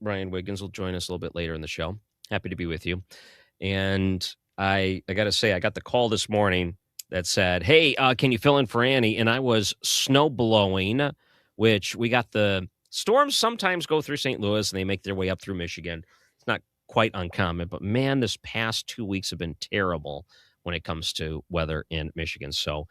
Brian Wiggins will join us a little bit later in the show. Happy to be with you. And I got to say, I got the call this morning that said, "Hey, can you fill in for Annie?" And I was snow blowing, which we got the storms sometimes go through St. Louis and they make their way up through Michigan. It's not quite uncommon, but man, this past 2 weeks have been terrible when it comes to weather in Michigan. So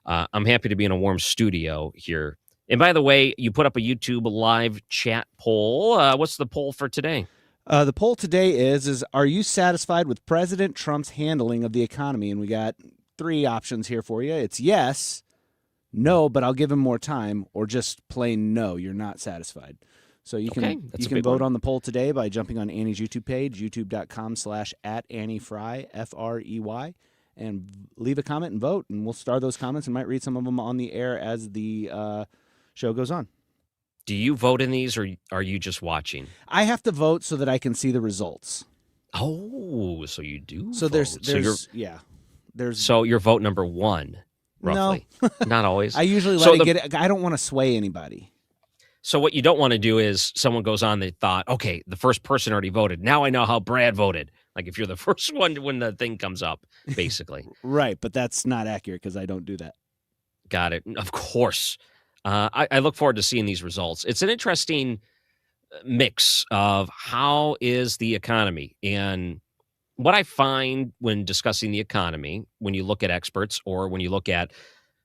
I'm happy to be in a warm studio here. And by the way, you put up a YouTube live chat poll. What's the poll for today? The poll today is are you satisfied with President Trump's handling of the economy? And we got three options here for you. It's yes, no, but I'll give him more time, or just plain no, you're not satisfied. So you can vote on the poll today by jumping on Annie's YouTube page, youtube.com/@AnnieFry, Frey, and leave a comment and vote. And we'll star those comments and might read some of them on the air as the show goes on. Do you vote in these, or are you just watching? I have to vote so that I can see the results. Oh, so you do. So vote. There's so your vote number one, roughly. No. Not always. I usually let it get it. I don't want to sway anybody. So what you don't want to do is someone goes on, they thought, okay, the first person already voted. Now I know how Brad voted. Like if you're the first one when the thing comes up, basically. Right, but that's not accurate because I don't do that. Got it. Of course. I look forward to seeing these results. It's an interesting mix of how is the economy. And what I find when discussing the economy, when you look at experts or when you look at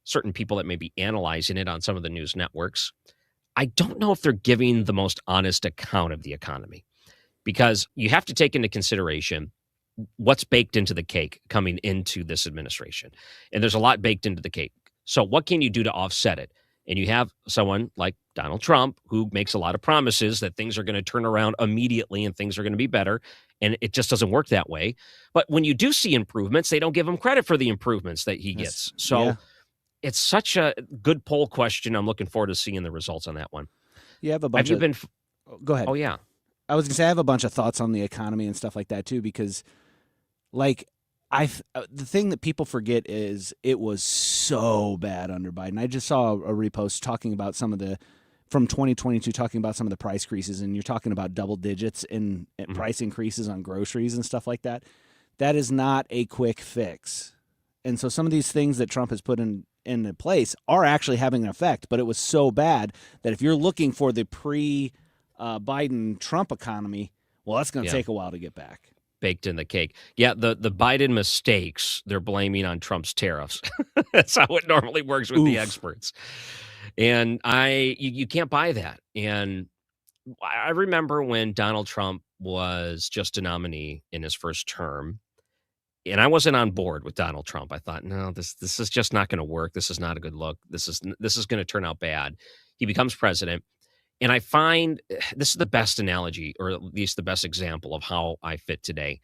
certain people that may be analyzing it on some of the news networks, I don't know if they're giving the most honest account of the economy, because you have to take into consideration what's baked into the cake coming into this administration. And there's a lot baked into the cake. So what can you do to offset it? And you have someone like Donald Trump who makes a lot of promises that things are going to turn around immediately and things are going to be better. And it just doesn't work that way. But when you do see improvements, they don't give him credit for the improvements that he gets. So it's such a good poll question. I'm looking forward to seeing the results on that one. You have a bunch of... Go ahead. Oh, yeah. I was going to say I have a bunch of thoughts on the economy and stuff like that, too, because like the thing that people forget is it was so bad under Biden. I just saw a repost talking about some of the from 2022, talking about some of the price increases, and you're talking about double digits in price increases on groceries and stuff like that. That is not a quick fix. And so some of these things that Trump has put into place are actually having an effect, but it was so bad that if you're looking for the pre-Biden Trump economy, well, that's going to take a while to get back. Baked in the cake. Yeah, the Biden mistakes they're blaming on Trump's tariffs. That's how it normally works with the experts. And you can't buy that. And I remember when Donald Trump was just a nominee in his first term, and I wasn't on board with Donald Trump. I thought, no, this is just not going to work. This is not a good look. This is going to turn out bad. He becomes president. And I find this is the best analogy, or at least the best example of how I fit today.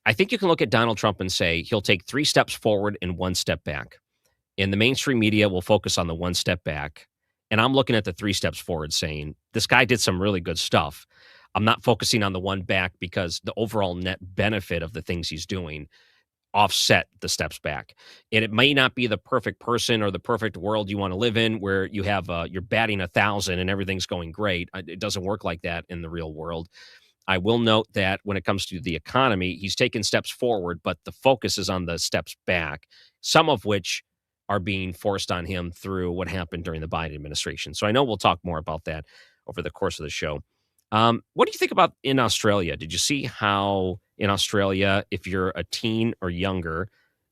I think you can look at Donald Trump and say he'll take 3 steps forward and 1 step back. And the mainstream media will focus on the 1 step back. And I'm looking at the 3 steps forward saying, this guy did some really good stuff. I'm not focusing on the 1 back because the overall net benefit of the things he's doing offset the steps back. And it may not be the perfect person or the perfect world you want to live in where you have you're batting 1,000 and everything's going great. It doesn't work like that in the real world. I will note that when it comes to the economy, he's taken steps forward, but the focus is on the steps back, some of which are being forced on him through what happened during the Biden administration. So I know we'll talk more about that over the course of the show. What do you think about in Australia? Did you see how in Australia, if you're a teen or younger,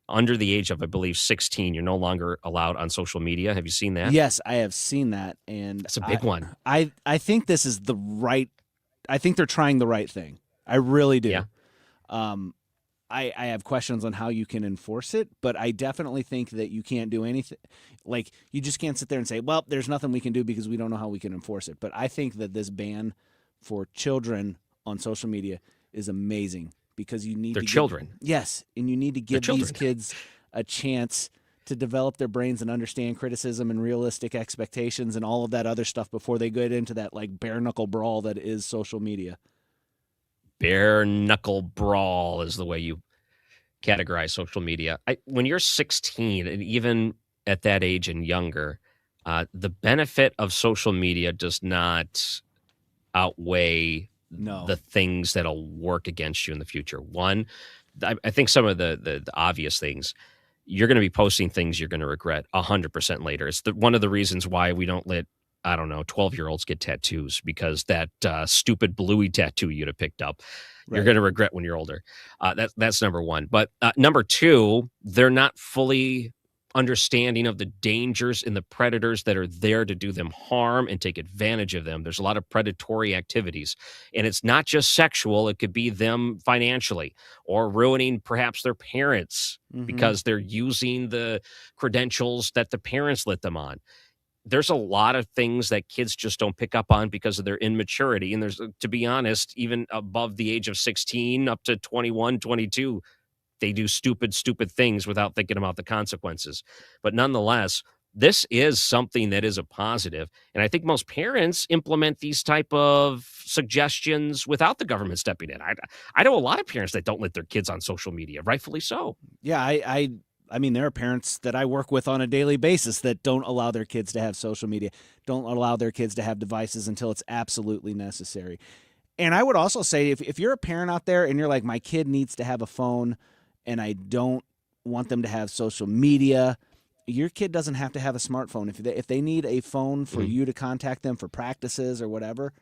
under the age of, I believe, 16, you're no longer allowed on social media? Have you seen that? Yes, I have seen that. And that's a big one. I think this is I think they're trying the right thing. I really do. Yeah. I have questions on how you can enforce it, but I definitely think that you can't do anything. Like, you just can't sit there and say, well, there's nothing we can do because we don't know how we can enforce it. But I think that this ban for children on social media is amazing because you need They're children. Yes, and you need to give these kids a chance to develop their brains and understand criticism and realistic expectations and all of that other stuff before they get into that like bare knuckle brawl that is social media. Bare knuckle brawl is the way you categorize social media. When you're 16 and even at that age and younger, the benefit of social media does not outweigh No. the things that'll work against you in the future. One, I think some of the obvious things, you're going to be posting things you're going to regret 100% later. It's one of the reasons why we don't let, I don't know, 12-year-olds get tattoos, because that stupid bluey tattoo you'd have picked up, you're Right. going to regret when you're older. That's number one. But number two, they're not fully understanding of the dangers and the predators that are there to do them harm and take advantage of them. There's a lot of predatory activities, and it's not just sexual. It could be them financially or ruining perhaps their parents because they're using the credentials that the parents let them on. There's a lot of things that kids just don't pick up on because of their immaturity. And there's, to be honest, even above the age of 16 up to 21, 22, they do stupid things without thinking about the consequences. But nonetheless, this is something that is a positive. And I think most parents implement these type of suggestions without the government stepping in. I know a lot of parents that don't let their kids on social media, rightfully so. Yeah, I mean, there are parents that I work with on a daily basis that don't allow their kids to have social media, don't allow their kids to have devices until it's absolutely necessary. And I would also say, if you're a parent out there and you're like, my kid needs to have a phone and I don't want them to have social media, your kid doesn't have to have a smartphone. If they need a phone for you to contact them for practices or whatever,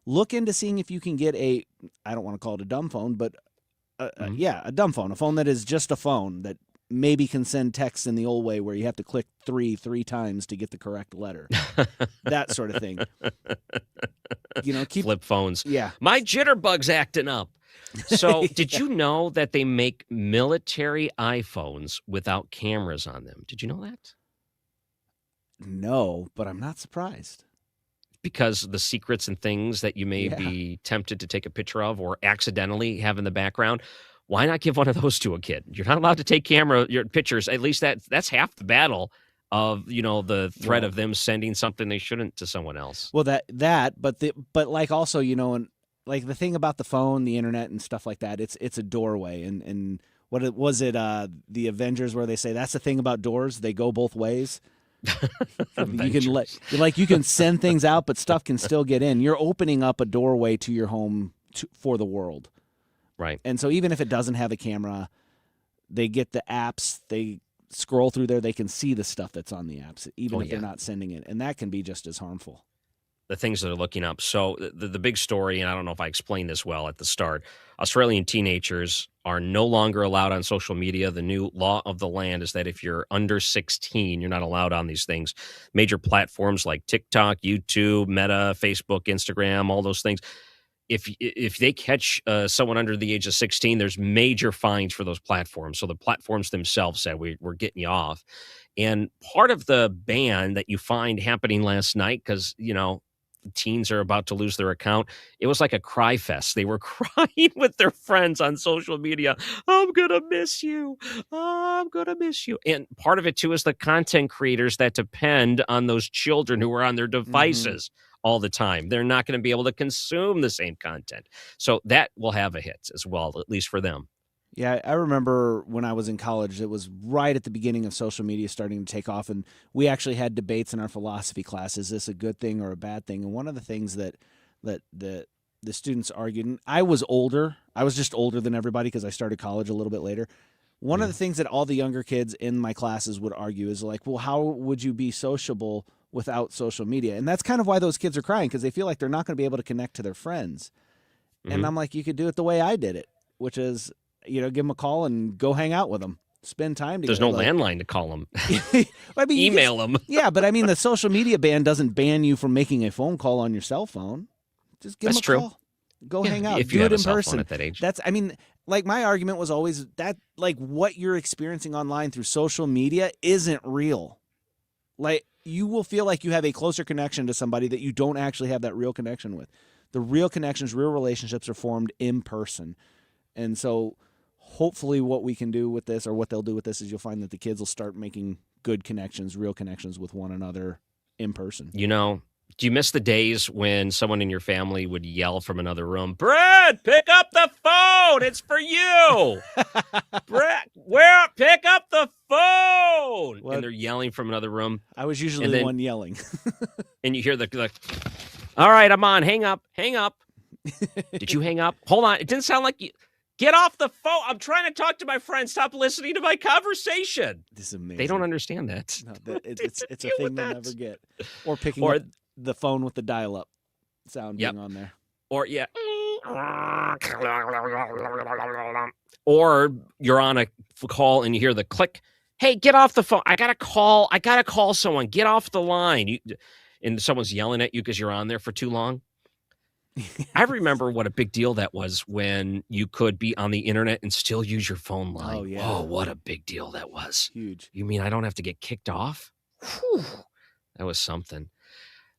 look into seeing if you can get I don't want to call it a dumb phone, but a dumb phone, a phone that is just a phone that maybe can send texts in the old way where you have to click three times to get the correct letter. That sort of thing. Flip phones. Yeah. My jitterbug's acting up. So did you know that they make military iPhones without cameras on them? Did you know that? No, but I'm not surprised. Because the secrets and things that you may be tempted to take a picture of or accidentally have in the background, why not give one of those to a kid? You're not allowed to take your pictures. At least that's half the battle of, the threat of them sending something they shouldn't to someone else. Well, but like also, and like the thing about the phone, the internet and stuff like that, it's a doorway. And what was it, the Avengers, where they say that's the thing about doors, they go both ways. You can send things out, but stuff can still get in. You're opening up a doorway to your home for the world. Right. And so even if it doesn't have a camera, they get the apps, they scroll through there, they can see the stuff that's on the apps, even if they're not sending it. And that can be just as harmful. The things that they're looking up. So the big story, and I don't know if I explained this well at the start, Australian teenagers are no longer allowed on social media. The new law of the land is that if you're under 16, you're not allowed on these things. Major platforms like TikTok, YouTube, Meta, Facebook, Instagram, all those things. If they catch someone under the age of 16, there's major fines for those platforms. So the platforms themselves said, we're getting you off. And part of the ban that you find happening last night, because, teens are about to lose their account, it was like a cry fest. They were crying with their friends on social media. I'm going to miss you. I'm going to miss you. And part of it, too, is the content creators that depend on those children who are on their devices all the time. They're not going to be able to consume the same content. So that will have a hit as well, at least for them. Yeah, I remember when I was in college, it was right at the beginning of social media starting to take off, and we actually had debates in our philosophy class. Is this a good thing or a bad thing? And one of the things that the students argued, and I was older. I was just older than everybody because I started college a little bit later. One of the things that all the younger kids in my classes would argue is like, well, how would you be sociable without social media? And that's kind of why those kids are crying, because they feel like they're not going to be able to connect to their friends. And I'm like, you could do it the way I did it, which is, give them a call and go hang out with them, spend time together. There's no landline to call them. I mean, email them. Yeah, but I mean, the social media ban doesn't ban you from making a phone call on your cell phone. Just give them a call. Go hang out. If do you have it a in cell person. phone at that age. Like my argument was always that, like, what you're experiencing online through social media isn't real. Like, you will feel like you have a closer connection to somebody that you don't actually have that real connection with. The real connections, real relationships are formed in person. And so hopefully what we can do with this, or what they'll do with this, is you'll find that the kids will start making good connections, real connections with one another in person. Do you miss the days when someone in your family would yell from another room, Brad, pick up the phone. It's for you. Brad, pick up the phone. What? And they're yelling from another room. I was usually the one yelling. And you hear the all right, I'm on. Hang up. Did you hang up? Hold on. It didn't sound like you. Get off the phone. I'm trying to talk to my friend. Stop listening to my conversation. This is amazing. They don't understand that. No, it's a thing they'll never get. Or picking up the phone with the dial-up sound being on there. Or, yeah. Or you're on a call and you hear the click. Hey, get off the phone. I got to call someone. Get off the line. And someone's yelling at you because you're on there for too long. I remember what a big deal that was when you could be on the internet and still use your phone line. Oh, yeah. Oh, what a big deal that was. Huge. You mean I don't have to get kicked off? Whew. That was something.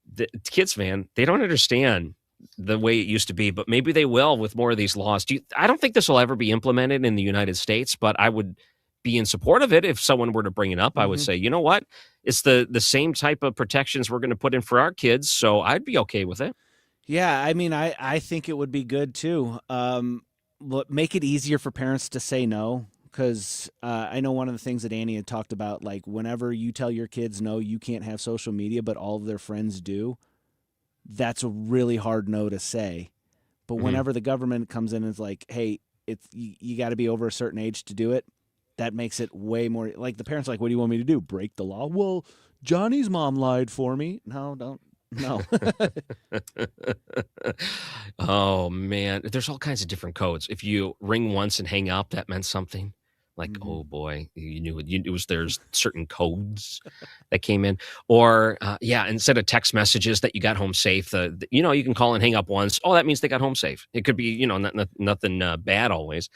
The kids, man, they don't understand the way it used to be, but maybe they will with more of these laws. I don't think this will ever be implemented in the United States, but I would be in support of it if someone were to bring it up. I would say, you know what? It's the same type of protections we're going to put in for our kids, so I'd be okay with it. Yeah, I mean, I think it would be good too. Make it easier for parents to say no, because I know one of the things that Annie had talked about, like whenever you tell your kids no, you can't have social media, but all of their friends do, that's a really hard no to say. But whenever the government comes in and is like, hey, you got to be over a certain age to do it, that makes it way more, like the parents are like, what do you want me to do? Break the law? Well, Johnny's mom lied for me. No, don't. No. Oh, man. There's all kinds of different codes. If you ring once and hang up, that meant something. Like, oh, boy, you knew it. There's certain codes that came in. Or, instead of text messages that you got home safe, you can call and hang up once. Oh, that means they got home safe. It could be, nothing bad always.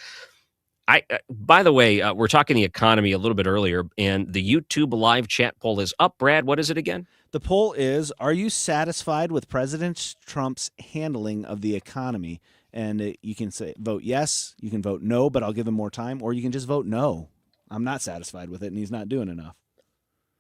By the way, we're talking the economy a little bit earlier, and the YouTube live chat poll is up. Brad, what is it again? The poll is, are you satisfied with President Trump's handling of the economy? And you can vote yes, you can vote no, but I'll give him more time, or you can just vote no. I'm not satisfied with it, and he's not doing enough.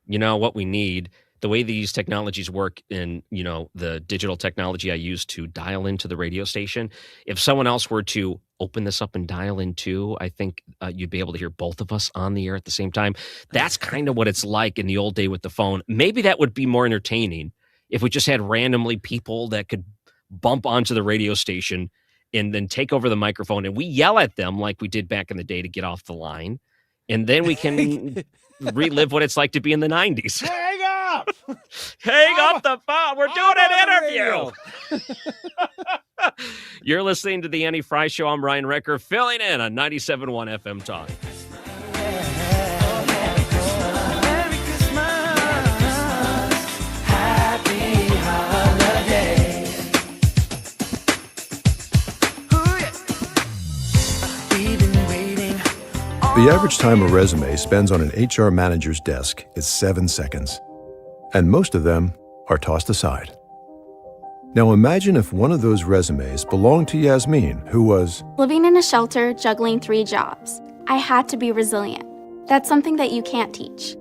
You know what we need? The way these technologies work in, the digital technology I use to dial into the radio station, if someone else were to open this up and dial in too, I think you'd be able to hear both of us on the air at the same time. That's kind of what it's like in the old day with the phone. Maybe that would be more entertaining if we just had randomly people that could bump onto the radio station and then take over the microphone and we yell at them like we did back in the day to get off the line. And then we can relive what it's like to be in the 90s. Hang up! Hang up the phone. We're doing an interview. You're listening to the Annie Fry Show. I'm Ryan Recker, filling in on 97.1 FM Talk. Merry Christmas. Happy holidays. We've been waiting. The average time a resume spends on an HR manager's desk is 7 seconds, and most of them are tossed aside. Now imagine if one of those resumes belonged to Yasmin, who was living in a shelter, juggling 3 jobs. I had to be resilient. That's something that you can't teach.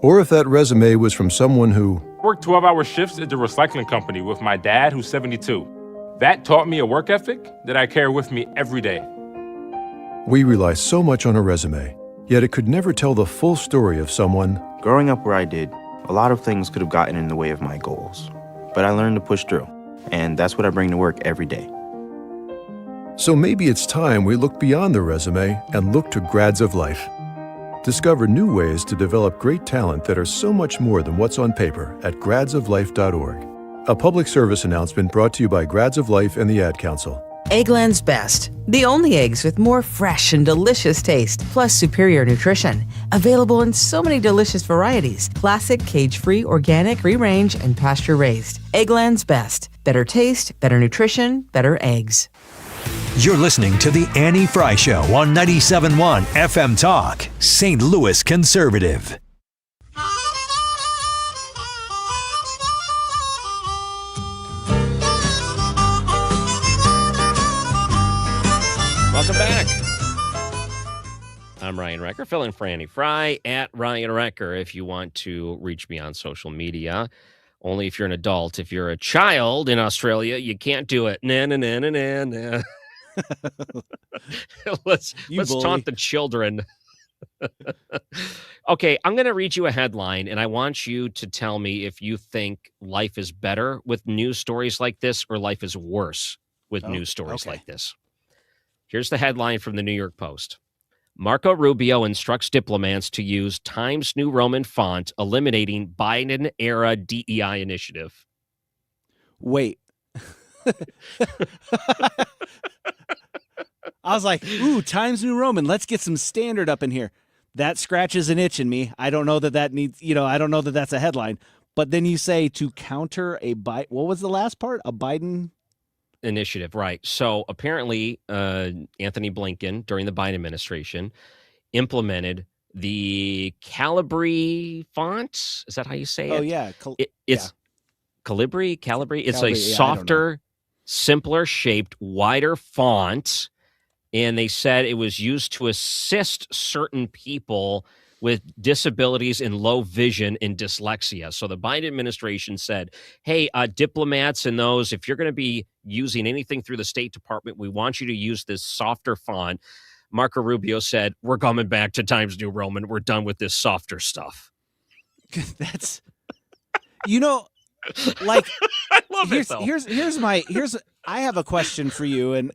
or if that resume was from someone who worked 12-hour shifts at the recycling company with my dad, who's 72. That taught me a work ethic that I carry with me every day. we rely so much on a resume, yet it could never tell the full story of someone. Growing up where I did, a lot of things could have gotten in the way of my goals. But I learned to push through, and that's what I bring to work every day. So maybe it's time we look beyond the resume and look to Grads of Life. Discover new ways to develop great talent that are so much more than what's on paper at gradsoflife.org. A public service announcement brought to you by Grads of Life and the Ad Council. Eggland's Best. The only eggs with more fresh and delicious taste, plus superior nutrition. Available in so many delicious varieties. Classic, cage-free, organic, free-range, and pasture-raised. Eggland's Best. Better taste, better nutrition, better eggs. You're listening to The Annie Fry Show on 97.1 FM Talk, St. Louis Conservative. Welcome back. I'm Ryan Recker, filling for Annie Fry at Ryan Recker. If you want to reach me on social media, only if you're an adult. If you're a child in Australia, you can't do it. Nah, nah, nah, nah, nah. Let's taunt the children. Okay, I'm going to read you a headline, and I want you to tell me if you think life is better with news stories like this or life is worse with news stories okay. like this. Here's the headline from the New York Post. Marco Rubio instructs diplomats to use Times New Roman font, eliminating Biden-era DEI initiative. Wait. I was like, ooh, Times New Roman. Let's get some standard up in here. That scratches an itch in me. I don't know that needs, I don't know that that's a headline. But then you say to counter a Biden. What was the last part? A Biden initiative, right. So apparently Anthony Blinken, during the Biden administration, implemented the Calibri font. Is that how you say it? Oh, yeah. It's Calibri. It's Calibri, a softer, simpler shaped, wider font. And they said it was used to assist certain people with disabilities and low vision and dyslexia. So the Biden administration said, hey, diplomats and those, if you're going to be using anything through the State Department, we want you to use this softer font. Marco Rubio said, we're coming back to Times New Roman. We're done with this softer stuff. That's, like, I love it, though. I have a question for you. And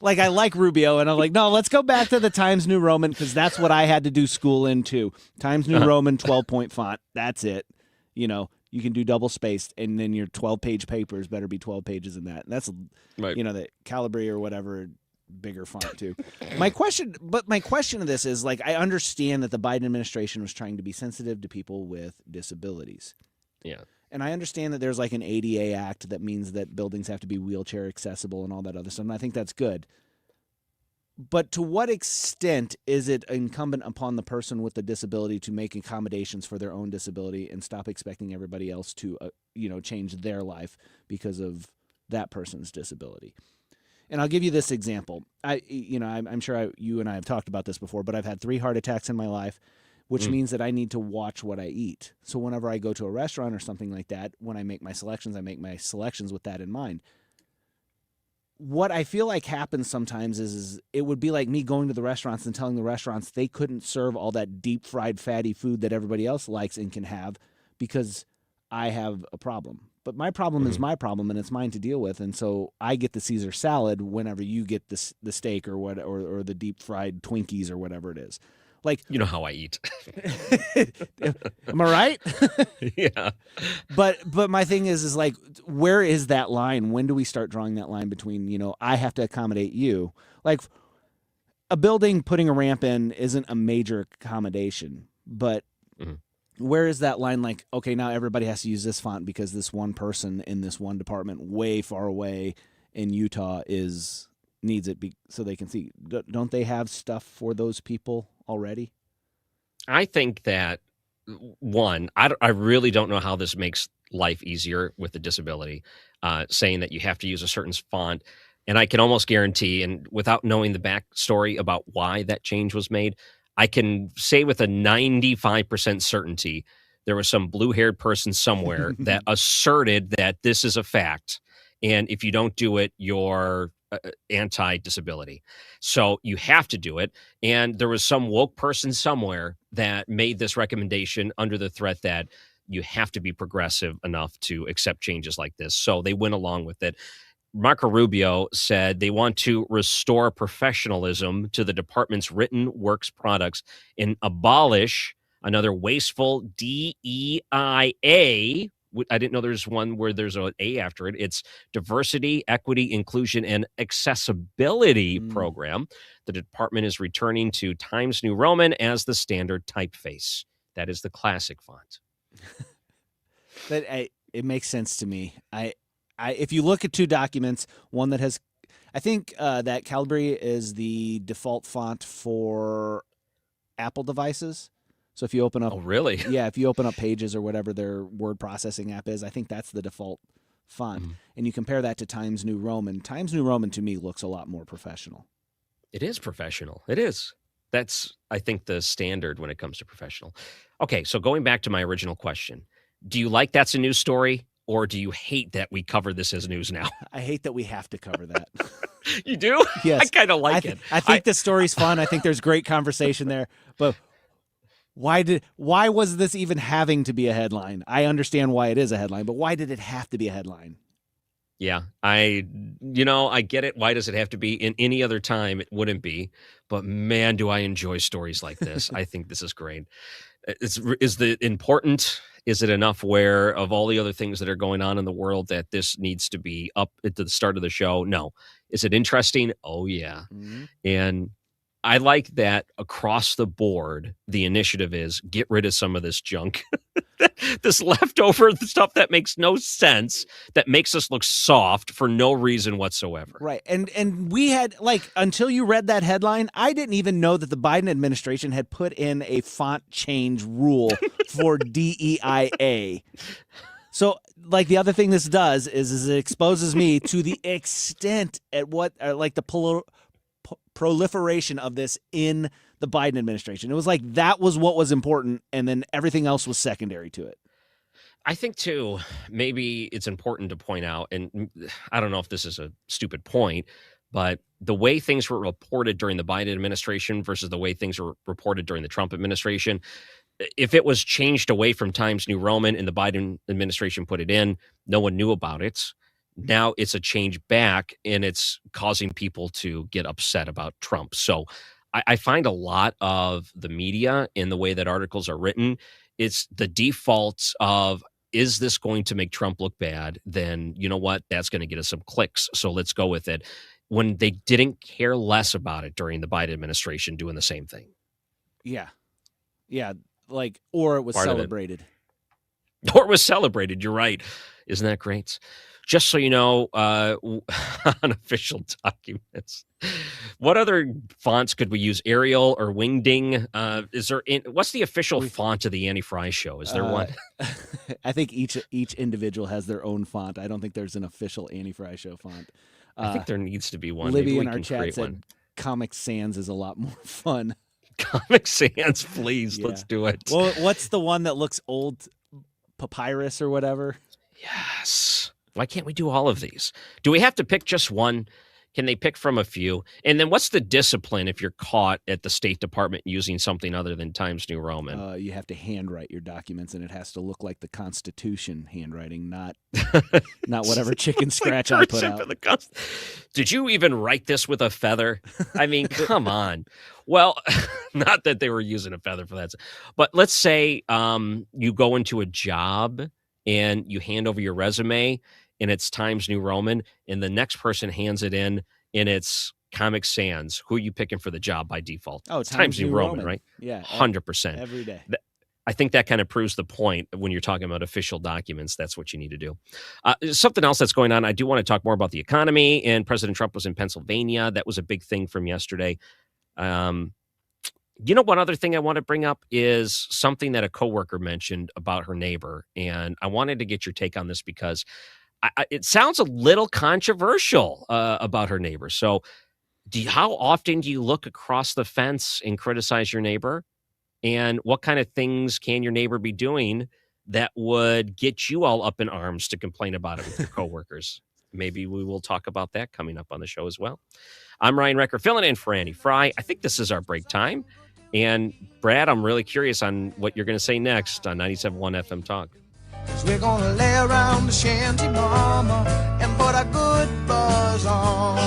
like, I like Rubio and I'm like, no, let's go back to the Times New Roman. Cause that's what I had to do school in too. Times New Roman, 12-point font. That's it. You can do double spaced and then your 12-page papers better be 12 pages in that. And that's, right. The Calibri or whatever, bigger font too. My question to this is, like, I understand that the Biden administration was trying to be sensitive to people with disabilities. Yeah. And I understand that there's like an ADA Act that means that buildings have to be wheelchair accessible and all that other stuff. And I think that's good. But to what extent is it incumbent upon the person with the disability to make accommodations for their own disability and stop expecting everybody else to, change their life because of that person's disability? And I'll give you this example. I'm sure you and I have talked about this before, but I've had 3 heart attacks in my life, which means that I need to watch what I eat. So whenever I go to a restaurant or something like that, when I make my selections with that in mind. What I feel like happens sometimes is it would be like me going to the restaurants and telling the restaurants they couldn't serve all that deep fried fatty food that everybody else likes and can have because I have a problem. But my problem is my problem and it's mine to deal with. And so I get the Caesar salad whenever you get the steak or what or the deep fried Twinkies or whatever it is. Like, you know how I eat. Am I right? Yeah. But my thing is like, where is that line? When do we start drawing that line between, I have to accommodate you? Like, a building putting a ramp in isn't a major accommodation, but where is that line? Like, okay, now everybody has to use this font because this one person in this one department way far away in Utah needs it so they can see. Don't they have stuff for those people already? I think that, one, I really don't know how this makes life easier with the disability, saying that you have to use a certain font. And I can almost guarantee, and without knowing the backstory about why that change was made, I can say with a 95% certainty there was some blue-haired person somewhere that asserted that this is a fact. And if you don't do it, you're anti-disability. So you have to do it. And there was some woke person somewhere that made this recommendation under the threat that you have to be progressive enough to accept changes like this. So they went along with it. Marco Rubio said they want to restore professionalism to the department's written works products and abolish another wasteful DEIA. I didn't know there's one where there's an A after it. It's Diversity, Equity, Inclusion, and Accessibility program. The department is returning to Times New Roman as the standard typeface. That is the classic font. It makes sense to me. If you look at 2 documents, one that has, I think that Calibri is the default font for Apple devices. So if you open up, if you open up Pages or whatever their word processing app is, I think that's the default font. And you compare that to Times New Roman. Times New Roman to me looks a lot more professional. It is professional. It is. That's, I think, the standard when it comes to professional. Okay, so going back to my original question, do you like that's a news story? Or do you hate that we cover this as news now? I hate that we have to cover that. You do? Yes. I kind of like it. I think the story's fun. I think there's great conversation there. But why was this even having to be a headline? I understand why it is a headline, but why did it have to be a headline? Yeah, I get it. Why does it have to be in any other time? It wouldn't be. But man, do I enjoy stories like this. I think this is great. Is the important? Is it enough where of all the other things that are going on in the world that this needs to be up at the start of the show? No. Is it interesting? Oh yeah. Mm-hmm. And I like that across the board, the initiative is get rid of some of this junk. This leftover stuff that makes no sense, that makes us look soft for no reason whatsoever. Right. And we had, like, until you read that headline, I didn't even know that the Biden administration had put in a font change rule for DEIA. So, like, the other thing this does is it exposes me to the extent at what, like, the proliferation of this in the Biden administration. It was like that was what was important, and then everything else was secondary to it. I think, too, maybe it's important to point out, and I don't know if this is a stupid point, but the way things were reported during the Biden administration versus the way things were reported during the Trump administration, if it was changed away from Times New Roman and the Biden administration put it in, no one knew about it. Now it's a change back, and it's causing people to get upset about Trump. So I find a lot of the media in the way that articles are written, it's the default of, is this going to make Trump look bad? Then you know what? That's going to get us some clicks. So let's go with it. When they didn't care less about it during the Biden administration doing the same thing. Yeah. Yeah. Like, or it was celebrated. Or it was celebrated. You're right. Isn't that great? Just so you know, unofficial documents. What other fonts could we use? Arial or Wingding? What's the official font of the Annie Fry Show? Is there one? I think each individual has their own font. I don't think there's an official Annie Fry Show font. I think there needs to be one. Libby in our chat said Comic Sans is a lot more fun. Comic Sans, please. Yeah. Let's do it. Well, what's the one that looks old? Papyrus or whatever? Yes. Why can't we do all of these? Do we have to pick just one? Can they pick from a few? And then what's the discipline if you're caught at the State Department using something other than Times New Roman? You have to handwrite your documents, and it has to look like the Constitution handwriting, not whatever chicken scratch I put out. Did you even write this with a feather? I mean, come on. Well, not that they were using a feather for that. But let's say you go into a job and you hand over your resume, and it's Times New Roman, and the next person hands it in, and it's Comic Sans. Who are you picking for the job by default? Oh, it's Times New Roman, right? Yeah. 100%. Every day. I think that kind of proves the point when you're talking about official documents. That's what you need to do. Something else that's going on, I do want to talk more about the economy, and President Trump was in Pennsylvania. That was a big thing from yesterday. One other thing I want to bring up is something that a coworker mentioned about her neighbor, and I wanted to get your take on this because it sounds a little controversial about her neighbor. So how often do you look across the fence and criticize your neighbor? And what kind of things can your neighbor be doing that would get you all up in arms to complain about it with your coworkers? Maybe we will talk about that coming up on the show as well. I'm Ryan Recker, filling in for Annie Fry. I think this is our break time. And Brad, I'm really curious on what you're going to say next on 97.1 FM Talk. We're gonna lay around the shanty, mama, and put a good buzz on.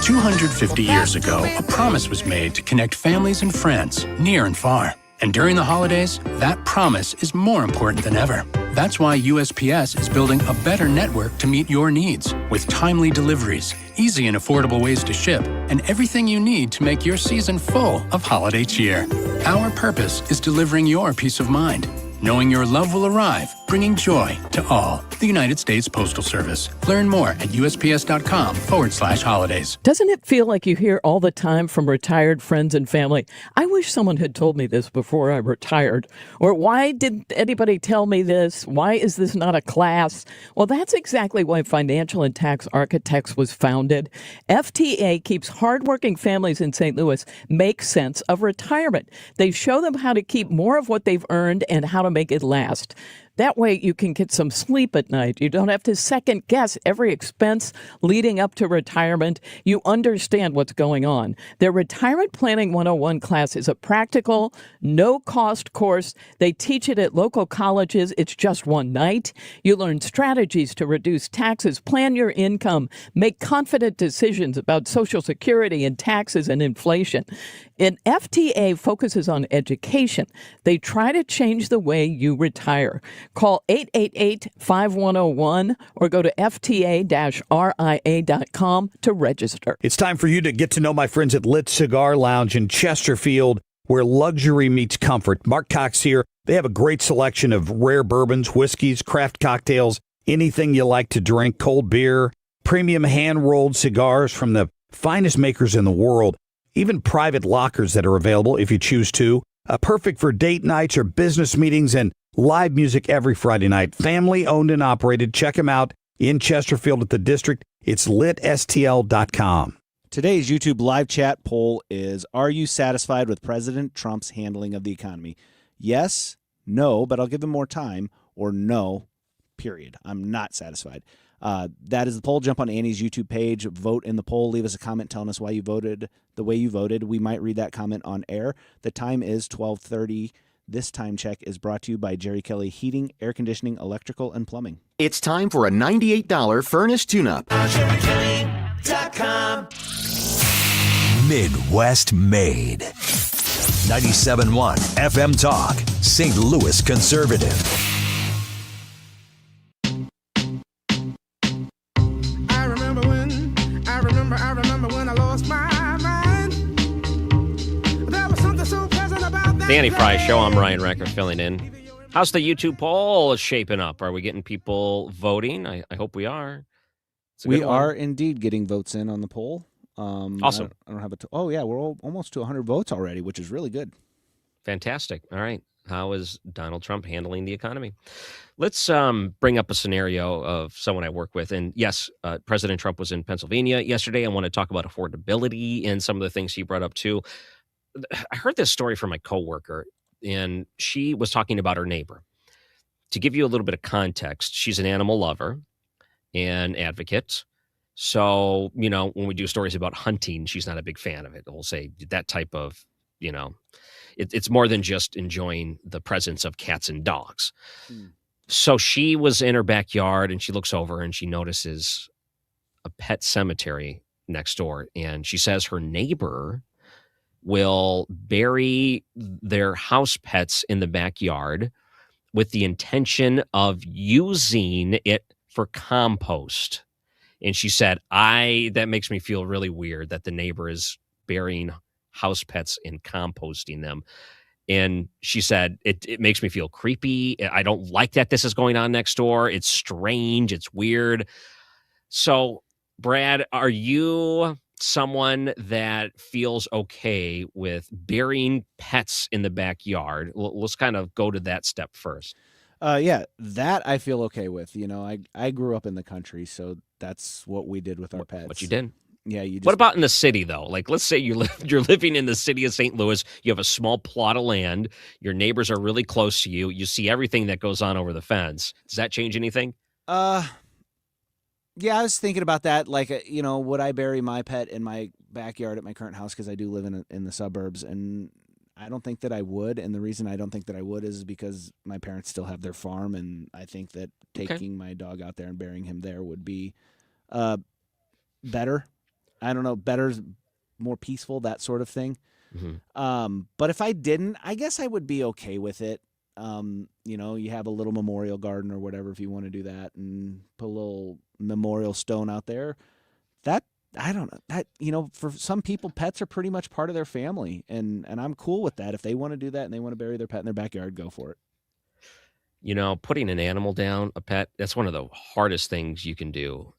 250 years ago, a promise was made to connect families and friends near and far. And during the holidays, that promise is more important than ever. That's why USPS is building a better network to meet your needs with timely deliveries, easy and affordable ways to ship, and everything you need to make your season full of holiday cheer. Our purpose is delivering your peace of mind, knowing your love will arrive, bringing joy to all. The United States Postal Service. Learn more at USPS.com/holidays. Doesn't it feel like you hear all the time from retired friends and family, I wish someone had told me this before I retired? Or why didn't anybody tell me this? Why is this not a class? Well, that's exactly why Financial and Tax Architects was founded. FTA keeps hardworking families in St. Louis make sense of retirement. They show them how to keep more of what they've earned and how to make it last. That way you can get some sleep at night. You don't have to second guess every expense leading up to retirement. You understand what's going on. Their Retirement Planning 101 class is a practical, no-cost course. They teach it at local colleges. It's just one night. You learn strategies to reduce taxes, plan your income, make confident decisions about Social Security and taxes and inflation. An FTA focuses on education. They try to change the way you retire. Call 888-5101 or go to fta-ria.com to register. It's time for you to get to know my friends at Lit Cigar Lounge in Chesterfield, where luxury meets comfort. Mark Cox here. They have a great selection of rare bourbons, whiskeys, craft cocktails, anything you like to drink, cold beer, premium hand-rolled cigars from the finest makers in the world, even private lockers that are available if you choose to. Perfect for date nights or business meetings, and live music every Friday night. Family owned and operated. Check them out in Chesterfield at the District. It's litstl.com. Today's YouTube live chat poll is, are you satisfied with President Trump's handling of the economy? Yes, no, but I'll give him more time, or no, period. I'm not satisfied. That is the poll. Jump on Annie's YouTube page, vote in the poll, leave us a comment telling us why you voted the way you voted. We might read that comment on air. The time is 12:30. This time check is brought to you by Jerry Kelly Heating, Air Conditioning, Electrical, and Plumbing. It's time for a $98 furnace tune-up. Midwest Made. 97.1 FM Talk, St. Louis Conservative. I remember when I lost my mind. There was something so pleasant about that. The Annie Fry Show. I'm Ryan Recker filling in. How's the YouTube poll shaping up? Are we getting people voting? I hope we are. We are indeed getting votes in on the poll. Awesome. I don't have oh yeah, we're almost to 100 votes already, which is really good. Fantastic. All right. How is Donald Trump handling the economy? Let's bring up a scenario of someone I work with. And yes, President Trump was in Pennsylvania yesterday. I want to talk about affordability and some of the things he brought up too. I heard this story from my coworker, and she was talking about her neighbor. To give you a little bit of context, she's an animal lover and advocate. So, when we do stories about hunting, she's not a big fan of it. We'll say that type of, it's more than just enjoying the presence of cats and dogs. So she was in her backyard and she looks over and she notices a pet cemetery next door. And she says her neighbor will bury their house pets in the backyard with the intention of using it for compost. And she said, that makes me feel really weird that the neighbor is burying house pets and composting them. And she said, it makes me feel creepy. I don't like that this is going on next door. It's strange. It's weird. So, Brad, are you someone that feels okay with burying pets in the backyard? Let's kind of go to that step first. Yeah, that I feel okay with. I grew up in the country, so that's what we did with our pets. What you did? Yeah, you just... What about in the city, though? Like, let's say you're living in the city of St. Louis. You have a small plot of land. Your neighbors are really close to you. You see everything that goes on over the fence. Does that change anything? Yeah, I was thinking about that. Like, would I bury my pet in my backyard at my current house? Because I do live in the suburbs, and I don't think that I would. And the reason I don't think that I would is because my parents still have their farm, and I think that taking my dog out there and burying him there would be better. I don't know, better, more peaceful, that sort of thing. Mm-hmm. But if I didn't, I guess I would be okay with it. You have a little memorial garden or whatever if you want to do that, and put a little memorial stone out there. That, I don't know, that, for some people, pets are pretty much part of their family, and I'm cool with that. If they want to do that and they want to bury their pet in their backyard, go for it. Putting an animal down, a pet, that's one of the hardest things you can do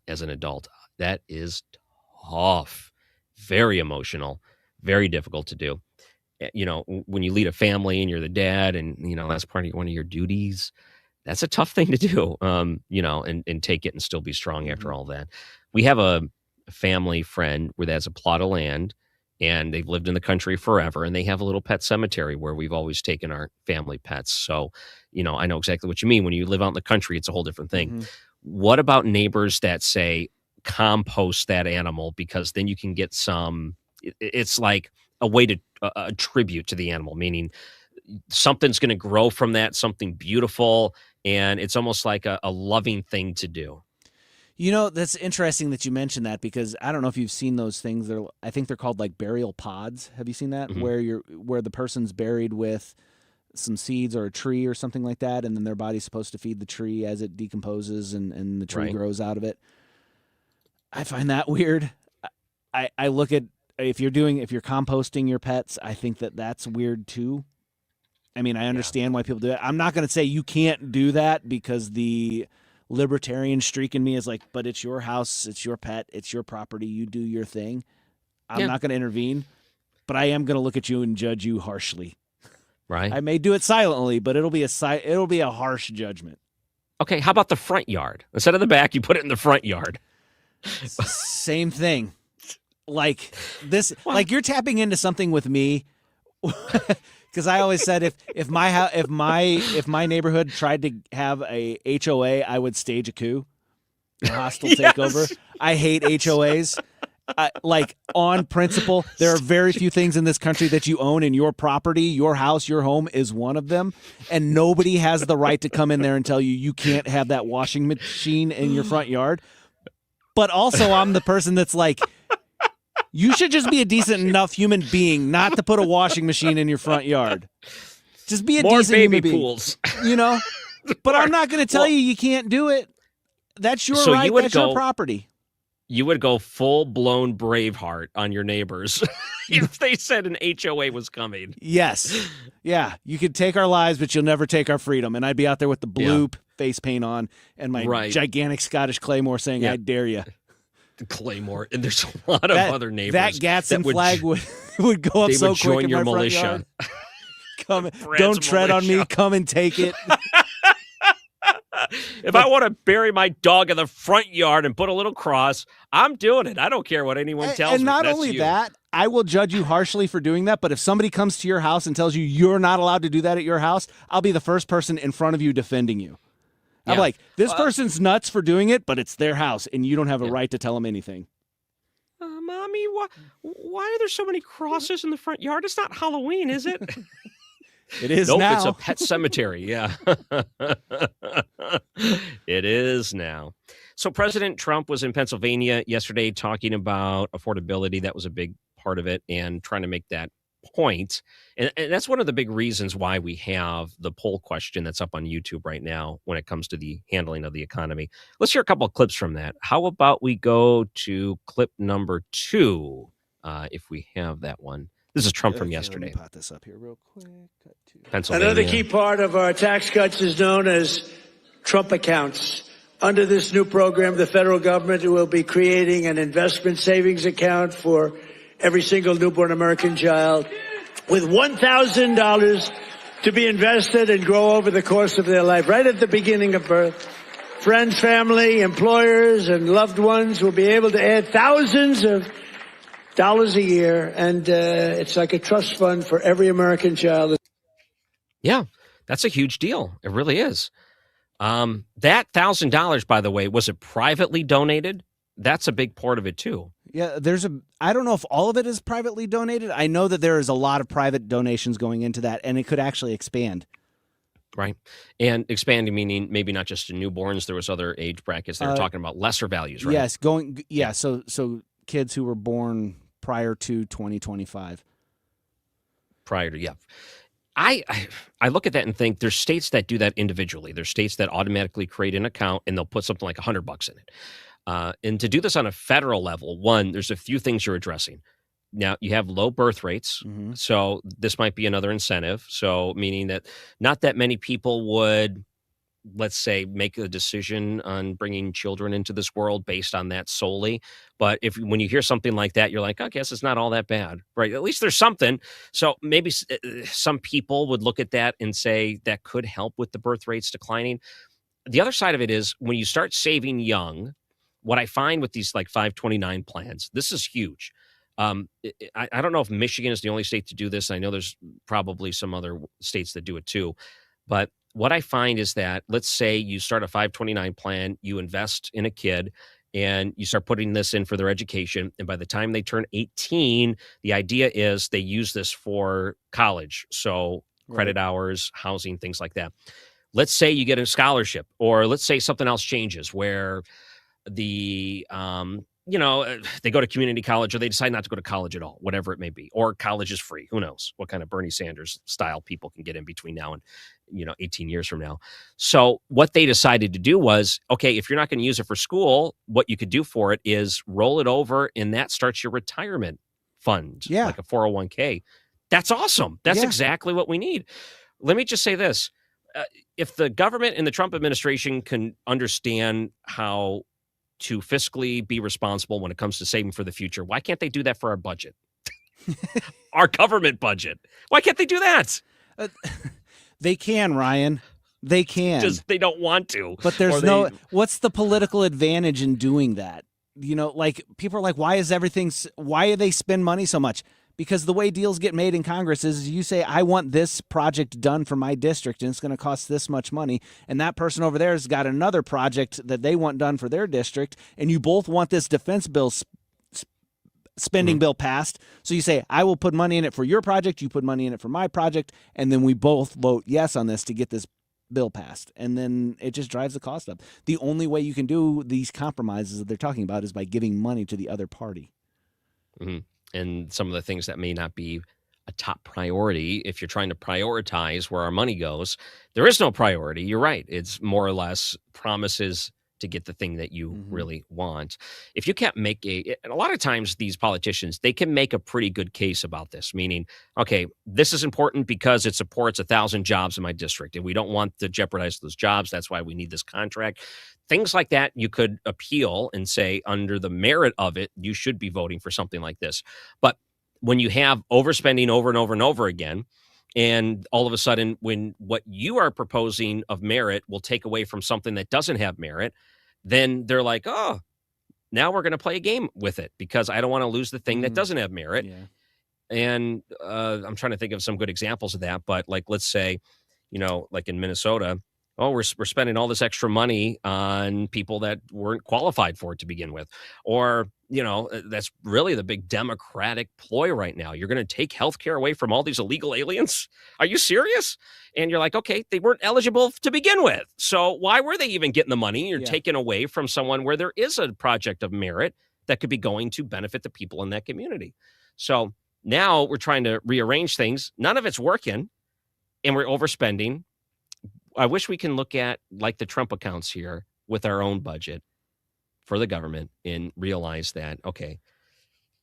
as an adult. That is tough, very emotional, very difficult to do. When you lead a family and you're the dad and, that's one of your duties, that's a tough thing to do, and take it and still be strong after all that. We have a family friend where that's a plot of land, and they've lived in the country forever, and they have a little pet cemetery where we've always taken our family pets. So, I know exactly what you mean. When you live out in the country, it's a whole different thing. Mm-hmm. What about neighbors that say compost that animal, because then you can get some, it's like a way to attribute to the animal, meaning something's going to grow from that, something beautiful, and it's almost like a loving thing to do. That's interesting that you mentioned that, because I don't know if you've seen those things. I think they're called like burial pods. Have you seen that? Mm-hmm. Where the person's buried with some seeds or a tree or something like that, and then their body's supposed to feed the tree as it decomposes and the tree grows out of it. I find that weird. I look at, if you're composting your pets, I think that's weird too. I mean, I understand why people do it. I'm not going to say you can't do that, because the libertarian streak in me is like, but it's your house, it's your pet, it's your property, you do your thing. I'm not going to intervene, but I am going to look at you and judge you harshly. Right. I may do it silently, but it'll be a harsh judgment. Okay, how about the front yard? Instead of the back, you put it in the front yard. Same thing. Like this, like you're tapping into something with me. Because I always said if my neighborhood tried to have a HOA, I would stage a coup, a hostile takeover. I hate HOAs. Like, on principle, there are very few things in this country that you own, and your property, your house, your home is one of them. And nobody has the right to come in there and tell you can't have that washing machine in your front yard. But also, I'm the person that's like, you should just be a decent enough human being not to put a washing machine in your front yard. Just be a decent human being. More baby pools. But I'm not going to tell you can't do it. That's your right. That's your property. You would go full-blown Braveheart on your neighbors if they said an HOA was coming. Yes. Yeah. You could take our lives, but you'll never take our freedom. And I'd be out there with the blue face paint on and my gigantic Scottish Claymore saying, I dare you. Claymore, and there's a lot of other neighbors. That Gadsden flag would go up so quick join in your my militia. Front yard. Don't tread on me. Come and take it. If I want to bury my dog in the front yard and put a little cross, I'm doing it. I don't care what anyone tells me. And not only that, I will judge you harshly for doing that. But if somebody comes to your house and tells you you're not allowed to do that at your house, I'll be the first person in front of you defending you. I'm like, this person's nuts for doing it, but it's their house, and you don't have a right to tell them anything. Mommy, why are there so many crosses in the front yard? It's not Halloween, is it? It is now. It's a pet cemetery. Yeah. It is now. So President Trump was in Pennsylvania yesterday talking about affordability. That was a big part of it, and trying to make that point. And that's one of the big reasons why we have the poll question that's up on YouTube right now when it comes to the handling of the economy. Let's hear a couple of clips from that. How about we go to clip number 2, if we have that one. This is Trump from yesterday. Let me pot this up here real quick. Pennsylvania. Another key part of our tax cuts is known as Trump accounts. Under this new program, the federal government will be creating an investment savings account for every single newborn American child, with $1,000 to be invested and grow over the course of their life, right at the beginning of birth. Friends, family, employers, and loved ones will be able to add thousands of dollars a year, and it's like a trust fund for every American child. Yeah, that's a huge deal. It really is. That $1,000, by the way, was it privately donated? That's a big part of it too. Yeah, I don't know if all of it is privately donated. I know that there is a lot of private donations going into that, and it could actually expand. Right. And expanding meaning maybe not just to newborns. There was other age brackets. They were talking about lesser values, right? Yes, so kids who were born prior to 2025. Prior to, I look at that and think there's states that do that individually. There's states that automatically create an account and they'll put something like $100 in it. And to do this on a federal level, one, there's a few things you're addressing. Now, you have low birth rates, so this might be another incentive. So meaning that not that many people would, let's say, make a decision on bringing children into this world based on that solely. But when you hear something like that, you're like, I guess it's not all that bad, right? At least there's something. So maybe some people would look at that and say that could help with the birth rates declining. The other side of it is when you start saving young, what I find with these like 529 plans, this is huge. I don't know if Michigan is the only state to do this. I know there's probably some other states that do it too. But what I find is that, let's say you start a 529 plan, you invest in a kid, and you start putting this in for their education. And by the time they turn 18, the idea is they use this for college. So credit hours, housing, things like that. Let's say you get a scholarship, or let's say something else changes where the they go to community college, or they decide not to go to college at all, whatever it may be, or college is free. Who knows what kind of Bernie Sanders style people can get in between now and 18 years from now. So what they decided to do was, okay, if you're not going to use it for school, what you could do for it is roll it over, and that starts your retirement fund, like a 401k. That's awesome. That's exactly what we need. Let me just say this. If the government and the Trump administration can understand how to fiscally be responsible when it comes to saving for the future, why can't they do that for our budget? Our government budget. Why can't they do that? They can, Ryan. They can. Just they don't want to. But there's what's the political advantage in doing that? Like people are like, why do they spend money so much? Because the way deals get made in Congress is you say, I want this project done for my district, and it's going to cost this much money. And that person over there has got another project that they want done for their district. And you both want this defense bill spending bill passed. So you say, I will put money in it for your project. You put money in it for my project. And then we both vote yes on this to get this bill passed. And then it just drives the cost up. The only way you can do these compromises that they're talking about is by giving money to the other party. Mm-hmm. And some of the things that may not be a top priority, if you're trying to prioritize where our money goes, there is no priority. You're right. It's more or less promises to get the thing that you really want. If you can't make and a lot of times these politicians, they can make a pretty good case about this, meaning, okay, this is important because it supports 1,000 jobs in my district, and we don't want to jeopardize those jobs. That's why we need this contract. Things like that, you could appeal and say, under the merit of it, you should be voting for something like this. But when you have overspending over and over and over again, and all of a sudden, when what you are proposing of merit will take away from something that doesn't have merit, then they're like, oh, now we're going to play a game with it because I don't want to lose the thing that doesn't have merit. Yeah. And I'm trying to think of some good examples of that. But like, let's say, like in Minnesota, we're spending all this extra money on people that weren't qualified for it to begin with. Or, that's really the big Democratic ploy right now. You're going to take healthcare away from all these illegal aliens? Are you serious? And you're like, okay, they weren't eligible to begin with. So why were they even getting the money? You're taking away from someone where there is a project of merit that could be going to benefit the people in that community. So now we're trying to rearrange things. None of it's working, and we're overspending. I wish we can look at like the Trump accounts here with our own budget for the government and realize that, okay,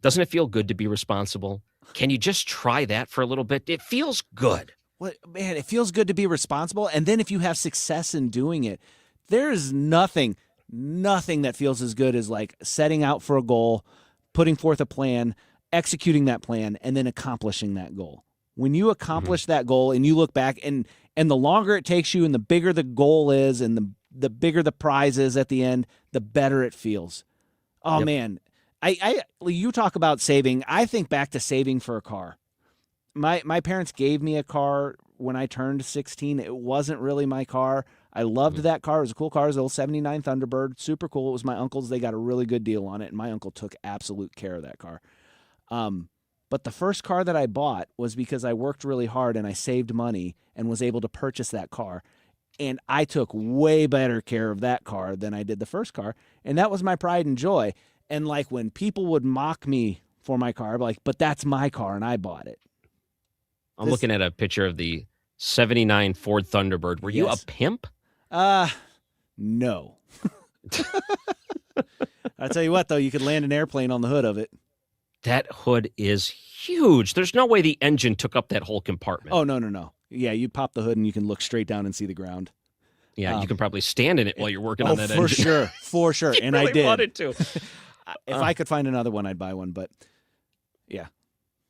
doesn't it feel good to be responsible? Can you just try that for a little bit? It feels good. Man, it feels good to be responsible. And then if you have success in doing it, there is nothing that feels as good as like setting out for a goal, putting forth a plan, executing that plan, and then accomplishing that goal. When you accomplish that goal and you look back and the longer it takes you and the bigger the goal is and the bigger the prize is at the end, the better it feels. Oh, man. You talk about saving. I think back to saving for a car. My parents gave me a car when I turned 16. It wasn't really my car. I loved that car. It was a cool car. It was an old 79 Thunderbird. Super cool. It was my uncle's. They got a really good deal on it, and my uncle took absolute care of that car. But the first car that I bought was because I worked really hard and I saved money and was able to purchase that car. And I took way better care of that car than I did the first car. And that was my pride and joy. And like when people would mock me for my car, I'd be like, but that's my car and I bought it. I'm looking at a picture of the 79 Ford Thunderbird. Were you a pimp? No. I'll tell you what, though, you could land an airplane on the hood of it. That hood is huge. There's no way the engine took up that whole compartment. Oh, no. Yeah, you pop the hood and you can look straight down and see the ground. Yeah, you can probably stand in it while you're working on that engine. For sure. You and really I did. wanted to. If I could find another one, I'd buy one. But yeah.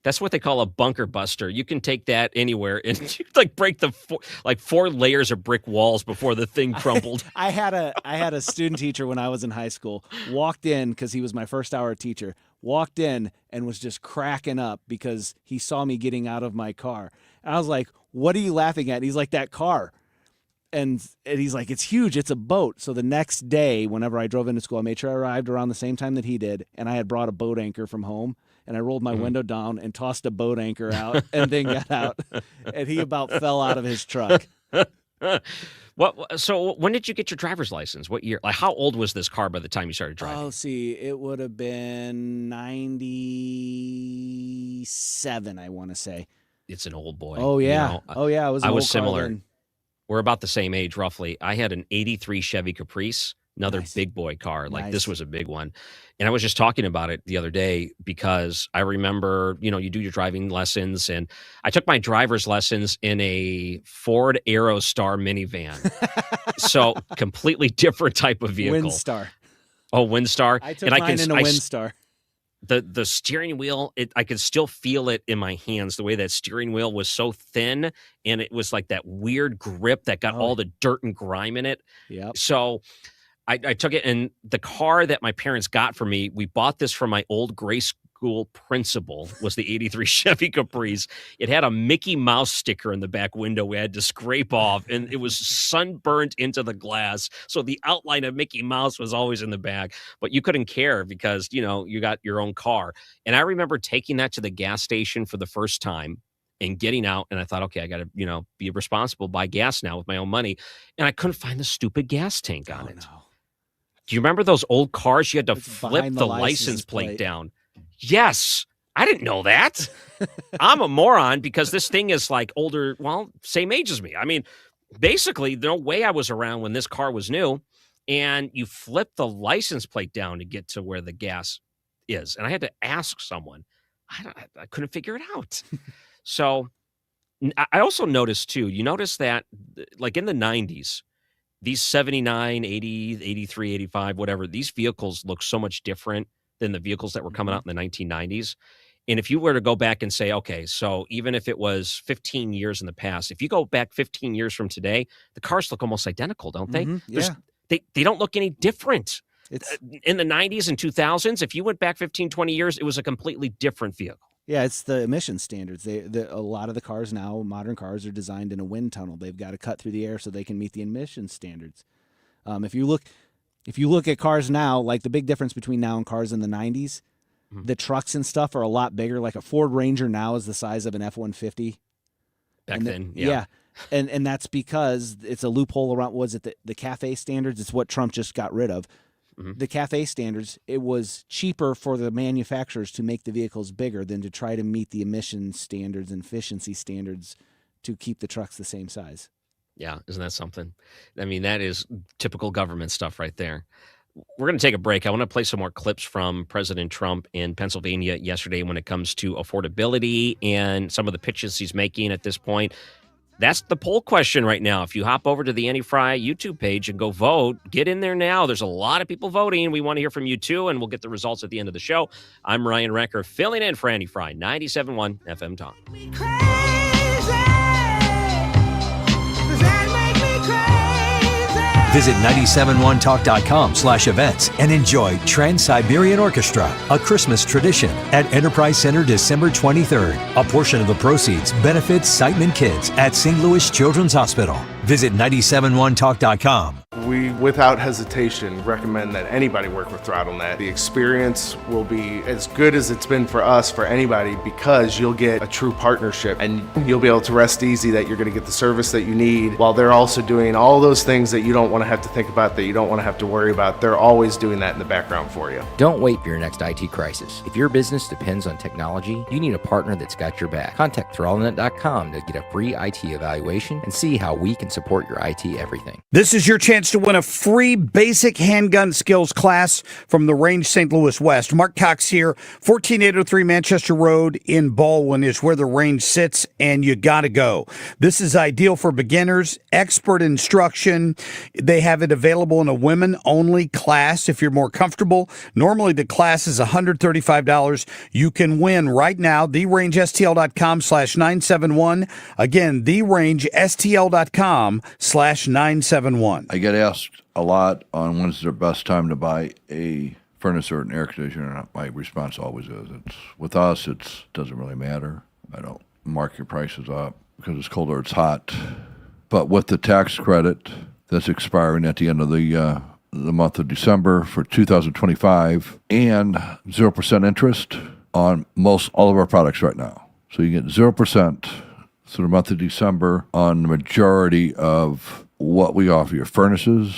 That's what they call a bunker buster. You can take that anywhere and you like break the 4 layers of brick walls before the thing crumbled. I had a student teacher when I was in high school. Walked in because he was my first hour teacher. Walked in and was just cracking up because he saw me getting out of my car. And I was like, "What are you laughing at?" And he's like, "That car." And he's like, "It's huge. It's a boat." So the next day, whenever I drove into school, I made sure I arrived around the same time that he did, and I had brought a boat anchor from home. And I rolled my window down and tossed a boat anchor out and then got out. And he about fell out of his truck. So when did you get your driver's license? What year? Like, how old was this car by the time you started driving? Oh, see, it would have been 97, I want to say. It's an old boy. Oh, yeah. You know, I was I an was old car similar. then. We're about the same age, roughly. I had an 83 Chevy Caprice, another big boy car. Like, this was a big one. And I was just talking about it the other day because I remember, you do your driving lessons, and I took my driver's lessons in a Ford Aerostar minivan. So completely different type of vehicle. Windstar. Oh, Windstar. I took mine in a Windstar. The steering wheel, I could still feel it in my hands. The way that steering wheel was so thin, and it was like that weird grip that got all the dirt and grime in it. Yep. So I took it, and the car that my parents got for me, we bought this from my old grade school principal, was the 83 Chevy Caprice. It had a Mickey Mouse sticker in the back window we had to scrape off, and it was sunburned into the glass. So the outline of Mickey Mouse was always in the back, but you couldn't care because, you got your own car. And I remember taking that to the gas station for the first time and getting out, and I thought, okay, I got to, be responsible, buy gas now with my own money. And I couldn't find the stupid gas tank on it. No. Do you remember those old cars? You had to It's flip behind the the license license plate plate. down. Yes. I didn't know that. I'm a moron because this thing is like older, well, same age as me. I mean, basically, no way I was around when this car was new. And you flip the license plate down to get to where the gas is. And I had to ask someone. I couldn't figure it out. So I also noticed, too, you notice that like in the 90s, these 79, 80, 83, 85, whatever, these vehicles look so much different than the vehicles that were coming out in the 1990s. And if you were to go back and say, okay, so even if it was 15 years in the past, if you go back 15 years from today, the cars look almost identical, don't they? Yeah. They don't look any different. In the 90s and 2000s, if you went back 15, 20 years, it was a completely different vehicle. Yeah, it's the emission standards. A lot of the cars now, modern cars, are designed in a wind tunnel. They've got to cut through the air so they can meet the emission standards. If you look at cars now, like the big difference between now and cars in the 90s, the trucks and stuff are a lot bigger. Like a Ford Ranger now is the size of an F-150. Back then, yeah. And that's because it's a loophole around, was it the CAFE standards? It's what Trump just got rid of. The CAFE standards, it was cheaper for the manufacturers to make the vehicles bigger than to try to meet the emission standards and efficiency standards to keep the trucks the same size. Yeah, isn't that something? I mean, that is typical government stuff right there. We're going to take a break. I want to play some more clips from President Trump in Pennsylvania yesterday when it comes to affordability and some of the pitches he's making at this point. That's the poll question right now. If you hop over to the Annie Fry YouTube page and go vote, get in there now. There's a lot of people voting. We want to hear from you too, and we'll get the results at the end of the show. I'm Ryan Recker, filling in for Annie Fry, 97.1 FM Talk. Visit 971talk.com/events and enjoy Trans-Siberian Orchestra, a Christmas tradition at Enterprise Center December 23rd. A portion of the proceeds benefits Siteman Kids at St. Louis Children's Hospital. Visit 971talk.com. We, without hesitation, recommend that anybody work with ThrottleNet. The experience will be as good as it's been for us, for anybody, because you'll get a true partnership and you'll be able to rest easy that you're going to get the service that you need while they're also doing all those things that you don't want to have to think about, that you don't want to have to worry about. They're always doing that in the background for you. Don't wait for your next IT crisis. If your business depends on technology, you need a partner that's got your back. Contact ThrottleNet.com to get a free IT evaluation and see how we can support your IT everything. This is your chance to to win a free basic handgun skills class from the Range St. Louis West. Mark Cox here, 14803 Manchester Road in Baldwin is where the range sits, and you got to go. This is ideal for beginners, expert instruction. They have it available in a women-only class if you're more comfortable. Normally, the class is $135. You can win right now, therangestl.com/971. Again, therangestl.com/971. I get asked a lot on when's the best time to buy a furnace or an air conditioner. My response always is, with us, it doesn't really matter. I don't mark your prices up because it's cold or it's hot. But with the tax credit that's expiring at the end of the month of December for 2025 and 0% interest on all of our products right now. So you get 0% through the month of December on the majority of what we offer you, furnaces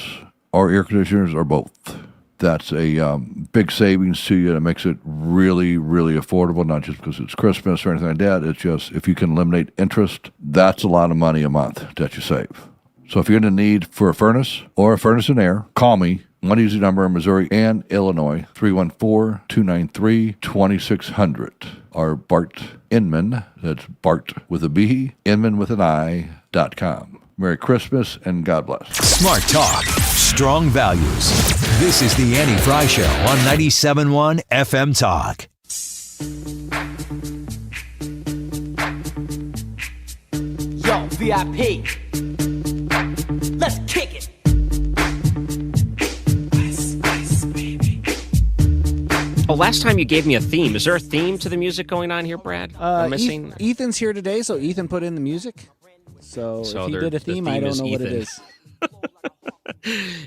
or air conditioners or both. That's a big savings to you. That makes it really, really affordable, not just because it's Christmas or anything like that. It's just if you can eliminate interest, that's a lot of money a month that you save. So if you're in the need for a furnace or a furnace and air, call me. One easy number in Missouri and Illinois, 314-293-2600. Or Bart Inman, that's Bart with a B, Inman with an I.com. Merry Christmas and God bless. Smart talk, strong values. This is the Annie Fry Show on 97.1 FM Talk. Yo, VIP. Let's kick it. Oh, last time you gave me a theme. Is there a theme to the music going on here, Brad? I'm missing. Ethan's here today, so Ethan put in the music. So if he did a theme, I don't know what it is.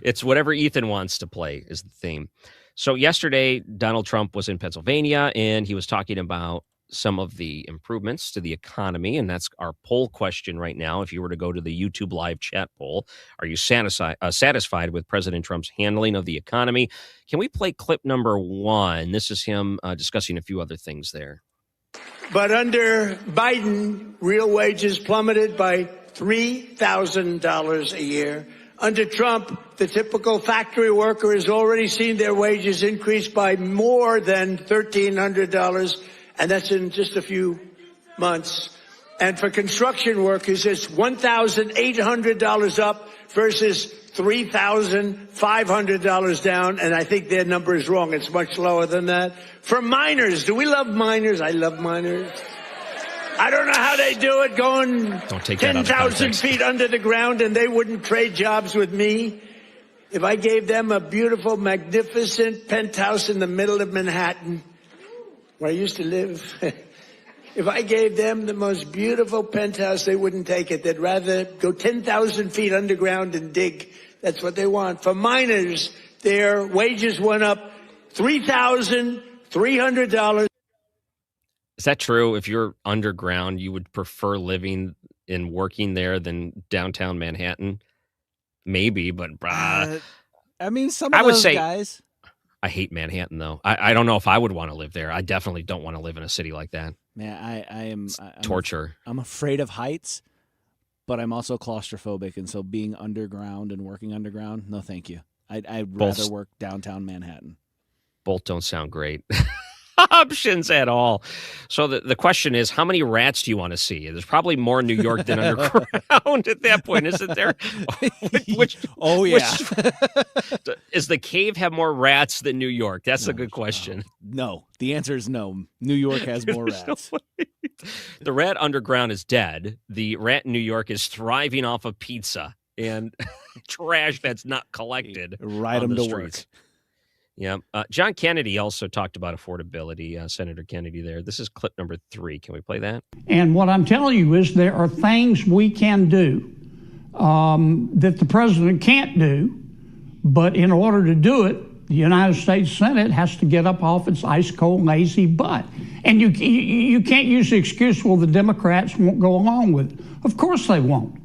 It's whatever Ethan wants to play is the theme. So yesterday, Donald Trump was in Pennsylvania, and he was talking about some of the improvements to the economy, and that's our poll question right now. If you were to go to the YouTube live chat poll, are you satisfied with President Trump's handling of the economy? Can we play clip number 1? This is him discussing a few other things there. But under Biden, real wages plummeted by $3,000 a year. Under Trump, the typical factory worker has already seen their wages increase by more than $1,300, and that's in just a few months. And for construction workers, it's $1,800 up versus $3,500 down, and I think their number is wrong. It's much lower than that. For miners, do we love miners? I love miners. I don't know how they do it, going 10,000 feet under the ground, and they wouldn't trade jobs with me. If I gave them a beautiful, magnificent penthouse in the middle of Manhattan, where I used to live, if I gave them the most beautiful penthouse, they wouldn't take it. They'd rather go 10,000 feet underground and dig. That's what they want. For miners, their wages went up $3,300. Is that true? If you're underground, you would prefer living and working there than downtown Manhattan? Maybe, but I mean, some of those guys. I hate Manhattan, though. I don't know if I would want to live there. I definitely don't want to live in a city like that. Man, I'm torture. I'm afraid of heights, but I'm also claustrophobic, and so being underground and working underground, no, thank you. I'd rather work downtown Manhattan. Both don't sound great options at all. So the question is, how many rats do you want to see? There's probably more in New York than underground at that point, isn't there? Does the cave have more rats than New York? That's a good question. No. The answer is no. New York has more rats. The rat underground is dead. The rat in New York is thriving off of pizza and trash that's not collected. Ride them to work. Yeah. John Kennedy also talked about affordability, Senator Kennedy there. This is clip number 3. Can we play that? And what I'm telling you is there are things we can do that the president can't do, but in order to do it, the United States Senate has to get up off its ice cold, lazy butt. And you can't use the excuse, well, the Democrats won't go along with it. Of course they won't.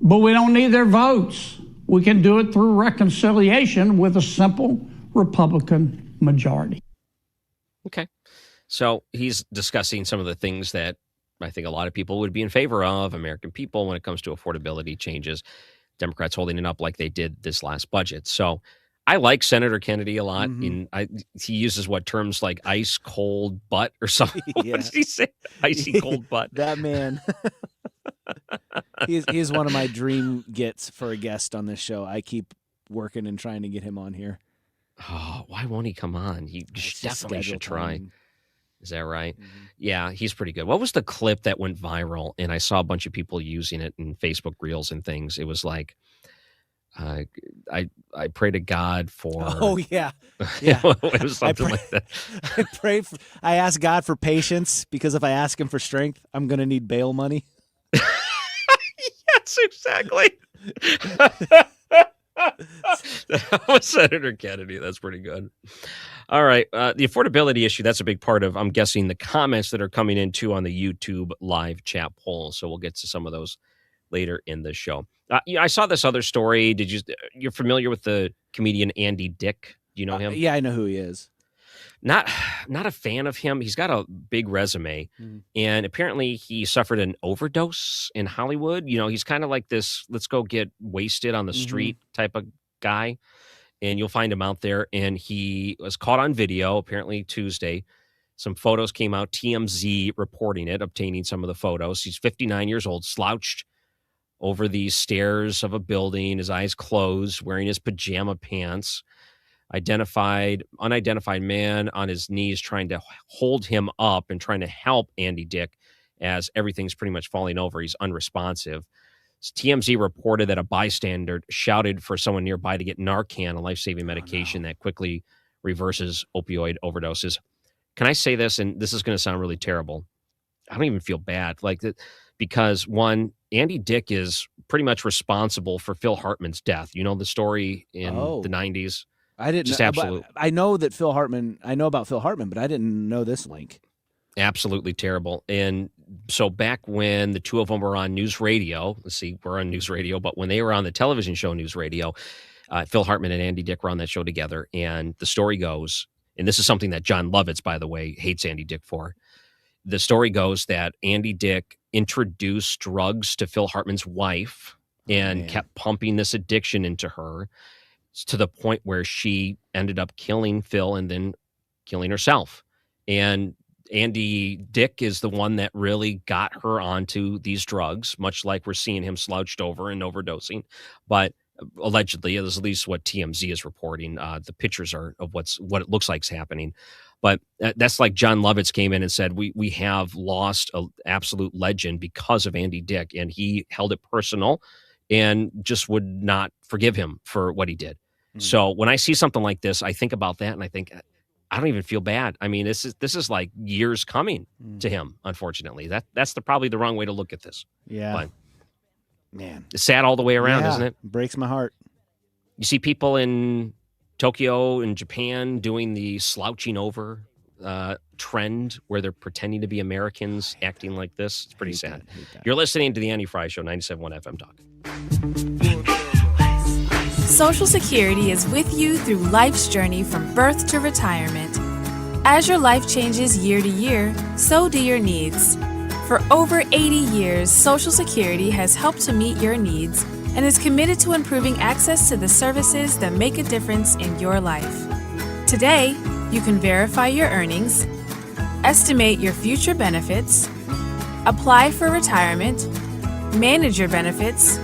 But we don't need their votes. We can do it through reconciliation with a simple Republican majority. Okay. So he's discussing some of the things that I think a lot of people would be in favor of, American people, when it comes to affordability changes. Democrats holding it up like they did this last budget. So I like Senator Kennedy a lot. He uses terms like ice cold butt or something. What did he say? Icy cold butt. That man. He's one of my dream gets for a guest on this show. I keep working and trying to get him on here. Oh, why won't he come on? He definitely should try. Is that right? Yeah, he's pretty good. What was the clip that went viral? And I saw a bunch of people using it in Facebook Reels and things. It was like, I pray to God for. Oh yeah, yeah. It was something like that. I ask God for patience because if I ask Him for strength, I'm gonna need bail money. Yes, exactly. That was Senator Kennedy. That's pretty good. All right. The affordability issue, that's a big part of, I'm guessing, the comments that are coming in too on the YouTube live chat poll. So we'll get to some of those later in the show. I saw this other story. You're familiar with the comedian Andy Dick? Do you know him? Yeah, I know who he is. Not a fan of him. He's got a big resume, and apparently he suffered an overdose in Hollywood. He's kind of like this, let's go get wasted on the street type of guy, and you'll find him out there. And he was caught on video, apparently Tuesday. Some photos came out, TMZ reporting it, obtaining some of the photos. He's 59 years old, slouched over the stairs of a building, his eyes closed, wearing his pajama pants. Unidentified man on his knees trying to hold him up and trying to help Andy Dick as everything's pretty much falling over. He's unresponsive. TMZ reported that a bystander shouted for someone nearby to get Narcan, a life-saving medication that quickly reverses opioid overdoses. Can I say this? And this is going to sound really terrible. I don't even feel bad. Because one, Andy Dick is pretty much responsible for Phil Hartman's death. You know the story in the 90s? I didn't know. Absolutely. I know that I know about Phil Hartman, but I didn't know this link. Absolutely terrible. And so back when the two of them were on News Radio, we're on News Radio, but when they were on the television show News Radio, Phil Hartman and Andy Dick were on that show together. And the story goes, and this is something that John Lovitz, by the way, hates Andy Dick for. The story goes that Andy Dick introduced drugs to Phil Hartman's wife and kept pumping this addiction into her to the point where she ended up killing Phil and then killing herself. And Andy Dick is the one that really got her onto these drugs, much like we're seeing him slouched over and overdosing. But allegedly, it is at least what TMZ is reporting. The pictures are of what it looks like is happening. But that's like John Lovitz came in and said, we have lost an absolute legend because of Andy Dick. And he held it personal and just would not forgive him for what he did. So when I see something like this, I think about that and I think, I don't even feel bad. I mean, this is like years coming to him, unfortunately. That's probably the wrong way to look at this. Yeah. But man, it's sad all the way around, isn't it? Breaks my heart. You see people in Tokyo and Japan doing the slouching over trend where they're pretending to be Americans acting like this. It's pretty sad. You're listening to the Andy Fry Show, 97.1 FM Talk. Social Security is with you through life's journey from birth to retirement. As your life changes year to year, so do your needs. For over 80 years, Social Security has helped to meet your needs and is committed to improving access to the services that make a difference in your life. Today, you can verify your earnings, estimate your future benefits, apply for retirement, manage your benefits,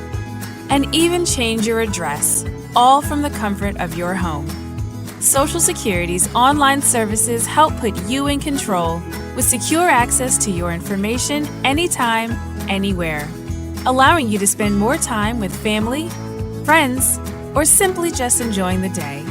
and even change your address, all from the comfort of your home. Social Security's online services help put you in control with secure access to your information anytime, anywhere, allowing you to spend more time with family, friends, or simply just enjoying the day.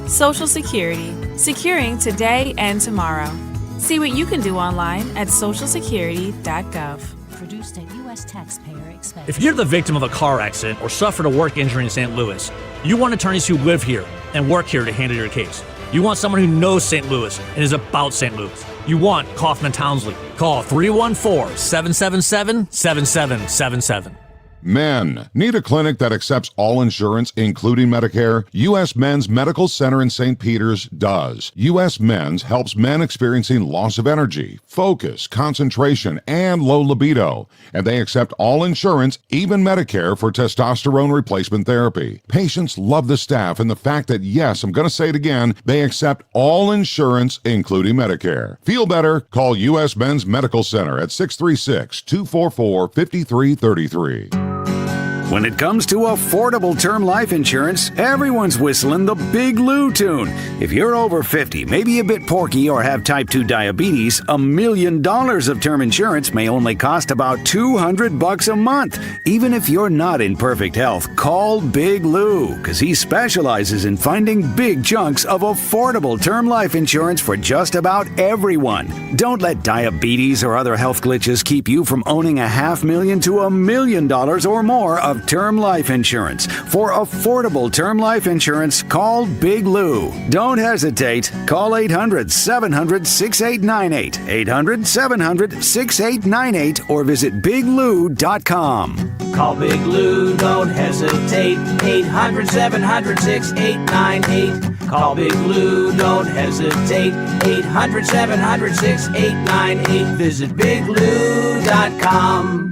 Social Security, securing today and tomorrow. See what you can do online at socialsecurity.gov. Produced at U.S. taxpayer expense. If you're the victim of a car accident or suffered a work injury in St. Louis, you want attorneys who live here and work here to handle your case. You want someone who knows St. Louis and is about St. Louis. You want Kaufman Townsley. Call 314-777-7777. Men. Need a clinic that accepts all insurance, including Medicare? U.S. Men's Medical Center in St. Peters does. U.S. Men's helps men experiencing loss of energy, focus, concentration, and low libido. And they accept all insurance, even Medicare, for testosterone replacement therapy. Patients love the staff and the fact that, yes, I'm going to say it again, they accept all insurance, including Medicare. Feel better? Call U.S. Men's Medical Center at 636-244-5333. When it comes to affordable term life insurance, everyone's whistling the Big Lou tune. If you're over 50, maybe a bit porky, or have type 2 diabetes, $1 million of term insurance may only cost about $200 a month. Even if you're not in perfect health, call Big Lou, because he specializes in finding big chunks of affordable term life insurance for just about everyone. Don't let diabetes or other health glitches keep you from owning $500,000 to $1 million or more of term life insurance. For affordable term life insurance, call Big Lou. Don't hesitate. Call 800-700-6898, 800-700-6898, or visit biglou.com. Call Big Lou, don't hesitate. 800-700-6898. Call Big Lou, don't hesitate. 800-700-6898. Visit biglou.com.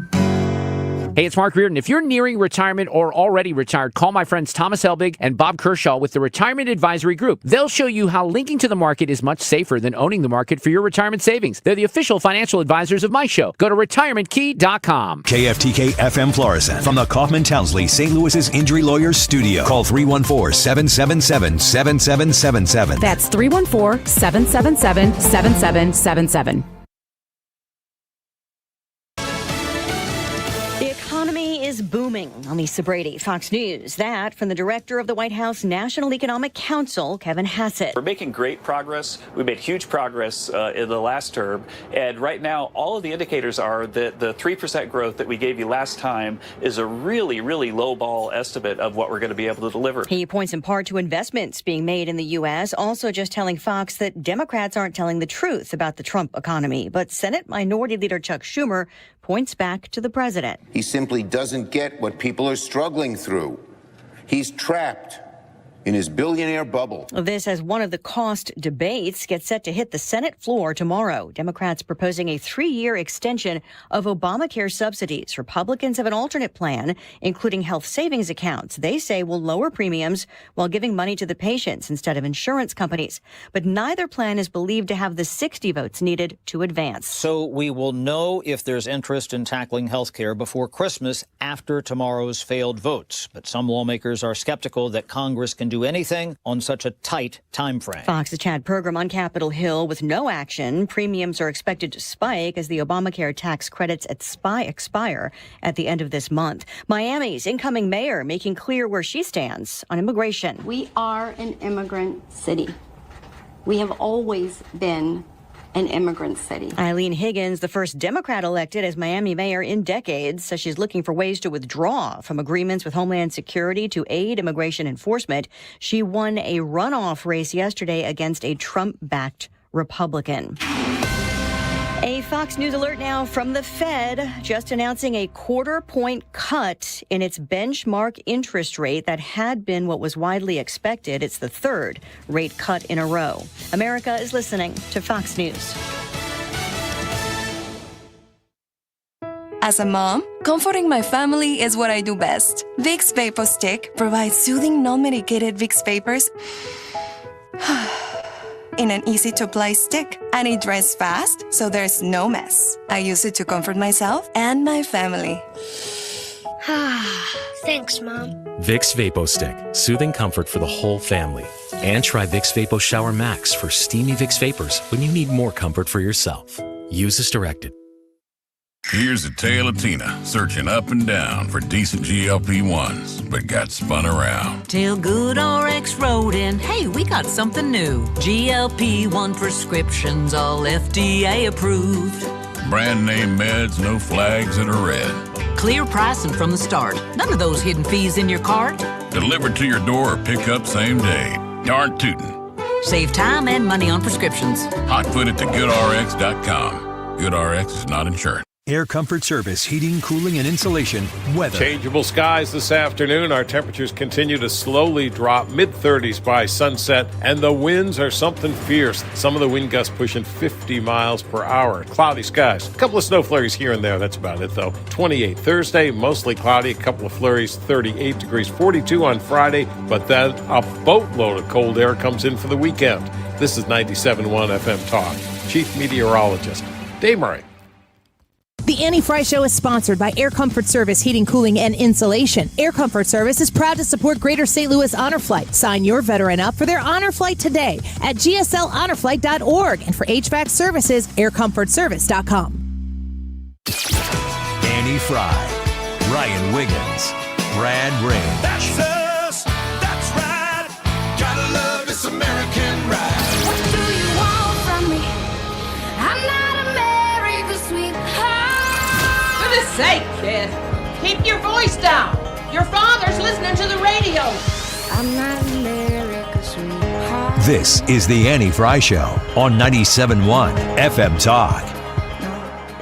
Hey, it's Mark Reardon. If you're nearing retirement or already retired, call my friends Thomas Helbig and Bob Kershaw with the Retirement Advisory Group. They'll show you how linking to the market is much safer than owning the market for your retirement savings. They're the official financial advisors of my show. Go to retirementkey.com. KFTK FM Florissant from the Kaufman Townsley St. Louis's Injury Lawyers Studio. Call 314-777-7777. That's 314-777-7777. Is booming. I'm Lisa Brady, Fox News. That from the director of the White House National Economic Council, Kevin Hassett. We're making great progress. We made huge progress in the last term. And right now, all of the indicators are that the 3% growth that we gave you last time is a really, really low ball estimate of what we're going to be able to deliver. He points in part to investments being made in the U.S., also just telling Fox that Democrats aren't telling the truth about the Trump economy. But Senate Minority Leader Chuck Schumer points back to the president. He simply doesn't get what people are struggling through. He's trapped in his billionaire bubble. This as one of the cost debates gets set to hit the Senate floor tomorrow. Democrats proposing a 3-year extension of Obamacare subsidies. Republicans have an alternate plan, including health savings accounts. They say will lower premiums while giving money to the patients instead of insurance companies. But neither plan is believed to have the 60 votes needed to advance. So we will know if there's interest in tackling health care before Christmas after tomorrow's failed votes. But some lawmakers are skeptical that Congress can do anything on such a tight time frame. Fox's Chad Pergram on Capitol Hill with no action. Premiums are expected to spike as the Obamacare tax credits expire at the end of this month. Miami's incoming mayor making clear where she stands on immigration. We are an immigrant city. We have always been an immigrant city. Eileen Higgins, the first Democrat elected as Miami mayor in decades, says she's looking for ways to withdraw from agreements with Homeland Security to aid immigration enforcement. She won a runoff race yesterday against a Trump-backed Republican. A Fox News alert now from the Fed, just announcing a 1/4-point cut in its benchmark interest rate that had been what was widely expected. It's the third rate cut in a row. America is listening to Fox News. As a mom, comforting my family is what I do best. Vicks Vapor Stick provides soothing, non-medicated Vicks vapors in an easy-to-apply stick, and it dries fast, so there's no mess. I use it to comfort myself and my family. Thanks, Mom. Vicks Vapo Stick, soothing comfort for the whole family. And try Vicks Vapo Shower Max for steamy Vicks Vapors when you need more comfort for yourself. Use as directed. Here's a tale of Tina searching up and down for decent GLP-1s, but got spun around. Till GoodRx wrote in, hey, we got something new. GLP-1 prescriptions, all FDA approved. Brand name meds, no flags that are red. Clear pricing from the start. None of those hidden fees in your cart. Delivered to your door or pick up same day. Darn tootin'. Save time and money on prescriptions. Hotfoot at thegoodrx.com. GoodRx is not insurance. Air Comfort Service, heating, cooling, and insulation, weather. Changeable skies this afternoon. Our temperatures continue to slowly drop, mid-30s by sunset, and the winds are something fierce. Some of the wind gusts pushing 50 miles per hour. Cloudy skies. A couple of snow flurries here and there. That's about it, though. 28 Thursday, mostly cloudy. A couple of flurries, 38 degrees, 42 on Friday. But then a boatload of cold air comes in for the weekend. This is 97.1 FM Talk. Chief Meteorologist Dave Murray. The Annie Fry Show is sponsored by Air Comfort Service Heating, Cooling, and Insulation. Air Comfort Service is proud to support Greater St. Louis Honor Flight. Sign your veteran up for their honor flight today at gslhonorflight.org. And for HVAC services, aircomfortservice.com. Annie Fry, Ryan Wiggins, Brad Range. That's us. That's right. Gotta love this American ride. What do you want from me? I'm not America's sweetheart. For goodness sake, kid. Keep your voice down. Your father's listening to the radio. I'm not America's sweetheart. This is the Annie Fry Show on 97.1 FM Talk.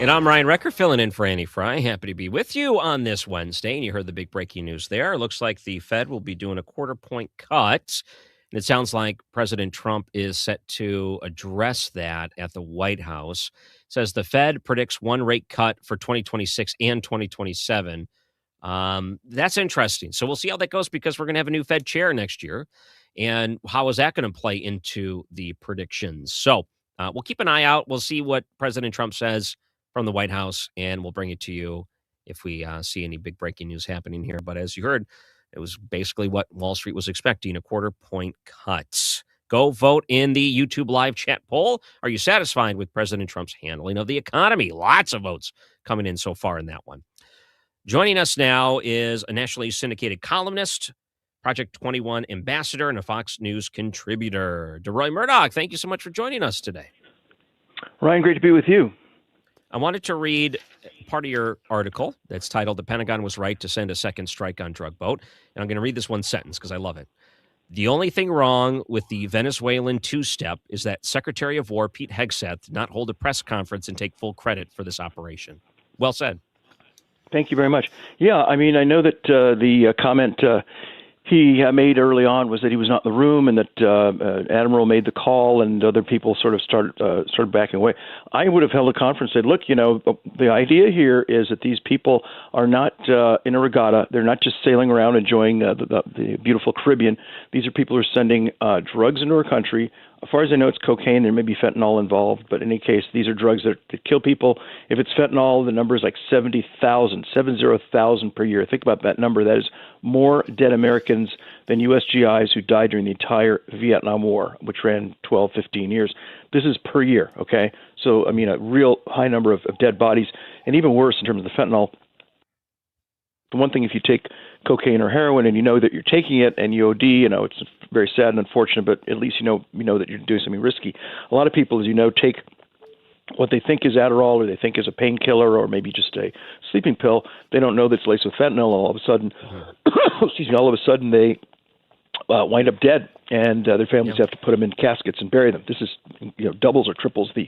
And I'm Ryan Recker, filling in for Annie Fry. Happy to be with you on this Wednesday. And you heard the big breaking news there. It looks like the Fed will be doing a quarter-point cut. And it sounds like President Trump is set to address that at the White House. It says the Fed predicts one rate cut for 2026 and 2027. That's interesting. So we'll see how that goes because we're going to have a new Fed chair next year. And how is that going to play into the predictions? So we'll keep an eye out. We'll see what President Trump says from the White House, and we'll bring it to you if we see any big breaking news happening here. But as you heard, it was basically what Wall Street was expecting, a quarter-point cut. Go vote in the YouTube live chat poll. Are you satisfied with President Trump's handling of the economy? Lots of votes coming in so far in that one. Joining us now is a nationally syndicated columnist, Project 21 ambassador, and a Fox News contributor, Deroy Murdock. Thank you so much for joining us today. Ryan, great to be with you. I wanted to read part of your article that's titled "The Pentagon Was Right to Send a Second Strike on Drug Boat." And I'm going to read this one sentence because I love it. The only thing wrong with the Venezuelan two-step is that Secretary of War Pete Hegseth did not hold a press conference and take full credit for this operation. Well said. Thank you very much. Yeah, I mean, I know that the comment he made early on was that he was not in the room and that Admiral made the call and other people sort of started backing away. I would have held a conference and said, look, you know, the idea here is that these people are not in a regatta. They're not just sailing around enjoying the beautiful Caribbean. These are people who are sending drugs into our country. As far as I know, it's cocaine. There may be fentanyl involved, but in any case, these are drugs that kill people. If it's fentanyl, the number is like 70,000 per year. Think about that number. That is more dead Americans than U.S. GIs who died during the entire Vietnam War, which ran 12, 15 years. This is per year, okay? So, I mean, a real high number of dead bodies, and even worse in terms of the fentanyl. The one thing, if you take cocaine or heroin and you know that you're taking it and you OD, you know, it's very sad and unfortunate, but at least you know that you're doing something risky. A lot of people, as you know, take what they think is Adderall or they think is a painkiller or maybe just a sleeping pill. They don't know that it's laced with fentanyl. All of a sudden, they wind up dead, and their families have to put them in caskets and bury them. This is, you know, doubles or triples the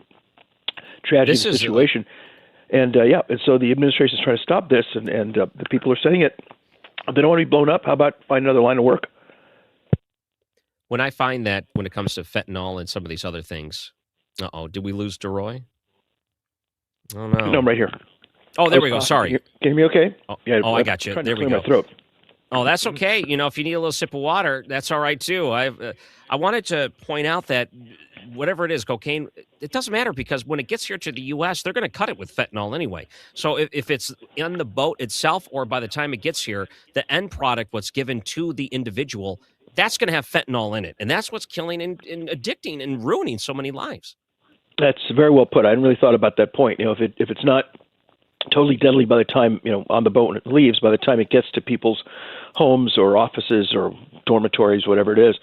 tragedy of the situation. And so the administration is trying to stop this, and the people are saying it. They don't want to be blown up. How about find another line of work? When I find that when it comes to fentanyl and some of these other things, did we lose Deroy? Oh, no. No, I'm right here. Oh, there we go. Sorry. Can you hear me okay? I got you. There we go. My throat. Oh, that's okay. You know, if you need a little sip of water, that's all right, too. I wanted to point out that whatever it is, cocaine, it doesn't matter because when it gets here to the U.S., they're going to cut it with fentanyl anyway. So if it's in the boat itself or by the time it gets here, the end product, what's given to the individual, that's going to have fentanyl in it. And that's what's killing and addicting and ruining so many lives. That's very well put. I hadn't really thought about that point. You know, if it's not totally deadly by the time, you know, on the boat and it leaves, by the time it gets to people's homes or offices or dormitories, whatever it is,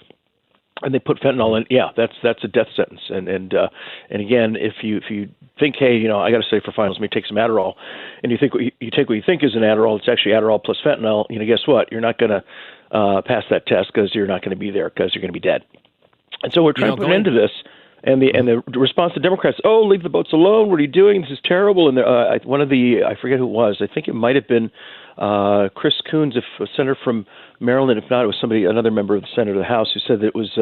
and they put fentanyl in, that's a death sentence. And again, if you think, hey, you know, I got to say for finals, let me take some Adderall, and you think you take what you think is an Adderall, it's actually Adderall plus fentanyl. You know, guess what? You're not going to pass that test because you're not going to be there because you're going to be dead. And so we're trying to put an end to this. And the response to Democrats, oh, leave the boats alone. What are you doing? This is terrible. And one of I forget who it was. I think it might have been Chris Coons, if a senator from Maryland. If not, it was another member of the Senate or the House, who said that it was.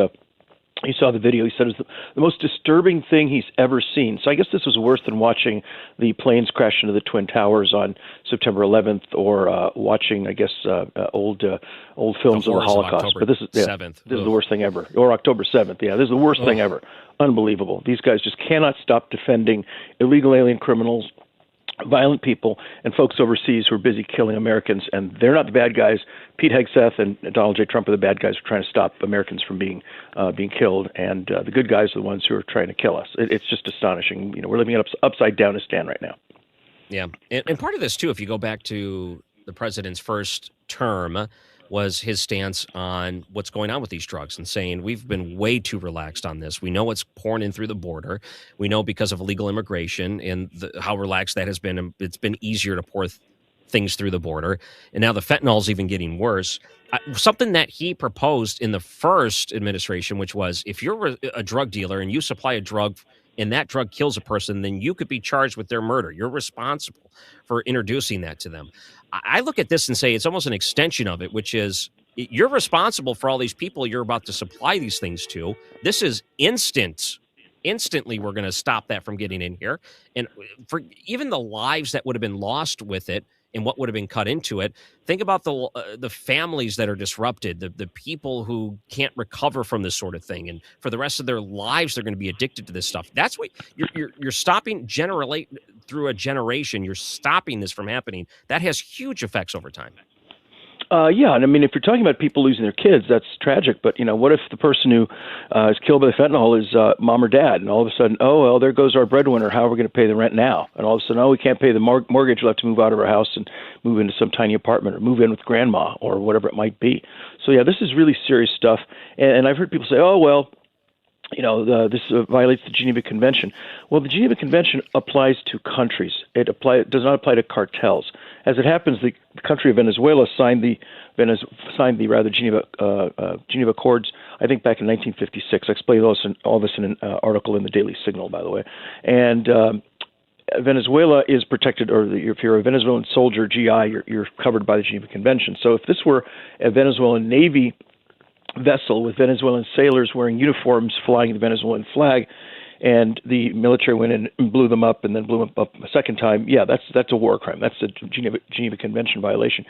He saw the video. He said it was the most disturbing thing he's ever seen. So I guess this was worse than watching the planes crash into the Twin Towers on September 11th, or watching, I guess, old films of the Holocaust. But this is 7th. This is the worst thing ever. Or October 7th. Yeah, this is the worst thing ever. Unbelievable. These guys just cannot stop defending illegal alien criminals, violent people, and folks overseas who are busy killing Americans. And they're not the bad guys. Pete Hegseth and Donald J. Trump are the bad guys who are trying to stop Americans from being killed, and the good guys are the ones who are trying to kill us. It's just astonishing. We're living in upside downistan right now. Yeah, and part of this too, if you go back to the president's first term, was his stance on what's going on with these drugs and saying we've been way too relaxed on this. We know it's pouring in through the border. We know because of illegal immigration and how relaxed that has been, it's been easier to pour things through the border. And now the fentanyl's even getting worse. Something that he proposed in the first administration, which was if you're a drug dealer and you supply a drug and that drug kills a person, then you could be charged with their murder. You're responsible for introducing that to them. I look at this and say it's almost an extension of it, which is you're responsible for all these people you're about to supply these things to. This is instantly we're going to stop that from getting in here. And for even the lives that would have been lost with it and what would have been cut into it, think about the families that are disrupted, the people who can't recover from this sort of thing, and for the rest of their lives they're going to be addicted to this stuff. That's what you're stopping through a generation. You're stopping this from happening. That has huge effects over time. Yeah, and I mean, if you're talking about people losing their kids, that's tragic. But what if the person who is killed by the fentanyl is mom or dad, and all of a sudden, oh well, there goes our breadwinner. How are we going to pay the rent now? And all of a sudden, oh, we can't pay the mortgage. We'll have to move out of our house and move into some tiny apartment, or move in with grandma, or whatever it might be. So yeah, this is really serious stuff. And I've heard people say, oh well, this violates the Geneva Convention. Well, the Geneva Convention applies to countries. It does not apply to cartels. As it happens, the country of Venezuela signed the Geneva Accords, I think back in 1956. I explained all this in an article in the Daily Signal, by the way. And Venezuela is protected, or if you're a Venezuelan soldier, GI, you're covered by the Geneva Convention. So if this were a Venezuelan Navy vessel with Venezuelan sailors wearing uniforms flying the Venezuelan flag, and the military went in and blew them up and then blew them up a second time, yeah, that's a war crime. That's a Geneva Convention violation.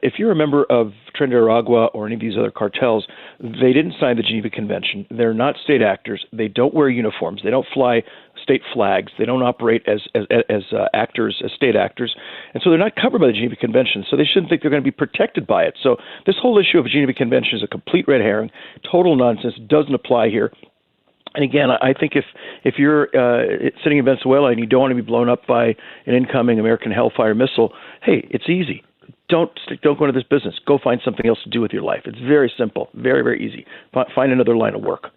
If you're a member of Tren de Aragua or any of these other cartels, they didn't sign the Geneva Convention. They're not state actors. They don't wear uniforms. They don't fly state flags. They don't operate as actors, as state actors. And so they're not covered by the Geneva Convention. So they shouldn't think they're going to be protected by it. So this whole issue of a Geneva Convention is a complete red herring, total nonsense. It doesn't apply here. And again, I think if you're sitting in Venezuela and you don't want to be blown up by an incoming American Hellfire missile, hey, it's easy. Don't go into this business. Go find something else to do with your life. It's very simple, very, very easy. Find another line of work.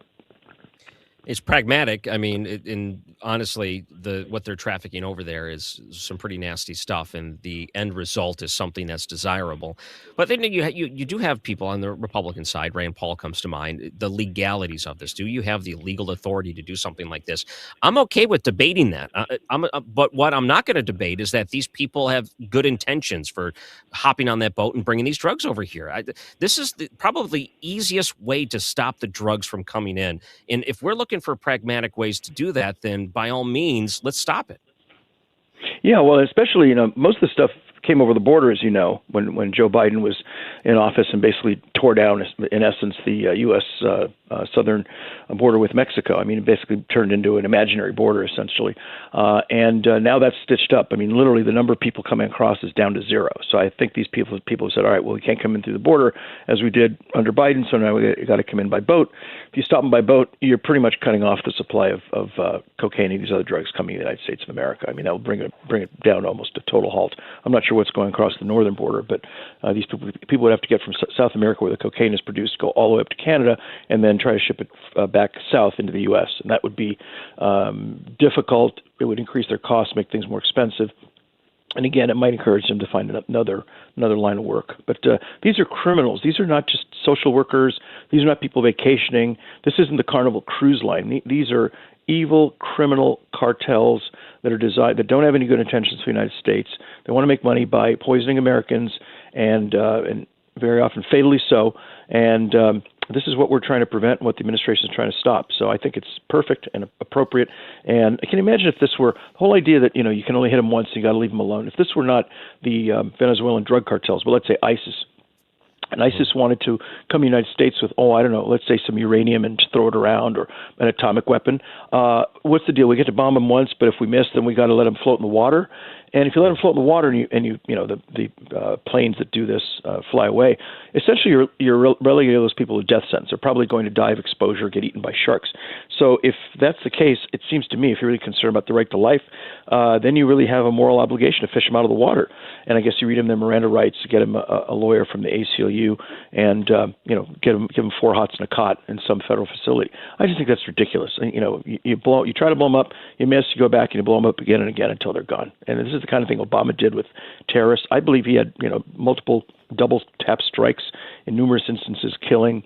It's pragmatic. I mean, honestly, what they're trafficking over there is some pretty nasty stuff, and the end result is something that's desirable. But then you do have people on the Republican side. Rand Paul comes to mind. The legalities of this. Do you have the legal authority to do something like this? I'm okay with debating that. But what I'm not going to debate is that these people have good intentions for hopping on that boat and bringing these drugs over here. This is probably the easiest way to stop the drugs from coming in. And if we're looking for pragmatic ways to do that, then by all means, let's stop it. Yeah, well, especially, most of the stuff came over the border, as you know, when Joe Biden was in office and basically tore down, in essence, the U.S. Southern border with Mexico. I mean, it basically turned into an imaginary border, essentially. And now that's stitched up. I mean, literally the number of people coming across is down to zero. So I think these people have said, all right, well, we can't come in through the border as we did under Biden, so now we got to come in by boat. If you stop them by boat, you're pretty much cutting off the supply of cocaine and these other drugs coming to the United States of America. I mean, that will bring it down to almost a total halt. I'm not sure what's going across the northern border, but these people would have to get from South America, where the cocaine is produced, go all the way up to Canada, and then try to ship it back south into the U.S. And that would be difficult. It would increase their costs, make things more expensive. And again, it might encourage them to find another line of work. But these are criminals. These are not just social workers. These are not people vacationing. This isn't the Carnival Cruise Line. These are evil criminal cartels that don't have any good intentions for the United States. They want to make money by poisoning Americans, and very often fatally so. And this is what we're trying to prevent and what the administration is trying to stop. So I think it's perfect and appropriate. And I can imagine if this were the whole idea that, you can only hit them once and you got to leave them alone. If this were not the Venezuelan drug cartels, but let's say ISIS, and ISIS wanted to come to the United States with, let's say some uranium and just throw it around, or an atomic weapon. What's the deal? We get to bomb them once, but if we miss, then we got to let them float in the water. And if you let them float in the water and the planes that do this fly away, essentially you're relegating those people to death sentence. They're probably going to die of exposure, get eaten by sharks. So if that's the case, it seems to me, if you're really concerned about the right to life, then you really have a moral obligation to fish them out of the water. And I guess you read them their Miranda rights, get them a lawyer from the ACLU, and give them 4 hots and a cot in some federal facility. I just think that's ridiculous. And, you try to blow them up, you miss, you go back and you blow them up again and again until they're gone. And this is the kind of thing Obama did with terrorists. I believe he had multiple double tap strikes in numerous instances, killing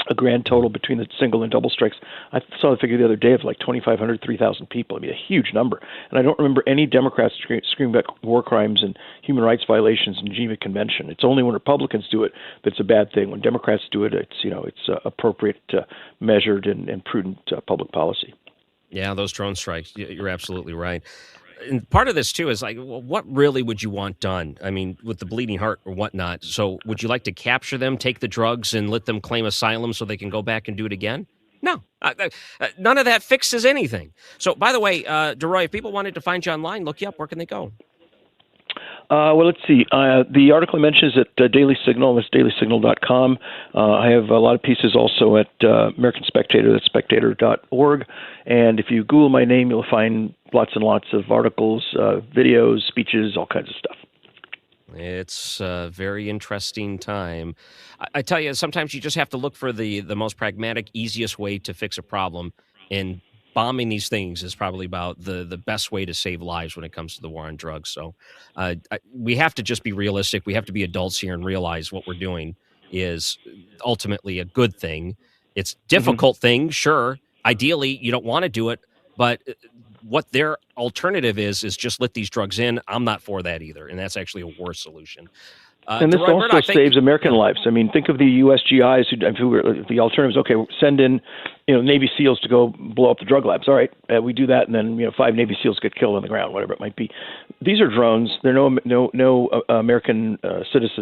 a grand total between the single and double strikes. I saw the figure the other day of like 2,500, 3,000 people. I mean, a huge number. And I don't remember any Democrats screaming about war crimes and human rights violations in the Geneva Convention. It's only when Republicans do it that's a bad thing. When Democrats do it, it's appropriate, measured, and prudent public policy. Yeah, those drone strikes. You're absolutely right. And part of this, too, is like, well, what really would you want done? I mean, with the bleeding heart or whatnot. So would you like to capture them, take the drugs, and let them claim asylum so they can go back and do it again? No. None of that fixes anything. So, by the way, Deroy, if people wanted to find you online, look you up, where can they go? Well, let's see. The article I mentioned is at Daily Signal. That's dailysignal.com. I have a lot of pieces also at American Spectator. That's spectator.org. And if you Google my name, you'll find lots and lots of articles, videos, speeches, all kinds of stuff. It's a very interesting time. I tell you, sometimes you just have to look for the most pragmatic, easiest way to fix a problem, and bombing these things is probably about the best way to save lives when it comes to the war on drugs. So we have to just be realistic. We have to be adults here and realize what we're doing is ultimately a good thing. It's a difficult thing, sure. Ideally, you don't want to do it, but what their alternative is just let these drugs in. I'm not for that either, and that's actually a worse solution. And this Deroy also Murdock, saves American lives. I mean, think of the U.S. GIs who were the alternatives. Okay, send in, Navy SEALs to go blow up the drug labs. All right, we do that, and then 5 Navy SEAls get killed on the ground, whatever it might be. These are drones. There are no American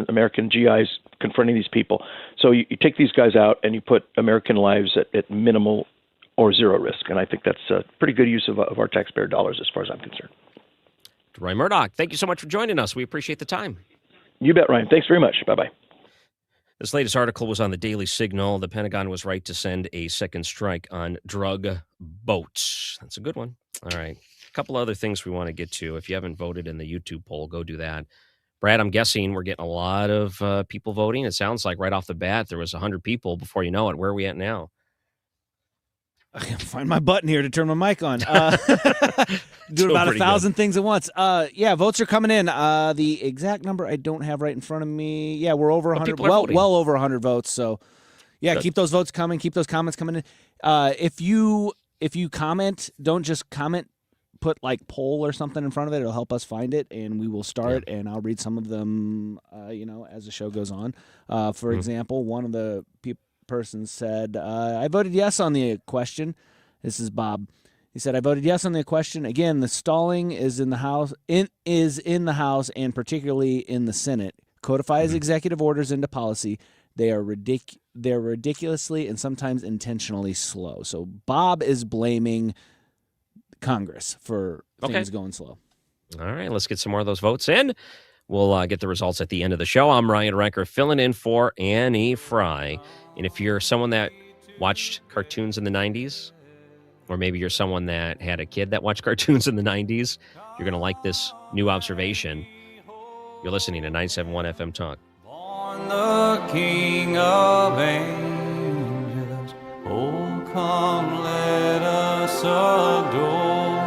American GIs confronting these people. So you take these guys out and you put American lives at minimal or zero risk, and I think that's a pretty good use of our taxpayer dollars as far as I'm concerned. Deroy Murdock, thank you so much for joining us. We appreciate the time. You bet, Ryan. Thanks very much. Bye-bye. This latest article was on the Daily Signal. The Pentagon was right to send a second strike on drug boats. That's a good one. All right. A couple other things we want to get to. If you haven't voted in the YouTube poll, go do that. Brad, I'm guessing we're getting a lot of people voting. It sounds like right off the bat there was 100 people before you know it. Where are we at now? I can find my button here to turn my mic on. Doing about 1,000 things at once. Yeah, votes are coming in. The exact number I don't have right in front of me. Yeah, we're over 100. Well over 100 votes. So, yeah, keep those votes coming. Keep those comments coming in. If you comment, don't just comment. Put like poll or something in front of it. It'll help us find it, and we will start. And I'll read some of them. As the show goes on. For example, one of the person said, I voted yes on the question. This is Bob. He said, I voted yes on the question. Again, the stalling is in the House, and particularly in the Senate. Codifies executive orders into policy. They're ridiculously and sometimes intentionally slow. So Bob is blaming Congress for things going slow. All right, let's get some more of those votes in. We'll get the results at the end of the show. I'm Ryan Ranker, filling in for Annie Fry. And if you're someone that watched cartoons in the 90s, or maybe you're someone that had a kid that watched cartoons in the 90s, you're going to like this new observation. You're listening to 97.1 FM Talk. Born the King of Angels, oh, come let us adore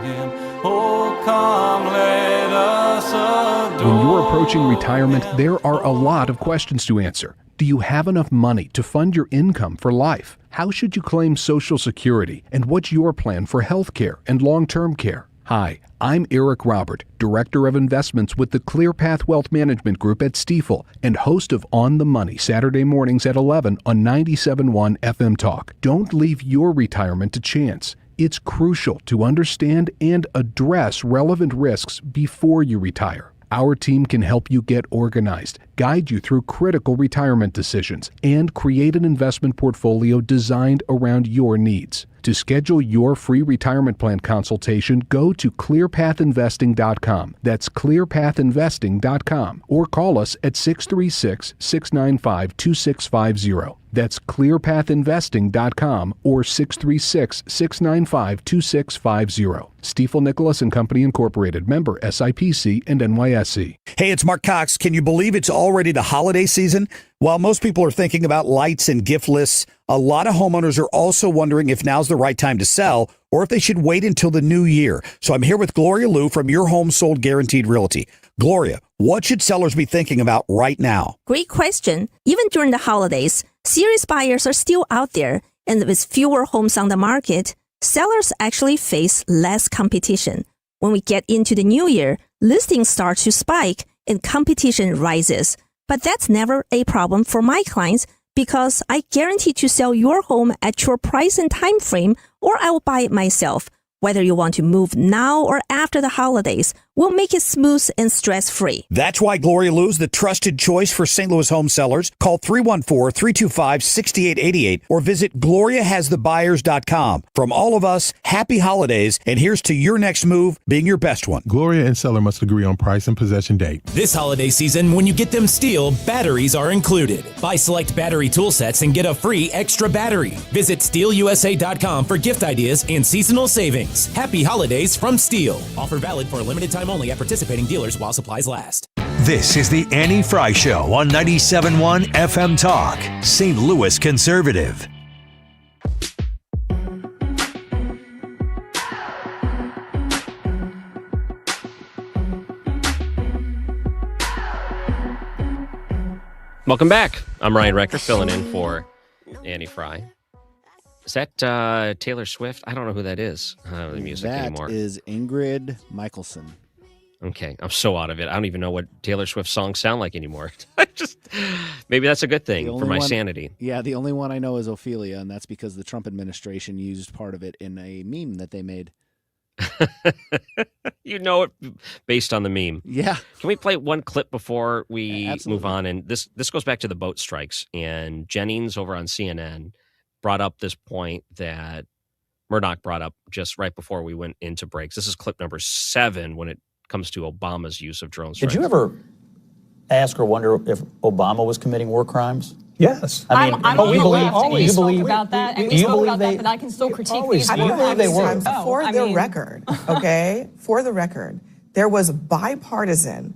him. Oh, come let us When you're approaching retirement, there are a lot of questions to answer. Do you have enough money to fund your income for life? How should you claim Social Security? And what's your plan for health care and long-term care? Hi, I'm Eric Robert, Director of Investments with the ClearPath Wealth Management Group at Stifel and host of On the Money Saturday mornings at 11 on 97.1 FM Talk. Don't leave your retirement to chance. It's crucial to understand and address relevant risks before you retire. Our team can help you get organized, guide you through critical retirement decisions, and create an investment portfolio designed around your needs. To schedule your free retirement plan consultation, go to clearpathinvesting.com. That's clearpathinvesting.com. Or call us at 636-695-2650. That's clearpathinvesting.com or 636-695-2650. Stifel Nicholas and Company Incorporated, member SIPC and NYSE. Hey, it's Mark Cox. Can you believe it's already the holiday season? While most people are thinking about lights and gift lists, a lot of homeowners are also wondering if now's the right time to sell or if they should wait until the new year. So I'm here with Gloria Liu from Your Home Sold Guaranteed Realty. Gloria, what should sellers be thinking about right now? Great question. Even during the holidays, serious buyers are still out there, and with fewer homes on the market, sellers actually face less competition. When we get into the new year, listings start to spike and competition rises. But that's never a problem for my clients because I guarantee to sell your home at your price and time frame, or I will buy it myself. Whether you want to move now or after the holidays, we'll make it smooth and stress-free. That's why Gloria Liu's the trusted choice for St. Louis home sellers. Call 314-325-6888 or visit gloriahasthebuyers.com. From all of us, happy holidays, and here's to your next move being your best one. Gloria and seller must agree on price and possession date. This holiday season, when you get them STIHL, batteries are included. Buy select battery tool sets and get a free extra battery. Visit STIHLUSA.com for gift ideas and seasonal savings. Happy holidays from STIHL. Offer valid for a limited time only at participating dealers while supplies last. This is the Annie Fry Show on 97.1 FM Talk, St. Louis Conservative. Welcome back. I'm Ryan Recker, filling in for Annie Fry. Is that Taylor Swift? I don't know who that is. I don't know the music anymore. That is Ingrid Michaelson. Okay, I'm so out of it. I don't even know what Taylor Swift songs sound like anymore. Maybe that's a good thing for my sanity. Yeah, the only one I know is Ophelia, and that's because the Trump administration used part of it in a meme that they made. You know it based on the meme. Yeah. Can we play one clip before we Absolutely. move on? And this goes back to the boat strikes. And Jennings over on CNN brought up this point that Murdock brought up just right before we went into breaks. This is clip number 7 when it comes to Obama's use of drone strikes. Did you ever ask or wonder if Obama was committing war crimes? Yes. I mean, I'm we aware believe. we You spoke believe about that, and do we you spoke believe about they? that, but I can still critique always- these. do you believe they were? For the record, okay, for the record, there was bipartisan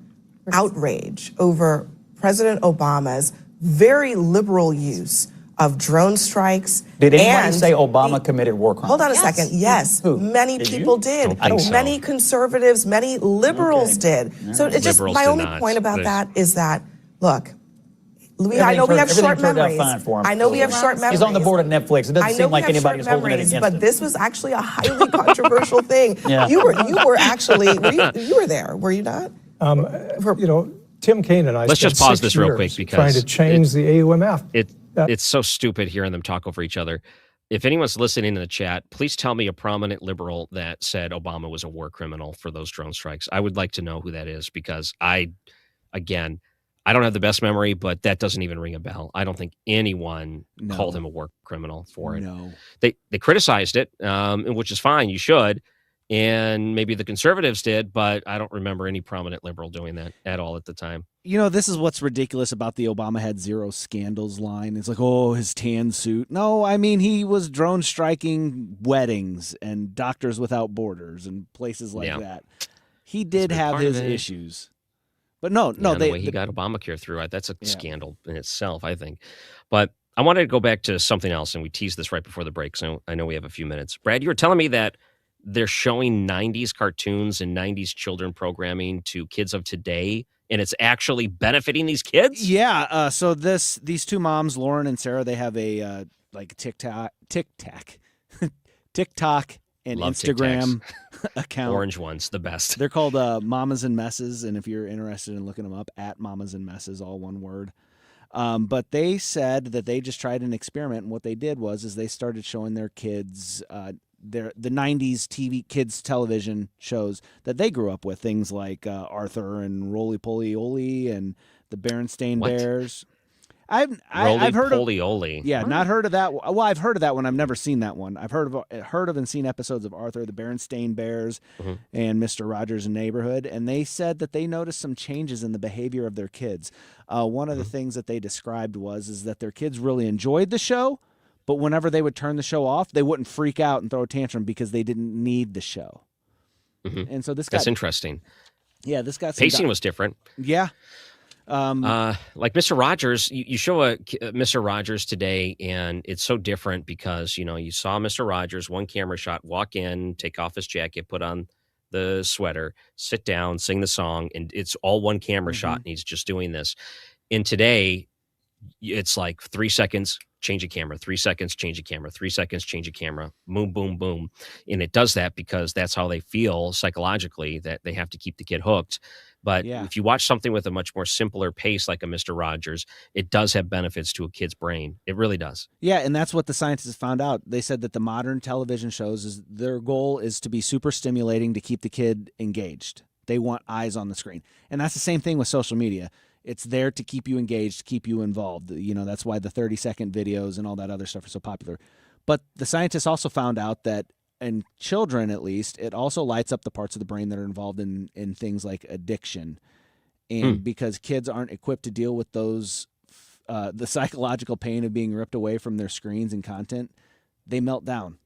outrage over President Obama's very liberal use of drone strikes. Did anybody and say Obama committed war crimes? Hold on a second. Yes, many Did you? people did. I don't think so. Many conservatives, many liberals did. So it's just Liberals my did only not, point about but that is that look. I know we have short memories. I know we have short memories. He's on the board at Netflix. It doesn't seem like anybody's holding it against him. But this was actually a highly controversial thing. Yeah. You were actually you were there, were you not? Tim Kaine and I Let's just spent pause 6 this real years quick because trying to change the AUMF. It's so stupid hearing them talk over each other. If anyone's listening in the chat, please tell me a prominent liberal that said Obama was a war criminal for those drone strikes. I would like to know who that is because I don't have the best memory, but that doesn't even ring a bell. I don't think anyone called him a war criminal for it. No. They criticized it, which is fine. You should. And maybe the conservatives did, but I don't remember any prominent liberal doing that at all at the time. You know, this is what's ridiculous about the Obama had zero scandals line. It's like, oh, his tan suit. No, I mean, he was drone striking weddings and Doctors Without Borders and places like that. He did have his issues. But no, the way he got Obamacare through, that's a scandal in itself, I think. But I wanted to go back to something else, and we teased this right before the break, so I know we have a few minutes. Brad, you were telling me that they're showing 90s cartoons and 90s children programming to kids of today, and it's actually benefiting these kids? Yeah. So these two moms, Lauren and Sarah, they have a like TikTok and Love Instagram account. Orange ones, the best. They're called Mamas and Messes, and if you're interested in looking them up, at Mamas and Messes, all one word. But they said that they just tried an experiment, and what they did was they started showing their kids the 90s TV kids television shows that they grew up with, things like Arthur and Roly Poly Oly and the Berenstain Bears. I've heard of Yeah, not heard of that. Well, I've heard of that one. I've never seen that one. I've heard of and seen episodes of Arthur, the Berenstain Bears, and Mr. Rogers' Neighborhood, and they said that they noticed some changes in the behavior of their kids. One of the things that they described is that their kids really enjoyed the show, but whenever they would turn the show off, they wouldn't freak out and throw a tantrum because they didn't need the show. And so that's interesting. Yeah, this got pacing was different. Yeah. Like Mr. Rogers, you show a Mr. Rogers today, and it's so different because, you saw Mr. Rogers, one camera shot, walk in, take off his jacket, put on the sweater, sit down, sing the song, and it's all one camera shot, and he's just doing this. And today, it's like 3 seconds, change a camera, 3 seconds, change a camera, 3 seconds, change a camera, boom, boom, boom. And it does that because that's how they feel psychologically, that they have to keep the kid hooked. But if you watch something with a much more simpler pace, like a Mr. Rogers, it does have benefits to a kid's brain. It really does. Yeah, and that's what the scientists found out. They said that the modern television shows their goal is to be super stimulating to keep the kid engaged. They want eyes on the screen. And that's the same thing with social media. It's there to keep you engaged, keep you involved. That's why the 30-second videos and all that other stuff are so popular. But the scientists also found out that in children, at least, it also lights up the parts of the brain that are involved in things like addiction. And because kids aren't equipped to deal with those, the psychological pain of being ripped away from their screens and content, they melt down.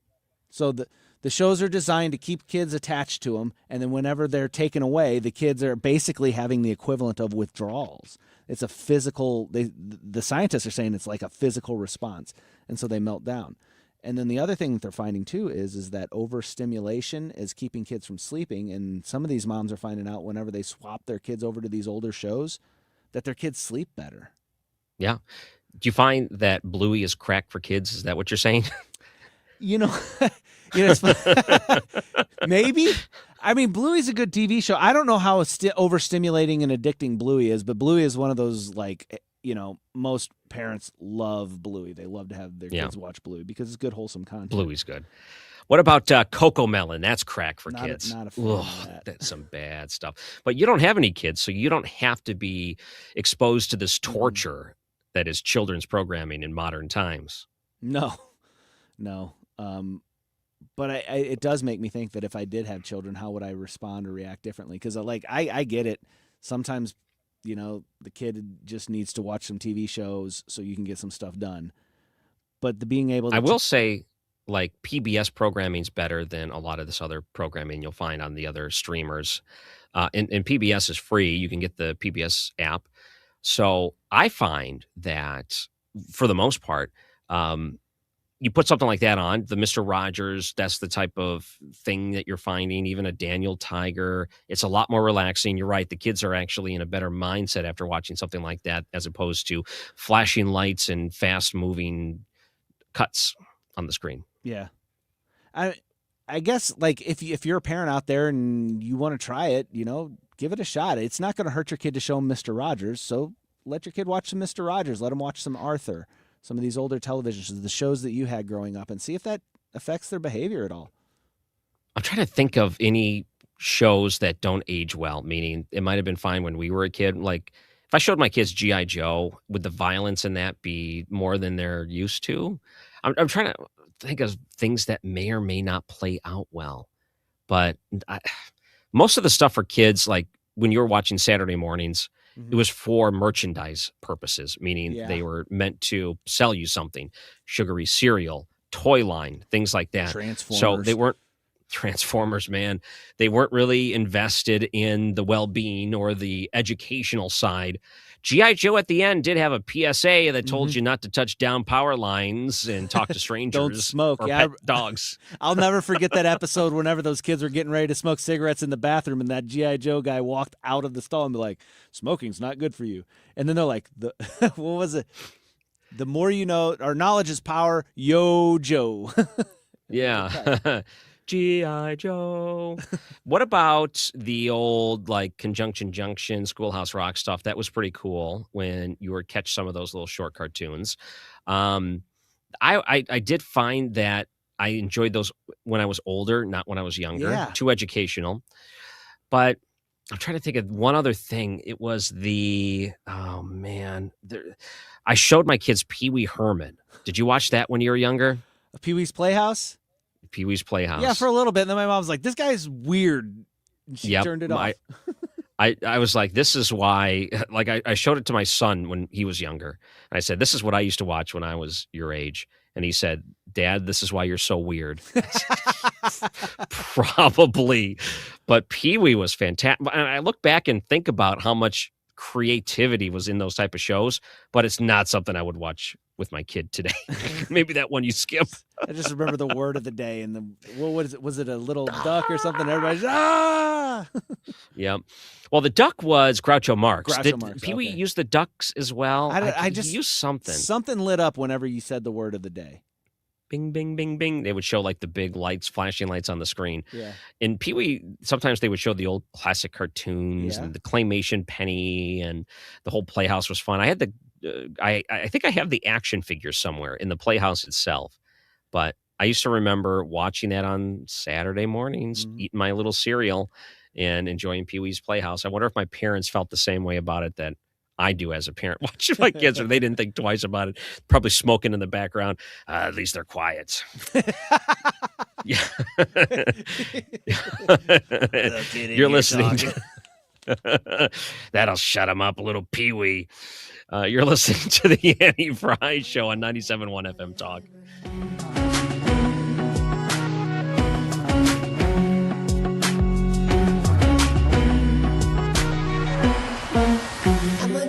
So the shows are designed to keep kids attached to them, and then whenever they're taken away, the kids are basically having the equivalent of withdrawals. It's a physical, the scientists are saying it's like a physical response, and so they melt down. And then the other thing that they're finding too is that overstimulation is keeping kids from sleeping, and some of these moms are finding out whenever they swap their kids over to these older shows that their kids sleep better. Yeah. Do you find that Bluey is crack for kids? Is that what you're saying? Maybe. I mean, Bluey's a good TV show. I don't know how overstimulating and addicting Bluey is, but Bluey is one of those, most parents love Bluey. They love to have their kids watch Bluey because it's good, wholesome content. Bluey's good. What about Coco Melon? That's crack for kids. Not a fan of that. That's some bad stuff. But you don't have any kids, so you don't have to be exposed to this torture that is children's programming in modern times. No. But it does make me think that if I did have children, how would I respond or react differently? Because I get it. Sometimes, the kid just needs to watch some TV shows so you can get some stuff done. But the being able to... I will say, PBS programming's better than a lot of this other programming you'll find on the other streamers. And PBS is free. You can get the PBS app. So I find that, for the most part, you put something like that on, the Mr. Rogers, that's the type of thing that you're finding, even a Daniel Tiger. It's a lot more relaxing. You're right. The kids are actually in a better mindset after watching something like that, as opposed to flashing lights and fast moving cuts on the screen. Yeah. I guess, if you're a parent out there and you want to try it, give it a shot. It's not going to hurt your kid to show them Mr. Rogers. So let your kid watch some Mr. Rogers. Let them watch some Arthur. Some of these older television shows, the shows that you had growing up, and see if that affects their behavior at all. I'm trying to think of any shows that don't age well, meaning it might have been fine when we were a kid. Like, if I showed my kids G.I. Joe, would the violence in that be more than they're used to? I'm trying to think of things that may or may not play out well. But most of the stuff for kids, like when you were watching Saturday mornings, it was for merchandise purposes, meaning they were meant to sell you something, sugary cereal, toy line, things like that. Transformers. So they weren't Transformers, man, they weren't really invested in the well-being or the educational side. G.I. Joe at the end did have a PSA that told you not to touch down power lines and talk to strangers. Don't smoke. Or pet dogs. I'll never forget that episode whenever those kids were getting ready to smoke cigarettes in the bathroom and that G.I. Joe guy walked out of the stall and be like, smoking's not good for you. And then they're like, what was it? The more you know, or knowledge is power, yo, Joe. Yeah. G.I. Joe. What about the old like Conjunction Junction, Schoolhouse Rock stuff? That was pretty cool when you would catch some of those little short cartoons. I did find that I enjoyed those when I was older, not when I was younger. Yeah. Too educational. But I'm trying to think of one other thing. It was I showed my kids Pee-wee Herman. Did you watch that when you were younger? Pee-wee's Playhouse? Pee-wee's Playhouse. Yeah, for a little bit. And then my mom was like, this guy's weird. And she turned it off. I was like, this is why, like I showed it to my son when he was younger. And I said, this is what I used to watch when I was your age. And he said, Dad, this is why you're so weird. Probably. But Pee-wee was fantastic. And I look back and think about how much creativity was in those type of shows, but it's not something I would watch with my kid today. Maybe that one you skip. I just remember the word of the day and what is it? Was it a little duck or something? Everybody's ah. Yeah. Well, the duck was Groucho Marx. Groucho Marx, Pee-wee use the ducks as well? I just use something. Something lit up whenever you said the word of the day. Bing, bing, bing, bing. They would show like the big lights, flashing lights on the screen. Yeah. In Pee-wee, sometimes they would show the old classic cartoons and the claymation Penny, and the whole Playhouse was fun. I had I think I have the action figures somewhere in the Playhouse itself, but I used to remember watching that on Saturday mornings, eating my little cereal and enjoying Pee-wee's Playhouse. I wonder if my parents felt the same way about it that I do as a parent watching my kids, or they didn't think twice about it. Probably smoking in the background. At least they're quiet. Yeah. You're listening to that'll shut them up, a little Pee-wee. You're listening to the Annie Fry Show on 97.1 FM Talk.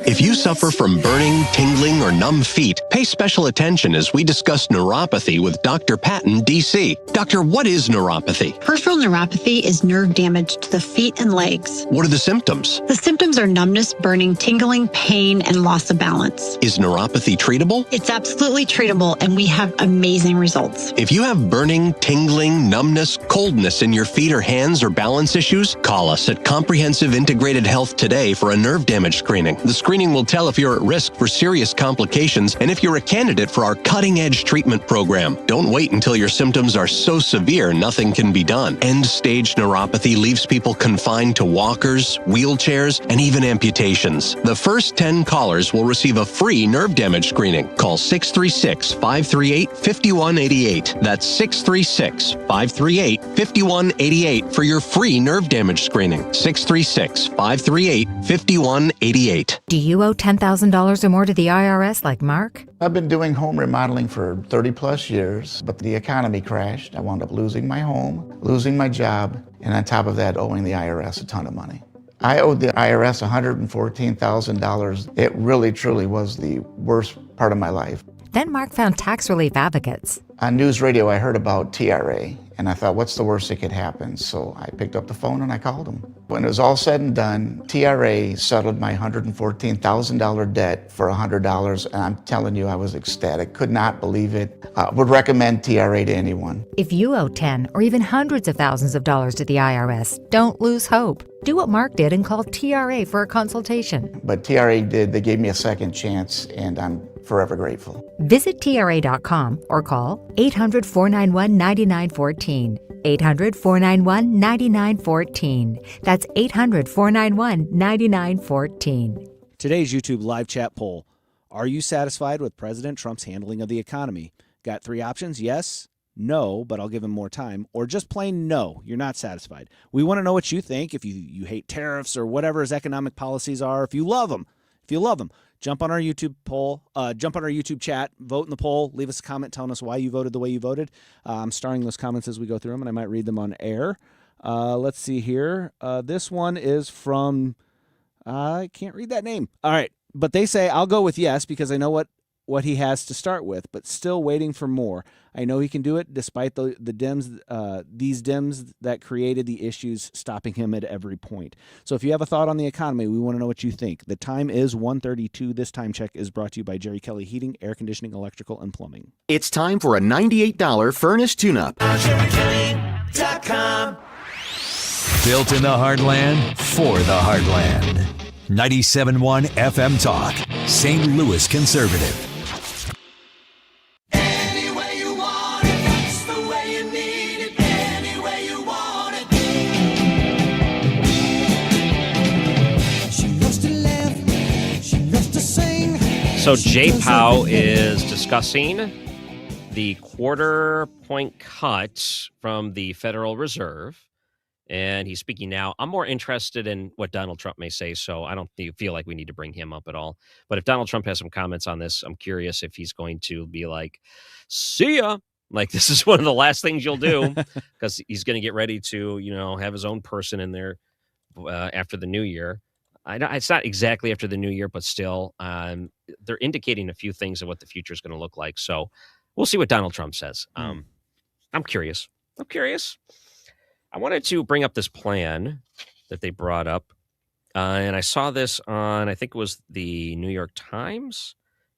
If you suffer from burning, tingling, or numb feet, pay special attention as we discuss neuropathy with Dr. Patton, D.C. Doctor, what is neuropathy? Peripheral neuropathy is nerve damage to the feet and legs. What are the symptoms? The symptoms are numbness, burning, tingling, pain, and loss of balance. Is neuropathy treatable? It's absolutely treatable, and we have amazing results. If you have burning, tingling, numbness, coldness in your feet or hands, or balance issues, call us at Comprehensive Integrated Health today for a nerve damage screening. The screening will tell if you're at risk for serious complications and if you're a candidate for our cutting-edge treatment program. Don't wait until your symptoms are so severe nothing can be done. End-stage neuropathy leaves people confined to walkers, wheelchairs, and even amputations. The first 10 callers will receive a free nerve damage screening. Call 636-538-5188. That's 636-538-5188 for your free nerve damage screening. 636-538-5188. Do you owe $10,000 or more to the IRS like Mark? I've been doing home remodeling for 30 plus years, but the economy crashed. I wound up losing my home, losing my job, and on top of that, owing the IRS a ton of money. I owed the IRS $114,000. It really, truly was the worst part of my life. Then Mark found tax relief advocates. On news radio, I heard about TRA, and I thought, what's the worst that could happen? So I picked up the phone and I called them. When it was all said and done, TRA settled my $114,000 debt for $100, and I'm telling you, I was ecstatic. Could not believe it. Would recommend TRA to anyone. If you owe 10 or even hundreds of thousands of dollars to the IRS, don't lose hope. Do what Mark did and call TRA for a consultation. But TRA did. They gave me a second chance, and I'm forever grateful. Visit TRA.com or call 800-491-9914. 800-491-9914. That's 800-491-9914. Today's YouTube live chat poll. Are you satisfied with President Trump's handling of the economy? Got 3 options. Yes, no, but I'll give him more time. Or just plain no, you're not satisfied. We want to know what you think. If you hate tariffs or whatever his economic policies are. If you love them. jump on our YouTube poll, jump on our YouTube chat, vote in the poll, leave us a comment telling us why you voted the way you voted. I'm starring those comments as we go through them, and I might read them on air. Let's see here. This one is from, I can't read that name. All right. But they say, I'll go with yes because I know what he has to start with, but still waiting for more. I know he can do it despite the Dems, these Dems that created the issues stopping him at every point. So if you have a thought on the economy, we want to know what you think. The time is 1:32. This time check is brought to you by Jerry Kelly Heating, Air Conditioning, Electrical, and Plumbing. It's time for a $98 furnace tune-up. JerryKelly.com. Built in the heartland, for the heartland. 97.1 FM Talk, St. Louis Conservative. Any way you want it, that's the way you need it. Any way you want it. She loves to laugh, she loves to sing. So Jay Powell is discussing the quarter-point cut from the Federal Reserve. And he's speaking now. I'm more interested in what Donald Trump may say, so I don't feel like we need to bring him up at all. But if Donald Trump has some comments on this, I'm curious if he's going to be like, see ya. Like, this is one of the last things you'll do, because he's going to get ready to, have his own person in there after the new year. It's not exactly after the new year, but still, they're indicating a few things of what the future is going to look like. So we'll see what Donald Trump says. I'm curious. I wanted to bring up this plan that they brought up, and I saw this on, I think it was the New York Times.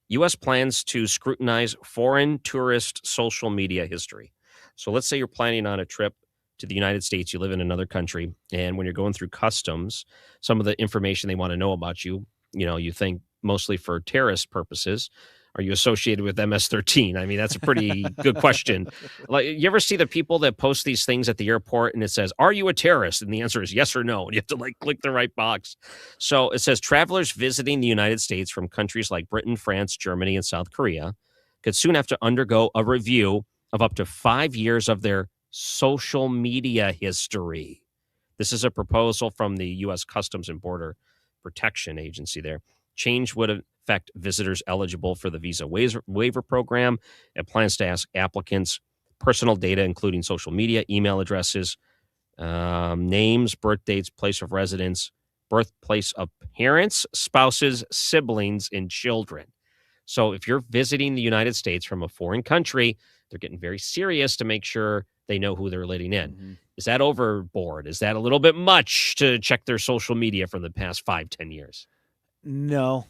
U.S. plans to scrutinize foreign tourist social media history. So let's say you're planning on a trip to the United States, you live in another country, and when you're going through customs, some of the information they want to know about you, you think mostly for terrorist purposes. Are you associated with MS-13? I mean, that's a pretty good question. Like, you ever see the people that post these things at the airport and it says, are you a terrorist? And the answer is yes or no. And you have to click the right box. So it says travelers visiting the United States from countries like Britain, France, Germany, and South Korea could soon have to undergo a review of up to 5 years of their social media history. This is a proposal from the U.S. Customs and Border Protection Agency there. Change would affect visitors eligible for the visa waiver program. It plans to ask applicants personal data, including social media, email addresses, names, birth dates, place of residence, birthplace of parents, spouses, siblings, and children. So if you're visiting the United States from a foreign country, they're getting very serious to make sure they know who they're letting in. Mm-hmm. Is that overboard? Is that a little bit much to check their social media from the past 5-10 years? No.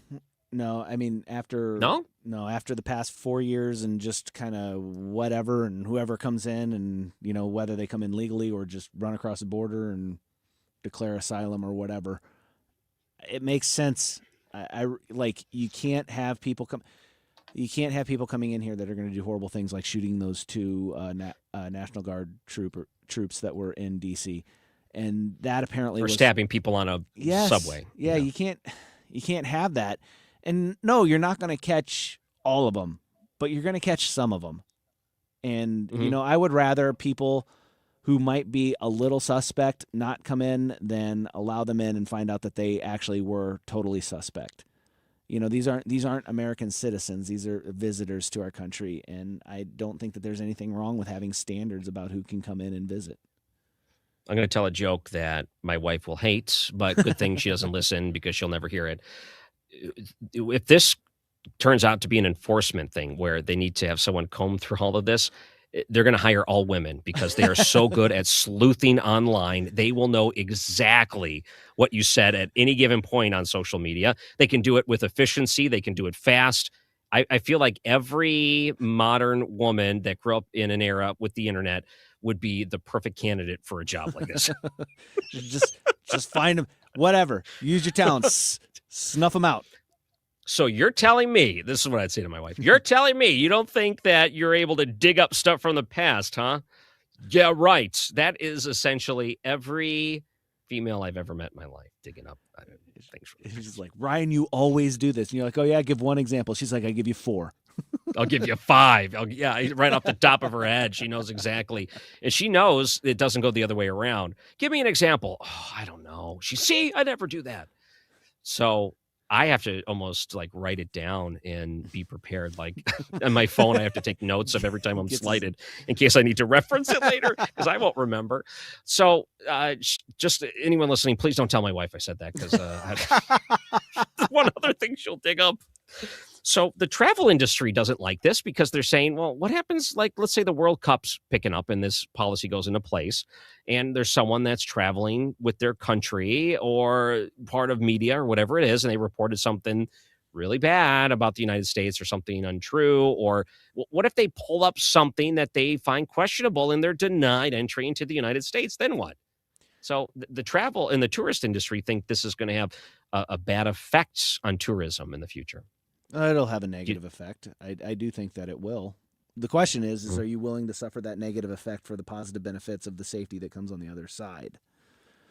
I mean, after the past 4 years and just kind of whatever, and whoever comes in, and whether they come in legally or just run across the border and declare asylum or whatever, it makes sense. I you can't have people come. You can't have people coming in here that are going to do horrible things like shooting those two National Guard troops that were in D.C. And that apparently was stabbing people on a subway. Yeah, you can't have that. And no, you're not going to catch all of them, but you're going to catch some of them. And, I would rather people who might be a little suspect not come in than allow them in and find out that they actually were totally suspect. These aren't American citizens. These are visitors to our country. And I don't think that there's anything wrong with having standards about who can come in and visit. I'm going to tell a joke that my wife will hate, but good thing she doesn't listen because she'll never hear it. If this turns out to be an enforcement thing where they need to have someone comb through all of this, they're going to hire all women because they are so good at sleuthing online. They will know exactly what you said at any given point on social media. They can do it with efficiency. They can do it fast. I feel like every modern woman that grew up in an era with the internet would be the perfect candidate for a job like this. just find them, whatever. Use your talents, snuff them out. So you're telling me, this is what I'd say to my wife, you're telling me you don't think that you're able to dig up stuff from the past, huh? Yeah, right. That is essentially every female I've ever met in my life digging up things. She's like, Ryan, you always do this. And you're like, oh, yeah, give one example. She's like, I give you 4. I'll give you 5. Right off the top of her head. She knows exactly. And she knows it doesn't go the other way around. Give me an example. Oh, I don't know. I never do that. So I have to almost like write it down and be prepared. Like on my phone, I have to take notes of every time I'm slighted in case I need to reference it later because I won't remember. So just anyone listening, please don't tell my wife I said that because one other thing she'll dig up. So the travel industry doesn't like this because they're saying, well, what happens, like, let's say the World Cup's picking up and this policy goes into place and there's someone that's traveling with their country or part of media or whatever it is, and they reported something really bad about the United States or something untrue, or what if they pull up something that they find questionable and they're denied entry into the United States? Then what? So the travel and the tourist industry think this is going to have a bad effects on tourism in the future. It'll have a negative effect. I do think that it will. The question is are you willing to suffer that negative effect for the positive benefits of the safety that comes on the other side?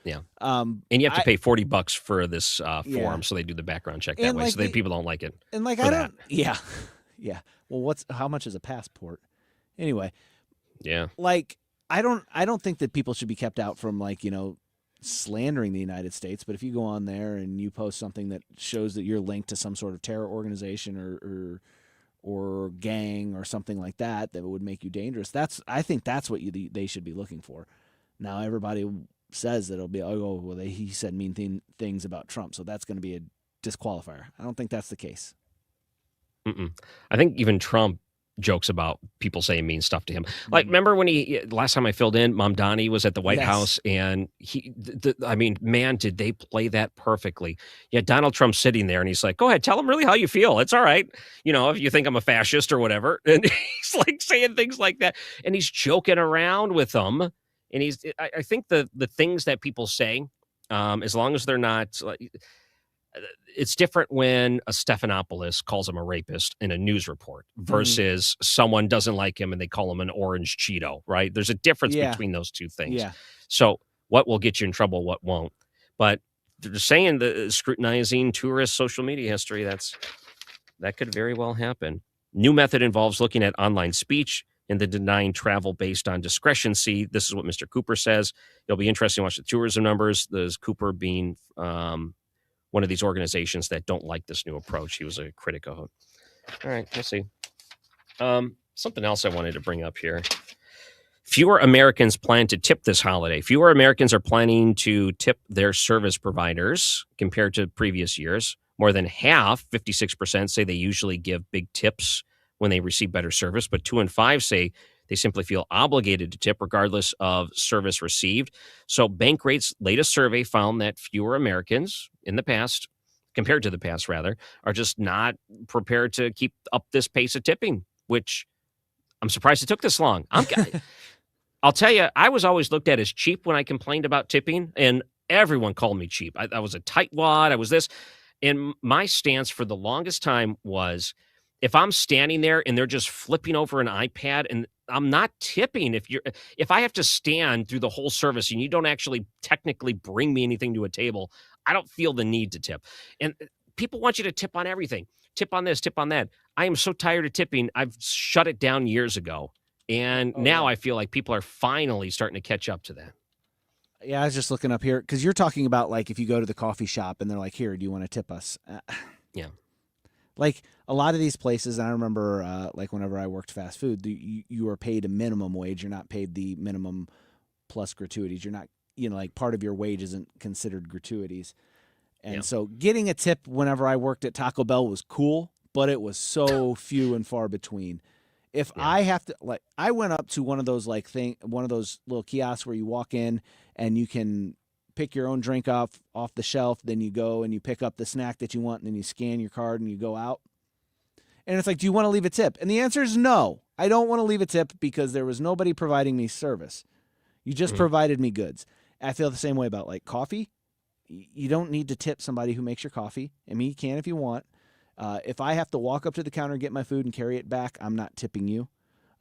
Yeah. And you have to pay $40 for this form, so they do the background check that way, like so people don't like it. And like I don't, yeah. Well, how much is a passport? Anyway. Yeah. Like I don't think that people should be kept out from like, slandering the United States, but if you go on there and you post something that shows that you're linked to some sort of terror organization or gang or something like that would make you dangerous, I think that's what they should be looking for. Now everybody says that it'll be he said mean things about Trump, so that's going to be a disqualifier. I don't think that's the case. I think even Trump jokes about people saying mean stuff to him. Like, remember when last time I filled in, Mamdani was at the White House, and man, did they play that perfectly. Yeah, Donald Trump's sitting there, and he's like, go ahead, tell him really how you feel. It's all right. If you think I'm a fascist or whatever. And he's like saying things like that, and he's joking around with them. And I think the things that people say, as long as they're not like, it's different when a Stephanopoulos calls him a rapist in a news report versus someone doesn't like him and they call him an orange Cheeto, right? There's a difference between those two things. Yeah. So what will get you in trouble, what won't? But they're saying the scrutinizing tourist social media history, that could very well happen. New method involves looking at online speech and then denying travel based on discretion. See, this is what Mr. Cooper says. It'll be interesting to watch the tourism numbers. There's Cooper being one of these organizations that don't like this new approach. He was a critic of it. All right, we'll see. Something else I wanted to bring up here. Fewer Americans plan to tip this holiday. Fewer Americans are planning to tip their service providers compared to previous years. More than half, 56%, say they usually give big tips when they receive better service, but 2 in 5 say they simply feel obligated to tip regardless of service received. So Bankrate's latest survey found that fewer Americans in the past, compared to the past rather, are just not prepared to keep up this pace of tipping, which I'm surprised it took this long. I'll tell you, I was always looked at as cheap when I complained about tipping, and everyone called me cheap. I was a tightwad. I was this. And my stance for the longest time was, if I'm standing there and they're just flipping over an iPad, and I'm not tipping, if I have to stand through the whole service and you don't actually technically bring me anything to a table, I don't feel the need to tip. And people want you to tip on everything. Tip on this, tip on that. I am so tired of tipping. I've shut it down years ago. And now I feel like people are finally starting to catch up to that. Yeah, I was just looking up here because you're talking about like if you go to the coffee shop and they're like, here, do you want to tip us? Yeah. Like a lot of these places, and I remember like whenever I worked fast food, you are paid a minimum wage. You're not paid the minimum plus gratuities. You're not, like part of your wage isn't considered gratuities. And so getting a tip whenever I worked at Taco Bell was cool, but it was so few and far between. If I have to, like, I went up to one of those one of those little kiosks where you walk in and you can pick your own drink off the shelf. Then you go and you pick up the snack that you want, and then you scan your card and you go out. And it's like, do you want to leave a tip? And the answer is no. I don't want to leave a tip because there was nobody providing me service. You just provided me goods. I feel the same way about like coffee. You don't need to tip somebody who makes your coffee. I mean, you can if you want. If I have to walk up to the counter and get my food and carry it back, I'm not tipping you.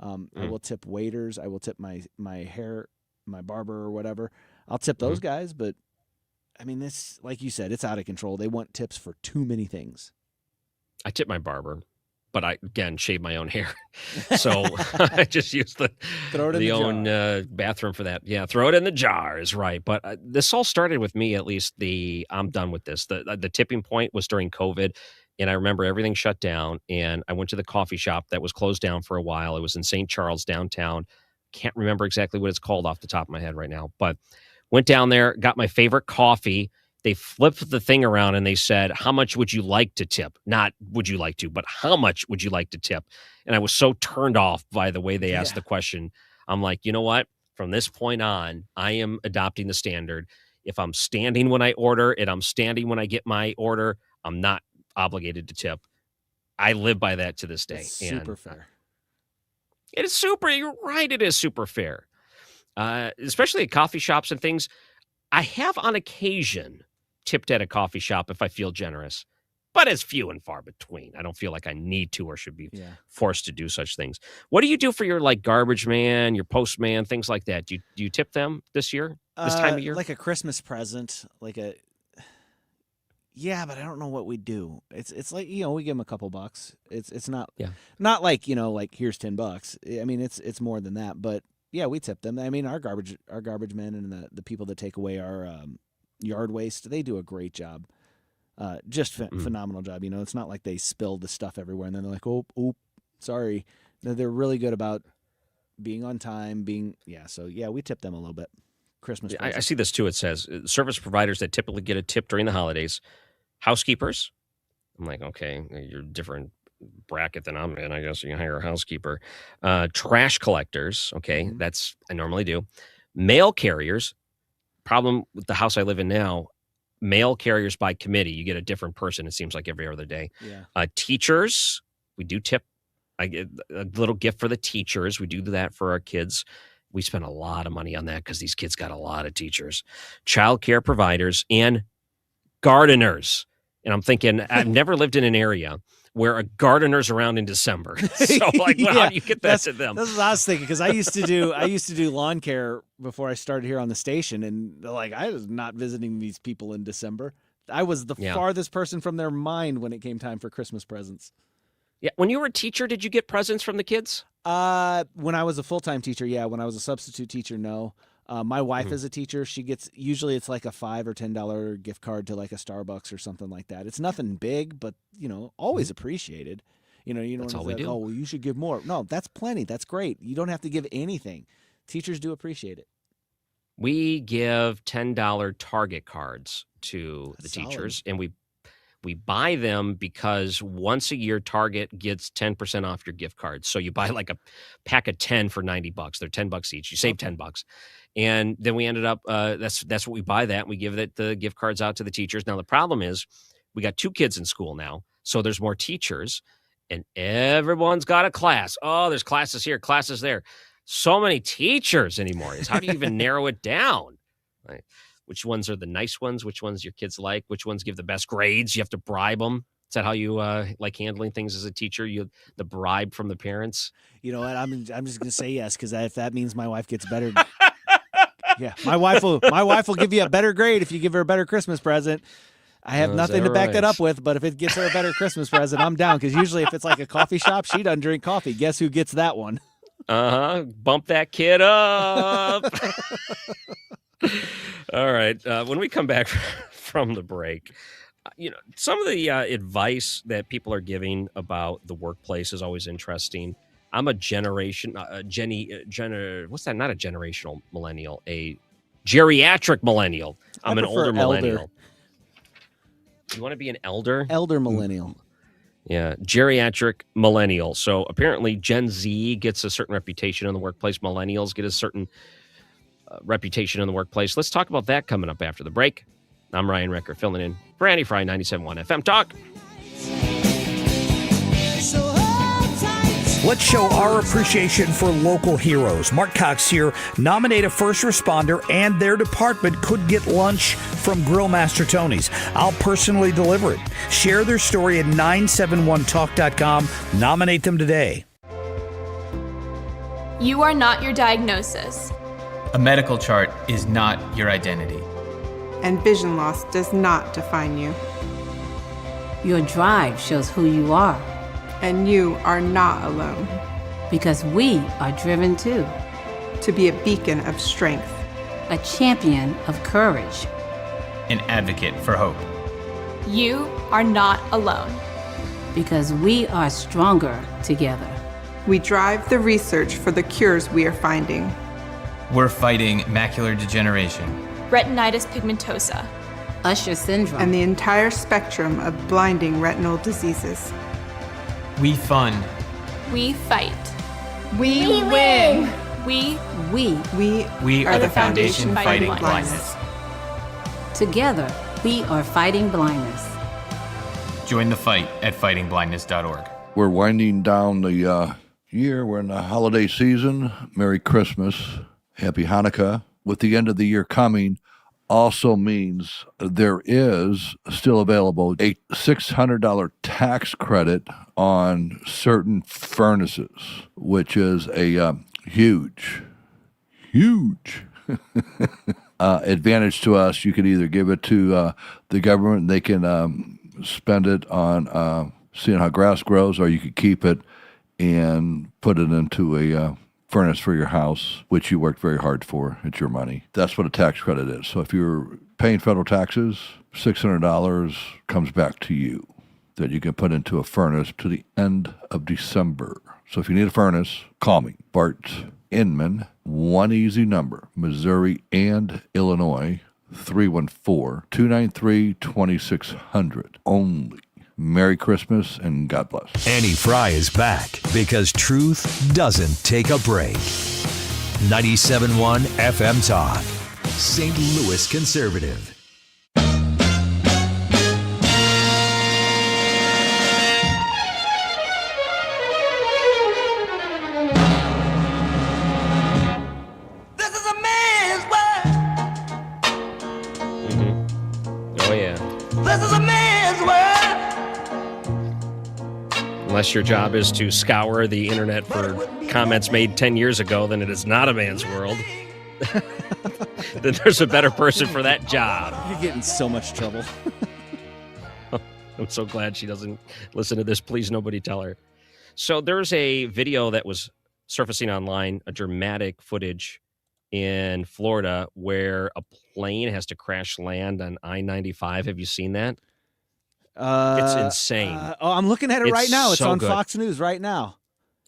I will tip waiters. I will tip my barber or whatever. I'll tip those guys, but I mean, this, like you said, it's out of control. They want tips for too many things. I tip my barber. but I, again, shave my own hair. So I just use the bathroom for that. Yeah, throw it in the jars, right. But this all started with me, at least I'm done with this. The tipping point was during COVID, and I remember everything shut down, and I went to the coffee shop that was closed down for a while. It was in St. Charles downtown. Can't remember exactly what it's called off the top of my head right now, but went down there, got my favorite coffee. They flipped the thing around and they said, how much would you like to tip? Not would you like to, but how much would you like to tip? And I was so turned off by the way they asked the question. I'm like, you know what? From this point on, I am adopting the standard. If I'm standing when I order and I'm standing when I get my order, I'm not obligated to tip. I live by that to this day. It's super fair. It is super. You're right. It is super fair. Especially at coffee shops and things. I have on occasion tipped at a coffee shop if I feel generous, but it's few and far between. I don't feel like I need to or should be forced to do such things. What do you do for your garbage man, your postman, things like that? Do you tip them this year, this time of year? Like a Christmas present, yeah, but I don't know what we do. It's like, we give them a couple bucks. It's not not like, here's $10. I mean, it's more than that, but yeah, we tip them. I mean, our garbage men and the people that take away our yard waste, they do a great job. Just phenomenal job. It's not like they spill the stuff everywhere and then they're like, oh, sorry. No, they're really good about being on time, so we tip them a little bit. Christmas. I see this too. It says service providers that typically get a tip during the holidays, housekeepers. I'm like, okay, you're different bracket than I'm in. I guess you can hire a housekeeper. Trash collectors. Okay. That's, I normally do. Mail carriers. Problem with the house I live in now, mail carriers by committee. You get a different person, it seems like, every other day. Yeah. Teachers, we do tip. I get a little gift for the teachers. We do that for our kids. We spend a lot of money on that because these kids got a lot of teachers. Child care providers and gardeners. And I'm thinking, I've never lived in an area where a gardener's around in December. So how do you get that to them? That's what I was thinking, because I used to do lawn care before I started here on the station, and I was not visiting these people in December. I was the farthest person from their mind when it came time for Christmas presents. Yeah. When you were a teacher, did you get presents from the kids? When I was a full-time teacher, yeah. When I was a substitute teacher, no. My wife is a teacher. She gets, usually it's like a $5 or $10 gift card to a Starbucks or something like that. It's nothing big, but always appreciated. That's all we do. Oh, well, you should give more. No, that's plenty. That's great. You don't have to give anything. Teachers do appreciate it. We give $10 Target cards to the teachers, and we buy them because once a year Target gets 10% off your gift cards. So you buy a pack of 10 for $90. They're $10 each. You save $10. And then we ended up that's what we buy that. And we give the gift cards out to the teachers. Now the problem is we got 2 kids in school now, so there's more teachers, and everyone's got a class. Oh, there's classes here, classes there. So many teachers anymore. How do you even narrow it down? Right. Which ones are the nice ones? Which ones your kids like? Which ones give the best grades? You have to bribe them. Is that how you like handling things as a teacher? The bribe from the parents? You know what? I'm just gonna say yes, because if that means my wife gets better. Yeah, my wife will give you a better grade if you give her a better Christmas present. I have nothing to back that up with, but if it gets her a better Christmas present, I'm down. Because usually if it's like a coffee shop, she doesn't drink coffee. Guess who gets that one? Bump that kid up. All right. When we come back from the break, some of the advice that people are giving about the workplace is always interesting. I'm a generation, what's that? Not a generational millennial, a geriatric millennial. I'm an older millennial. You want to be an elder? Elder millennial. Yeah, geriatric millennial. So apparently Gen Z gets a certain reputation in the workplace. Millennials get a certain reputation in the workplace. Let's talk about that coming up after the break. I'm Ryan Recker, filling in for Andy Fry, 97.1 FM Talk. Let's show our appreciation for local heroes. Mark Cox here. Nominate a first responder and their department could get lunch from Grill Master Tony's. I'll personally deliver it. Share their story at 971talk.com. Nominate them today. You are not your diagnosis. A medical chart is not your identity. And vision loss does not define you. Your drive shows who you are. And you are not alone. Because we are driven too. To be a beacon of strength. A champion of courage. An advocate for hope. You are not alone. Because we are stronger together. We drive the research for the cures we are finding. We're fighting macular degeneration, Retinitis pigmentosa. Usher syndrome. And the entire spectrum of blinding retinal diseases. we fund. We fight. We win. We We are the foundation fighting blindness. Together, we are fighting blindness. Join the fight at fightingblindness.org. We're winding down the year. We're in the holiday season. Merry Christmas. Happy Hanukkah. With the end of the year coming, also means there is still available a $600 tax credit on certain furnaces, which is a huge advantage to us. You could either give it to the government, they can spend it on seeing how grass grows, or you could keep it and put it into a furnace for your house, which you worked very hard for. It's your money. That's what a tax credit is. So if you're paying federal taxes, $600 comes back to you that you can put into a furnace to the end of December. So if you need a furnace, call me, Bart Inman. One easy number, Missouri and Illinois, 314-293-2600. Only. Merry Christmas and God bless. Annie Fry is back because truth doesn't take a break. 97.1 FM Talk, St. Louis Conservative. Oh, yeah. This is a man's world. Unless your job is to scour the internet for comments made 10 years ago, then it is not a man's world. Then there's a better person for that job. You're getting so much trouble. I'm so glad she doesn't listen to this. Please, nobody tell her. So there's a video that was surfacing online, a dramatic footage in Florida where a plane has to crash land on I-95. Have you seen that? It's insane. I'm looking at it right now. It's so on good. Fox News right now.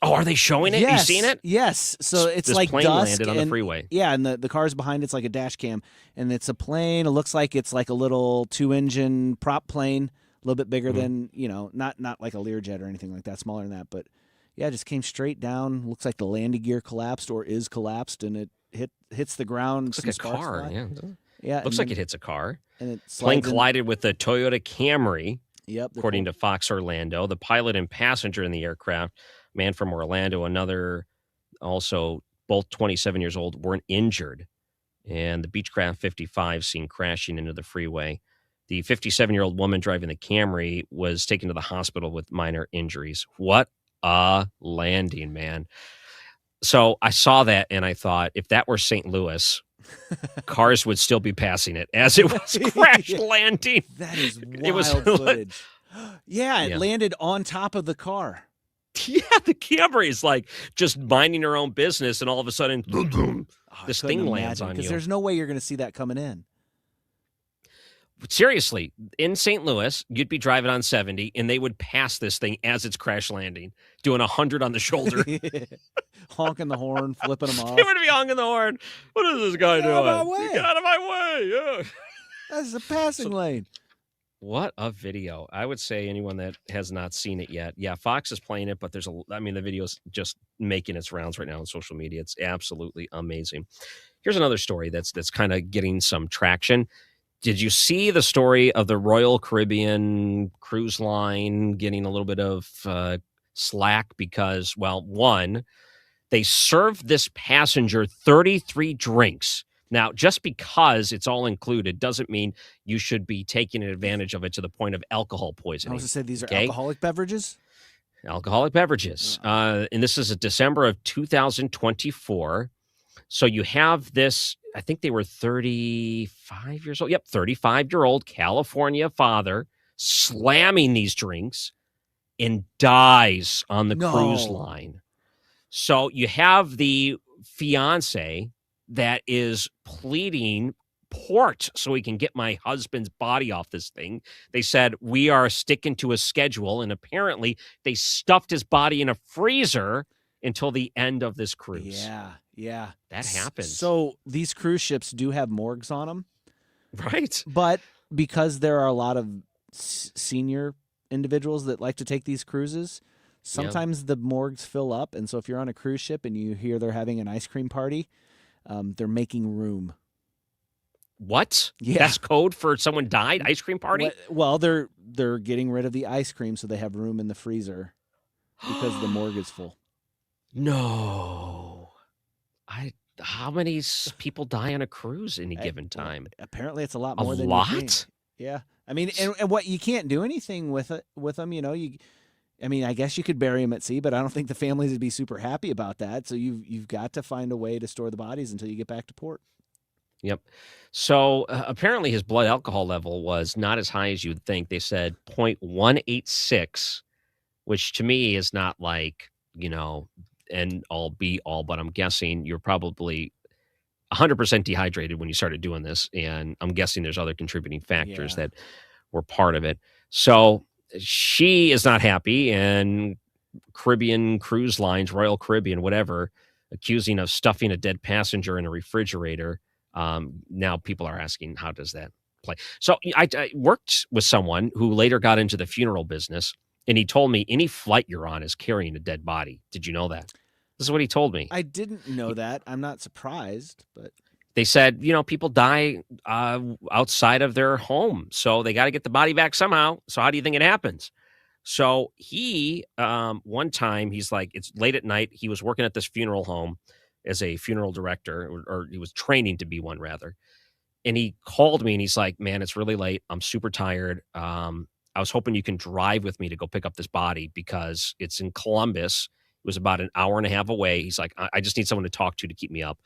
Oh, are they showing it? Yes, You seen it? Yes. So it's This like plane dusk landed on the and- freeway. Yeah, and the car's behind it's like a dash cam, and it's a plane. It looks like it's like a little 2-engine prop plane, a little bit bigger than not like a Learjet or anything like that, smaller than that. But yeah, it just came straight down. Looks like the landing gear collapsed or is collapsed, and it hits the ground. Looks like a car. Yeah. Yeah, Looks and like then- it hits a car. and it Plane slides in- collided with the Toyota Camry. Yep. According to Fox Orlando, the pilot and passenger in the aircraft, man from Orlando, another also both 27 years old, weren't injured. And the Beechcraft 55 seen crashing into the freeway. The 57-year-old woman driving the Camry was taken to the hospital with minor injuries. What a landing, man. So I saw that and I thought, if that were St. Louis, cars would still be passing it as it was crash landing. That is wild It was footage. Yeah, it Yeah. landed on top of the car. Yeah, the Camry is like just minding her own business, and all of a sudden, this thing lands on because you. there's no way you're going to see that coming in. Seriously, in St. Louis, you'd be driving on 70, and they would pass this thing as it's crash landing, doing 100 on the shoulder. Honking the horn, flipping them off. They would be honking the horn. What is this guy Get out of doing? my way. Get out of my way! Yeah. That's a passing lane. What a video. I would say anyone that has not seen it yet. Yeah, Fox is playing it, but the video's just making its rounds right now on social media. It's absolutely amazing. Here's another story that's kind of getting some traction. Did you see the story of the Royal Caribbean cruise line getting a little bit of slack because, well, one, they served this passenger 33 drinks. Now, just because it's all included doesn't mean you should be taking advantage of it to the point of alcohol I poisoning. was to say these are okay? alcoholic beverages. Alcoholic beverages. And this is December of 2024. So you have this, I think they were 35 years old. Yep, 35-year-old California father slamming these drinks and dies on the No. cruise line. So you have the fiance that is pleading port so he can get my husband's body off this thing. They said, we are sticking to a schedule, and apparently they stuffed his body in a freezer until the end of this cruise. Yeah. That happens. So these cruise ships do have morgues on them. Right. But because there are a lot of senior individuals that like to take these cruises, sometimes the morgues fill up. And so if you're on a cruise ship and you hear they're having an ice cream party, they're making room. What? Yeah. That's code for someone died? Ice cream party? Well, they're getting rid of the ice cream so they have room in the freezer because the morgue is full. No. How many people die on a cruise any given time? Apparently it's a lot more than a lot? you think. Yeah. I mean, and what you can't do anything with them, you know, I guess you could bury them at sea, but I don't think the families would be super happy about that. So you've got to find a way to store the bodies until you get back to port. Yep. So apparently his blood alcohol level was not as high as you'd think. They said 0.186, which to me is not like, end all be all, but I'm guessing you're probably 100% dehydrated when you started doing this. And I'm guessing there's other contributing factors that were part of it. So she is not happy, and Caribbean Cruise Lines, Royal Caribbean, whatever, accusing of stuffing a dead passenger in a refrigerator. Now people are asking, how does that play? So I worked with someone who later got into the funeral business, and he told me any flight you're on is carrying a dead body. Did you know that? This is what he told me. I didn't know that. I'm not surprised, but they said, people die outside of their home, so they got to get the body back somehow. So how do you think it happens? So he, one time, he's like, it's late at night. He was working at this funeral home as a funeral director, or he was training to be one, rather. And he called me and he's like, man, it's really late. I'm super tired. I was hoping you can drive with me to go pick up this body because it's in Columbus. It was about an hour and a half away. He's like, I just need someone to talk to keep me up.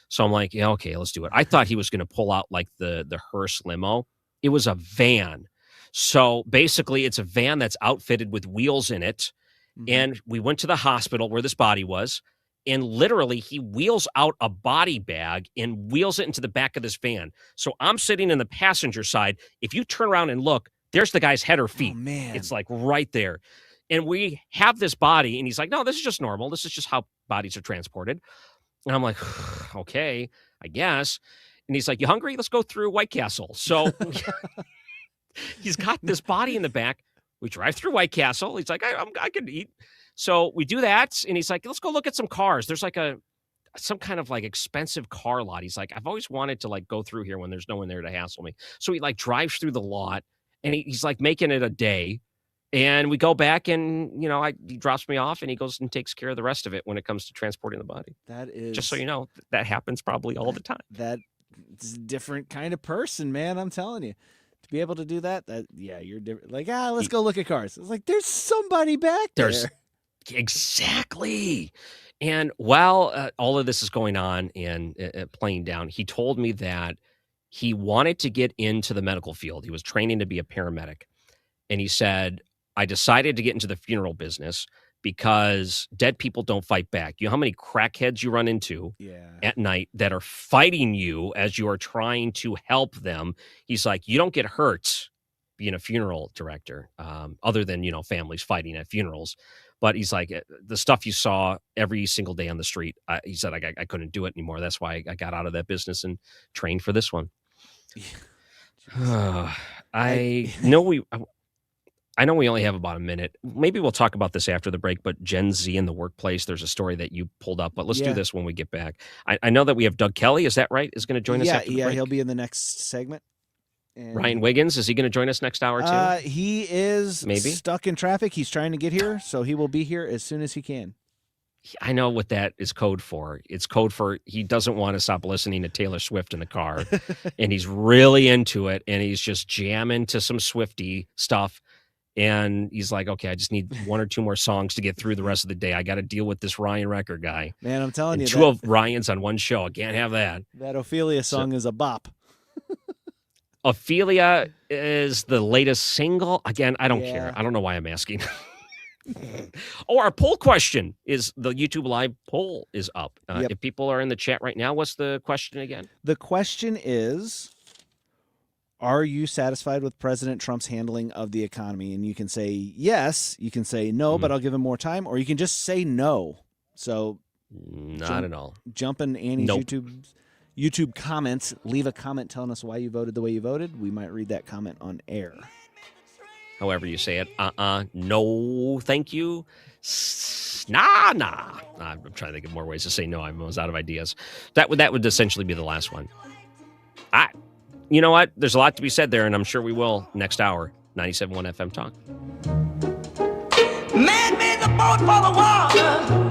So I'm like, yeah, okay, let's do it. I thought he was going to pull out like the hearse limo. It was a van. So basically it's a van that's outfitted with wheels in it. Mm-hmm. And we went to the hospital where this body was. And literally, he wheels out a body bag and wheels it into the back of this van. So I'm sitting in the passenger side. If you turn around and look, there's the guy's head or feet. Oh, man. It's like right there. And we have this body, and he's like, no, this is just normal. This is just how bodies are transported. And I'm like, okay, I guess. And he's like, you hungry? Let's go through White Castle. So he's got this body in the back. We drive through White Castle. He's like, I could eat. So we do that, and he's like, let's go look at some cars. There's like some kind of like expensive car lot. He's like, I've always wanted to like go through here when there's no one there to hassle me. So he like drives through the lot, and he's like making it a day. And we go back, and he drops me off, and he goes and takes care of the rest of it when it comes to transporting the body. That is, just so you know, that happens probably all the time. That's a different kind of person, man. I'm telling you. To be able to do that, you're different. Like, let's go look at cars. It's like, there's somebody back there. Exactly. And while all of this is going on and playing down, he told me that he wanted to get into the medical field. He was training to be a paramedic. And he said, I decided to get into the funeral business because dead people don't fight back. You know how many crackheads you run into at night that are fighting you as you are trying to help them? He's like, you don't get hurt being a funeral director, other than, families fighting at funerals. But he's like, the stuff you saw every single day on the street, he said, I couldn't do it anymore. That's why I got out of that business and trained for this one. I know we only have about a minute. Maybe we'll talk about this after the break, but Gen Z in the workplace, there's a story that you pulled up, but let's do this when we get back. I know that we have Doug Kelly. Is that right? Is going to join us after the break? Yeah, he'll be in the next segment. And Ryan Wiggins, is he going to join us next hour too? He is stuck in traffic. He's trying to get here, so he will be here as soon as he can. I know what that is code for. It's code for he doesn't want to stop listening to Taylor Swift in the car, and he's really into it, and he's just jamming to some Swiftie stuff, and he's like, okay, I just need one or two more songs to get through the rest of the day. I got to deal with this Ryan Recker guy. Man, I'm telling you. Two of Ryan's on one show. I can't have that. That Ophelia song is a bop. Ophelia is the latest single. Again, I don't care. I don't know why I'm asking. Oh, our poll question is the YouTube Live poll is up. Yep. If people are in the chat right now, what's the question again? The question is, are you satisfied with President Trump's handling of the economy? And you can say yes, you can say no, but I'll give him more time, or you can just say no. So not at all. Jump in Annie's Nope. YouTube comments. Leave a comment telling us why you voted the way you voted. We might read that comment on air. However you say it. No, thank you. Nah. I'm trying to think of more ways to say no. I was out of ideas. That would essentially be the last one. You know what? There's a lot to be said there, and I'm sure we will next hour. 97.1 FM Talk. Man made the boat for the water.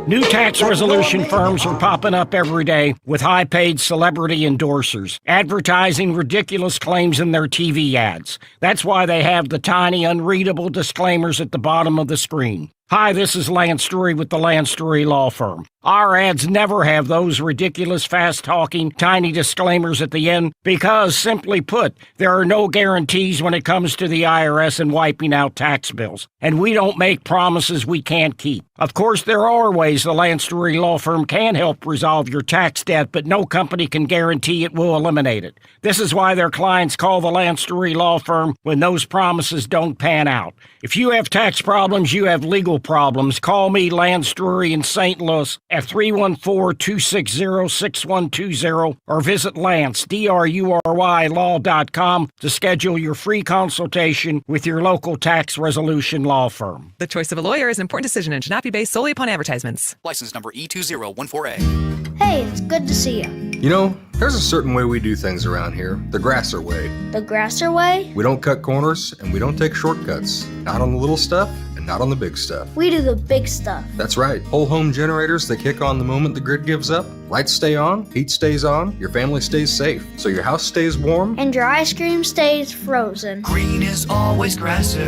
New tax resolution firms are popping up every day with high-paid celebrity endorsers, advertising ridiculous claims in their TV ads. That's why they have the tiny, unreadable disclaimers at the bottom of the screen. Hi, this is Lance Drury with the Lance Drury Law Firm. Our ads never have those ridiculous, fast-talking, tiny disclaimers at the end because, simply put, there are no guarantees when it comes to the IRS and wiping out tax bills. And we don't make promises we can't keep. Of course, there are ways the Lance Drury Law Firm can help resolve your tax debt, but no company can guarantee it will eliminate it. This is why their clients call the Lance Drury Law Firm when those promises don't pan out. If you have tax problems, you have legal problems, call me, Lance Drury in St. Louis, at 314-260-6120 or visit Lance, DRURY law.com to schedule your free consultation with your local tax resolution law firm. The choice of a lawyer is an important decision and should not be based solely upon advertisements. License number E2014A. Hey, it's good to see you. You know, there's a certain way we do things around here, the Grasser way. The Grasser way? We don't cut corners and we don't take shortcuts. Not on the little stuff and not on the big stuff. We do the big stuff. That's right. Whole home generators that kick on the moment the grid gives up. Lights stay on, heat stays on, your family stays safe, so your house stays warm. And your ice cream stays frozen. Green is always Grasser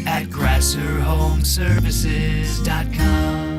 at GrasserHomeservices.com.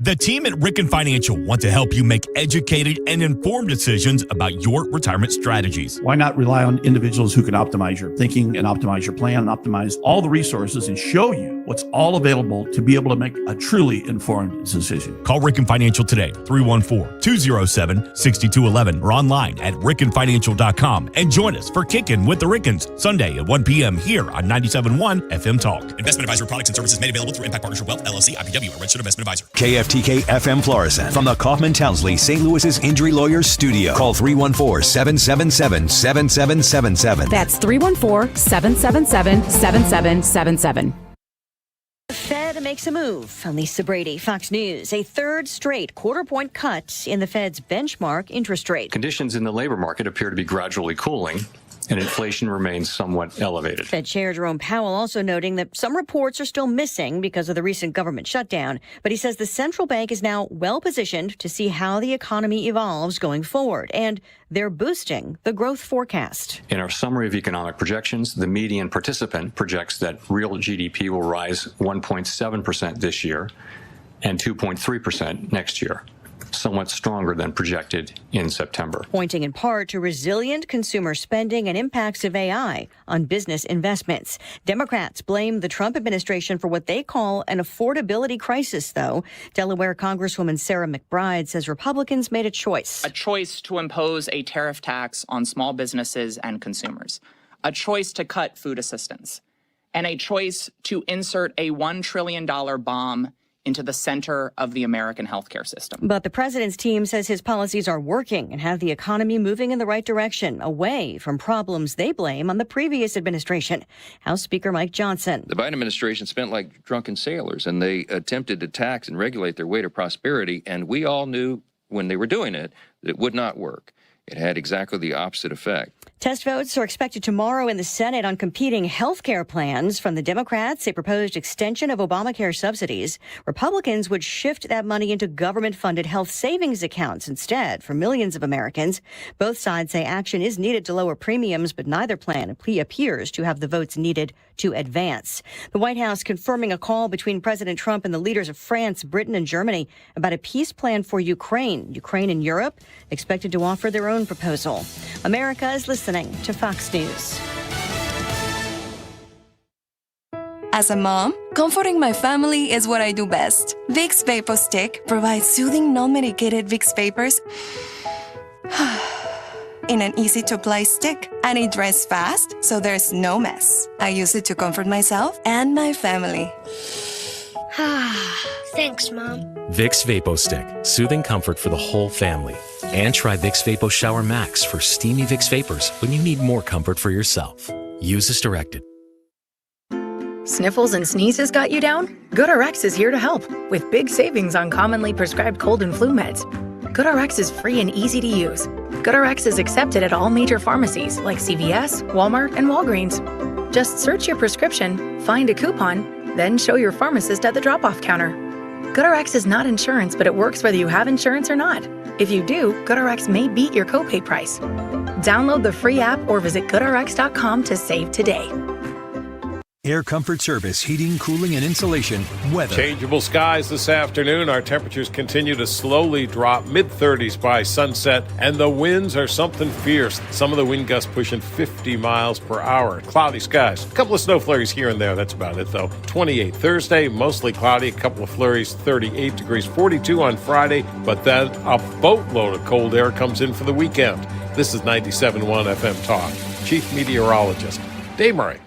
The team at Ricken Financial want to help you make educated and informed decisions about your retirement strategies. Why not rely on individuals who can optimize your thinking and optimize your plan and optimize all the resources and show you what's all available to be able to make a truly informed decision? Call Ricken Financial today, 314-207-6211 or online at rickenfinancial.com and join us for Kickin' with the Rickens, Sunday at 1 p.m. here on 97.1 FM Talk. Investment advisory products and services made available through Impact Partnership Wealth, LLC, IPW, a registered investment advisor. KFTK FM Florissant from the Kaufman Townsley St. Louis's Injury Lawyers Studio. Call 314-777-7777. That's 314-777-7777. The Fed makes a move. On Lisa Brady, Fox News. A third straight quarter-point cut in the Fed's benchmark interest rate. Conditions in the labor market appear to be gradually cooling, and inflation remains somewhat elevated. Fed Chair Jerome Powell also noting that some reports are still missing because of the recent government shutdown, but he says the central bank is now well-positioned to see how the economy evolves going forward, and they're boosting the growth forecast. In our summary of economic projections, the median participant projects that real GDP will rise 1.7% this year and 2.3% next year, somewhat stronger than projected in September. Pointing in part to resilient consumer spending and impacts of AI on business investments. Democrats blame the Trump administration for what they call an affordability crisis, though. Delaware Congresswoman Sarah McBride says Republicans made a choice. A choice to impose a tariff tax on small businesses and consumers. A choice to cut food assistance. And a choice to insert a $1 trillion bomb into the center of the American healthcare system. But the president's team says his policies are working and have the economy moving in the right direction, away from problems they blame on the previous administration. House Speaker Mike Johnson. The Biden administration spent like drunken sailors, and they attempted to tax and regulate their way to prosperity, and we all knew when they were doing it that it would not work. It had exactly the opposite effect. Test votes are expected tomorrow in the Senate on competing health care plans. From the Democrats, a proposed extension of Obamacare subsidies. Republicans would shift that money into government-funded health savings accounts instead for millions of Americans. Both sides say action is needed to lower premiums, but neither plan appears to have the votes needed to advance. The White House confirming a call between President Trump and the leaders of France, Britain, and Germany about a peace plan for Ukraine. Ukraine and Europe expected to offer their own proposal. America is listening to Fox News. As a mom, Comforting my family is what I do best. Vicks Vapor Stick provides soothing, non-medicated Vicks vapors in an easy-to-apply stick, and it dries fast, so there's no mess. I use it to comfort myself and my family. Thanks, Mom. Vicks Vapo Stick, soothing comfort for the whole family. And try Vicks Vapo Shower Max for steamy Vicks vapors when you need more comfort for yourself. Use as directed. Sniffles and sneezes got you down? GoodRx is here to help with big savings on commonly prescribed cold and flu meds. GoodRx is free and easy to use. GoodRx is accepted at all major pharmacies like CVS, Walmart, and Walgreens. Just search your prescription, find a coupon, then show your pharmacist at the drop-off counter. GoodRx is not insurance, but it works whether you have insurance or not. If you do, GoodRx may beat your copay price. Download the free app or visit GoodRx.com to save today. Air Comfort Service, heating, cooling, and insulation, weather. Changeable skies this afternoon. Our temperatures continue to slowly drop, mid-30s by sunset, and the winds are something fierce. Some of the wind gusts pushing 50 miles per hour. Cloudy skies. A couple of snow flurries here and there. That's about it, though. 28 Thursday, mostly cloudy. A couple of flurries, 38 degrees, 42 on Friday. But then a boatload of cold air comes in for the weekend. This is 97.1 FM Talk. Chief Meteorologist Dave Murray.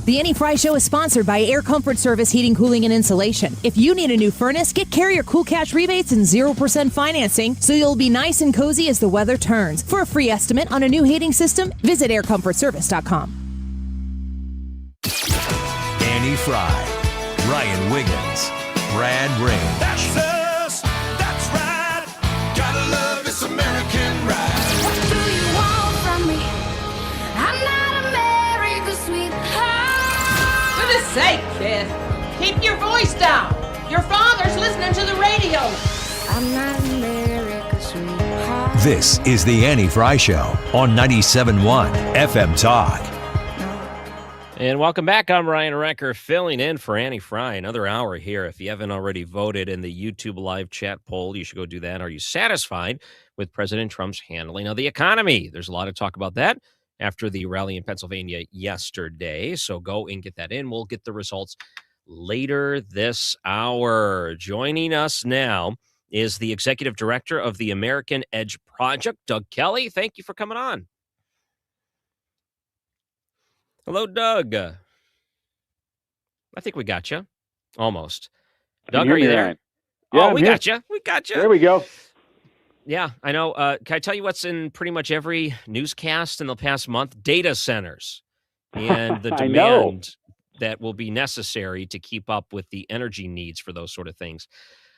The Annie Fry Show is sponsored by Air Comfort Service Heating, Cooling, and Insulation. If you need a new furnace, get Carrier Cool Cash rebates and 0% financing so you'll be nice and cozy as the weather turns. For a free estimate on a new heating system, visit aircomfortservice.com. Annie Fry, Ryan Wiggins, Brad Ring. That's us. That's right. Gotta love this American ride. What do you want from me? I'm not America's sweetheart. For goodness sake, kid. Keep your voice down. Your father's listening to the radio. I'm not America's sweetheart. This is the Annie Fry Show on 97.1 FM Talk. And welcome back. I'm Ryan Recker, filling in for Annie Fry. Another hour here. If you haven't already voted in the YouTube live chat poll, you should go do that. Are you satisfied with President Trump's handling of the economy? There's a lot of talk about that after the rally in Pennsylvania yesterday. So go and get that in. We'll get the results later this hour. Joining us now is the executive director of the American Edge Project, Doug Kelly. Thank you for coming on. Hello, Doug. I think we got you. Almost. Doug, are you there? Ryan? Yeah, oh, we got you. We got you. There we go. Yeah, I know. Can I tell you what's in pretty much every newscast in the past month? Data centers and the demand that will be necessary to keep up with the energy needs for those sort of things.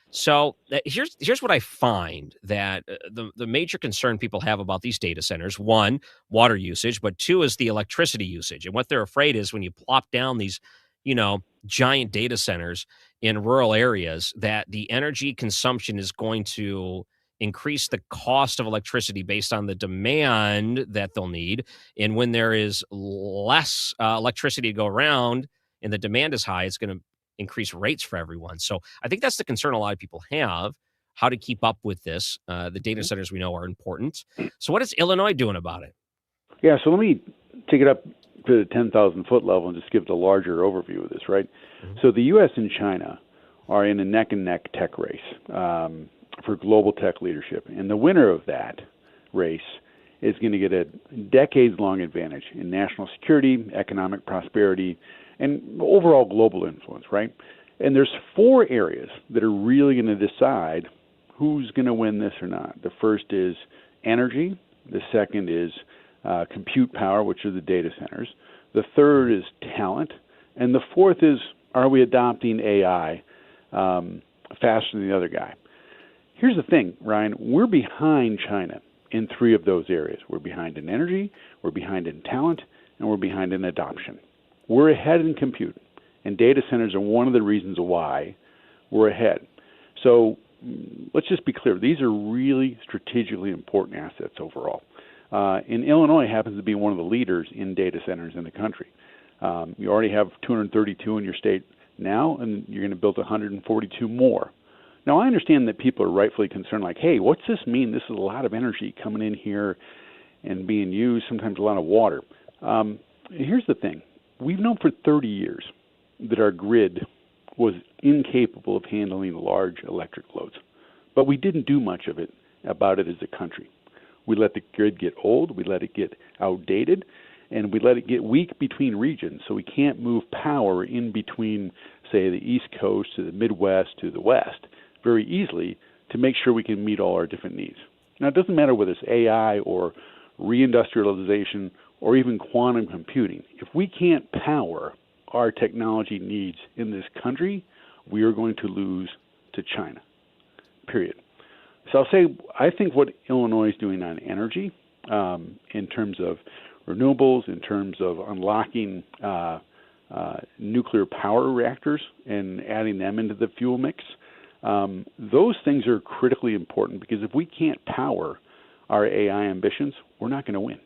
So here's what I find that the major concern people have about these data centers: one, water usage, but two is the electricity usage. And what they're afraid is when you plop down these, giant data centers in rural areas, that the energy consumption is going to increase the cost of electricity based on the demand that they'll need. And when there is less electricity to go around and the demand is high, it's going to increase rates for everyone. So I think that's the concern a lot of people have, how to keep up with this. The data centers we know are important. So what is Illinois doing about it? Yeah, so let me take it up to the 10,000-foot level and just give the larger overview of this, right? Mm-hmm. So the U.S. and China are in a neck-and-neck tech race for global tech leadership. And the winner of that race is going to get a decades-long advantage in national security, economic prosperity, and overall global influence, right? And there's 4 areas that are really going to decide who's going to win this or not. The first is energy. The second is compute power, which are the data centers. The third is talent. And the fourth is, are we adopting AI faster than the other guy? Here's the thing, Ryan. We're behind China in 3 of those areas. We're behind in energy, we're behind in talent, and we're behind in adoption. We're ahead in compute, and data centers are one of the reasons why we're ahead. So let's just be clear. These are really strategically important assets overall. And Illinois happens to be one of the leaders in data centers in the country. You already have 232 in your state now, and you're going to build 142 more. Now, I understand that people are rightfully concerned, like, hey, what's this mean? This is a lot of energy coming in here and being used, sometimes a lot of water. Here's the thing. We've known for 30 years that our grid was incapable of handling large electric loads. But we didn't do much of it about it as a country. We let the grid get old, we let it get outdated, and we let it get weak between regions, so we can't move power in between, say, the East Coast to the Midwest to the West very easily to make sure we can meet all our different needs. Now, it doesn't matter whether it's AI or reindustrialization or even quantum computing. If we can't power our technology needs in this country, we are going to lose to China, period. So I'll say, I think what Illinois is doing on energy, in terms of renewables, in terms of unlocking nuclear power reactors and adding them into the fuel mix, those things are critically important, because if we can't power our AI ambitions, we're not going to win.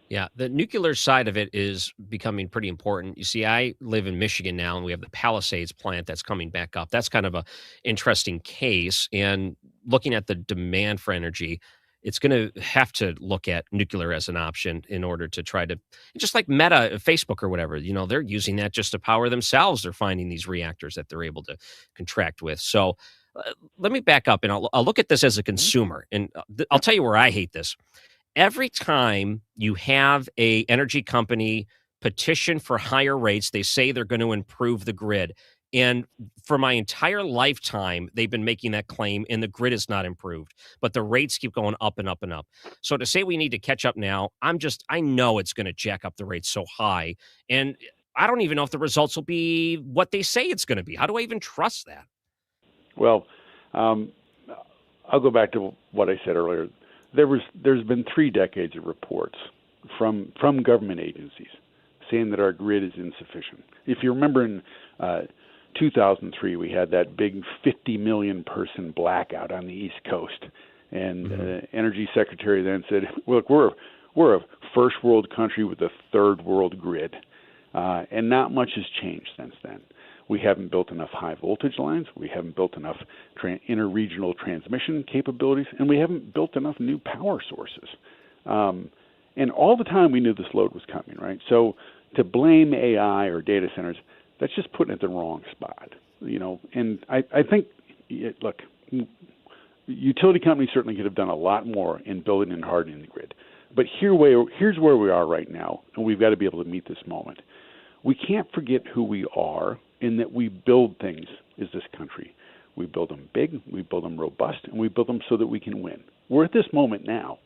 Yeah, the nuclear side of it is becoming pretty important. You see, I live in Michigan now, and we have the Palisades plant that's coming back up. That's kind of a interesting case. And looking at the demand for energy, it's going to have to look at nuclear as an option in order to try to, just like Meta, Facebook or whatever, they're using that just to power themselves. They're finding these reactors that they're able to contract with. So let me back up, and I'll look at this as a consumer. And I'll tell you where I hate this. Every time you have a energy company petition for higher rates, they say they're going to improve the grid. And for my entire lifetime, they've been making that claim, and the grid is not improved. But the rates keep going up and up and up. So to say we need to catch up now, I know it's going to jack up the rates so high. And I don't even know if the results will be what they say it's going to be. How do I even trust that? Well, I'll go back to what I said earlier. There's been 3 decades of reports from government agencies saying that our grid is insufficient. If you remember in 2003, we had that big 50 million person blackout on the East Coast, and Energy Secretary then said, "Look, we're a first world country with a third world grid," and not much has changed since then. We haven't built enough high voltage lines. We haven't built enough interregional transmission capabilities, and we haven't built enough new power sources. And all the time we knew this load was coming, right? So to blame AI or data centers, that's just putting it in the wrong spot, And I think, look, utility companies certainly could have done a lot more in building and hardening the grid. But here's where we are right now, and we've got to be able to meet this moment. We can't forget who we are, in that we build things as this country. We build them big, we build them robust, and we build them so that we can win. We're at this moment now.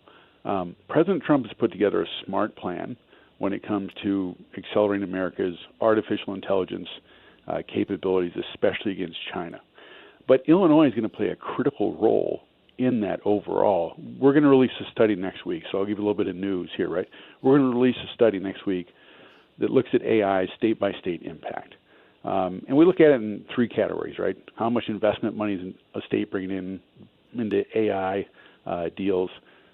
President Trump has put together a smart plan when it comes to accelerating America's artificial intelligence capabilities, especially against China. But Illinois is going to play a critical role in that overall. We're going to release a study next week, so I'll give you a little bit of news here, right? We're going to release a study next week that looks at AI's state-by-state impact. And we look at it in 3 categories, right? How much investment money is a state bringing into AI deals?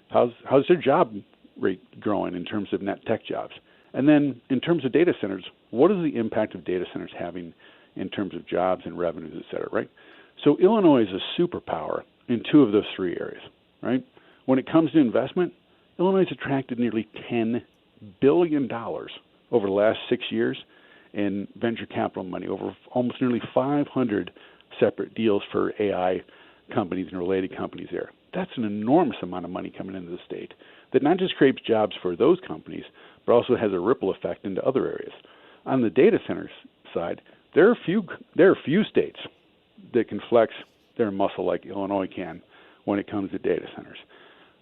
How's their job rate growing in terms of net tech jobs? And then in terms of data centers, what is the impact of data centers having in terms of jobs and revenues, et cetera, right? So Illinois is a superpower in 2 of those 3 areas, right? When it comes to investment, Illinois has attracted nearly $10 billion over the last 6 years in venture capital money, over almost nearly 500 separate deals for AI companies and related companies there. That's an enormous amount of money coming into the state that not just creates jobs for those companies, but also has a ripple effect into other areas. On the data centers side, there are few states that can flex their muscle like Illinois can when it comes to data centers.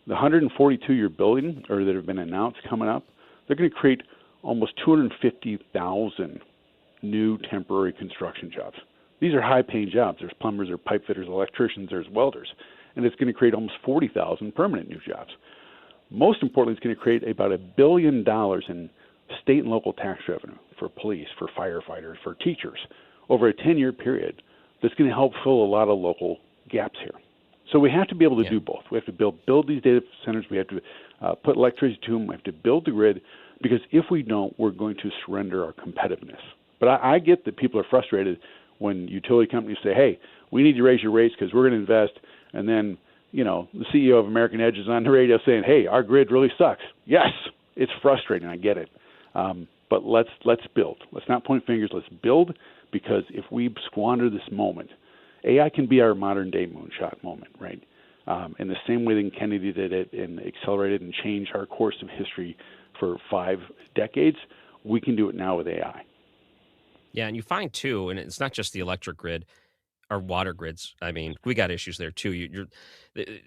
The 142 you're building, or that have been announced coming up, they're going to create almost 250,000 new temporary construction jobs. These are high-paying jobs. There's plumbers, there's pipe fitters, electricians, there's welders. And it's going to create almost 40,000 permanent new jobs. Most importantly, it's going to create about $1 billion in state and local tax revenue for police, for firefighters, for teachers over a 10-year period that's going to help fill a lot of local gaps here. So we have to be able to do both. We have to build these data centers. We have to put electricity to them. We have to build the grid, because if we don't, we're going to surrender our competitiveness. But I get that people are frustrated when utility companies say, hey, we need to raise your rates because we're going to invest. And then, the CEO of American Edge is on the radio saying, hey, our grid really sucks. Yes, it's frustrating. I get it. but let's build. Let's not point fingers. Let's build, because if we squander this moment, AI can be our modern day moonshot moment, right? In the same way that Kennedy did it and accelerated and changed our course of history for 5 decades, we can do it now with AI. Yeah, and you find too, and it's not just the electric grid or water grids. I mean, we got issues there too. You're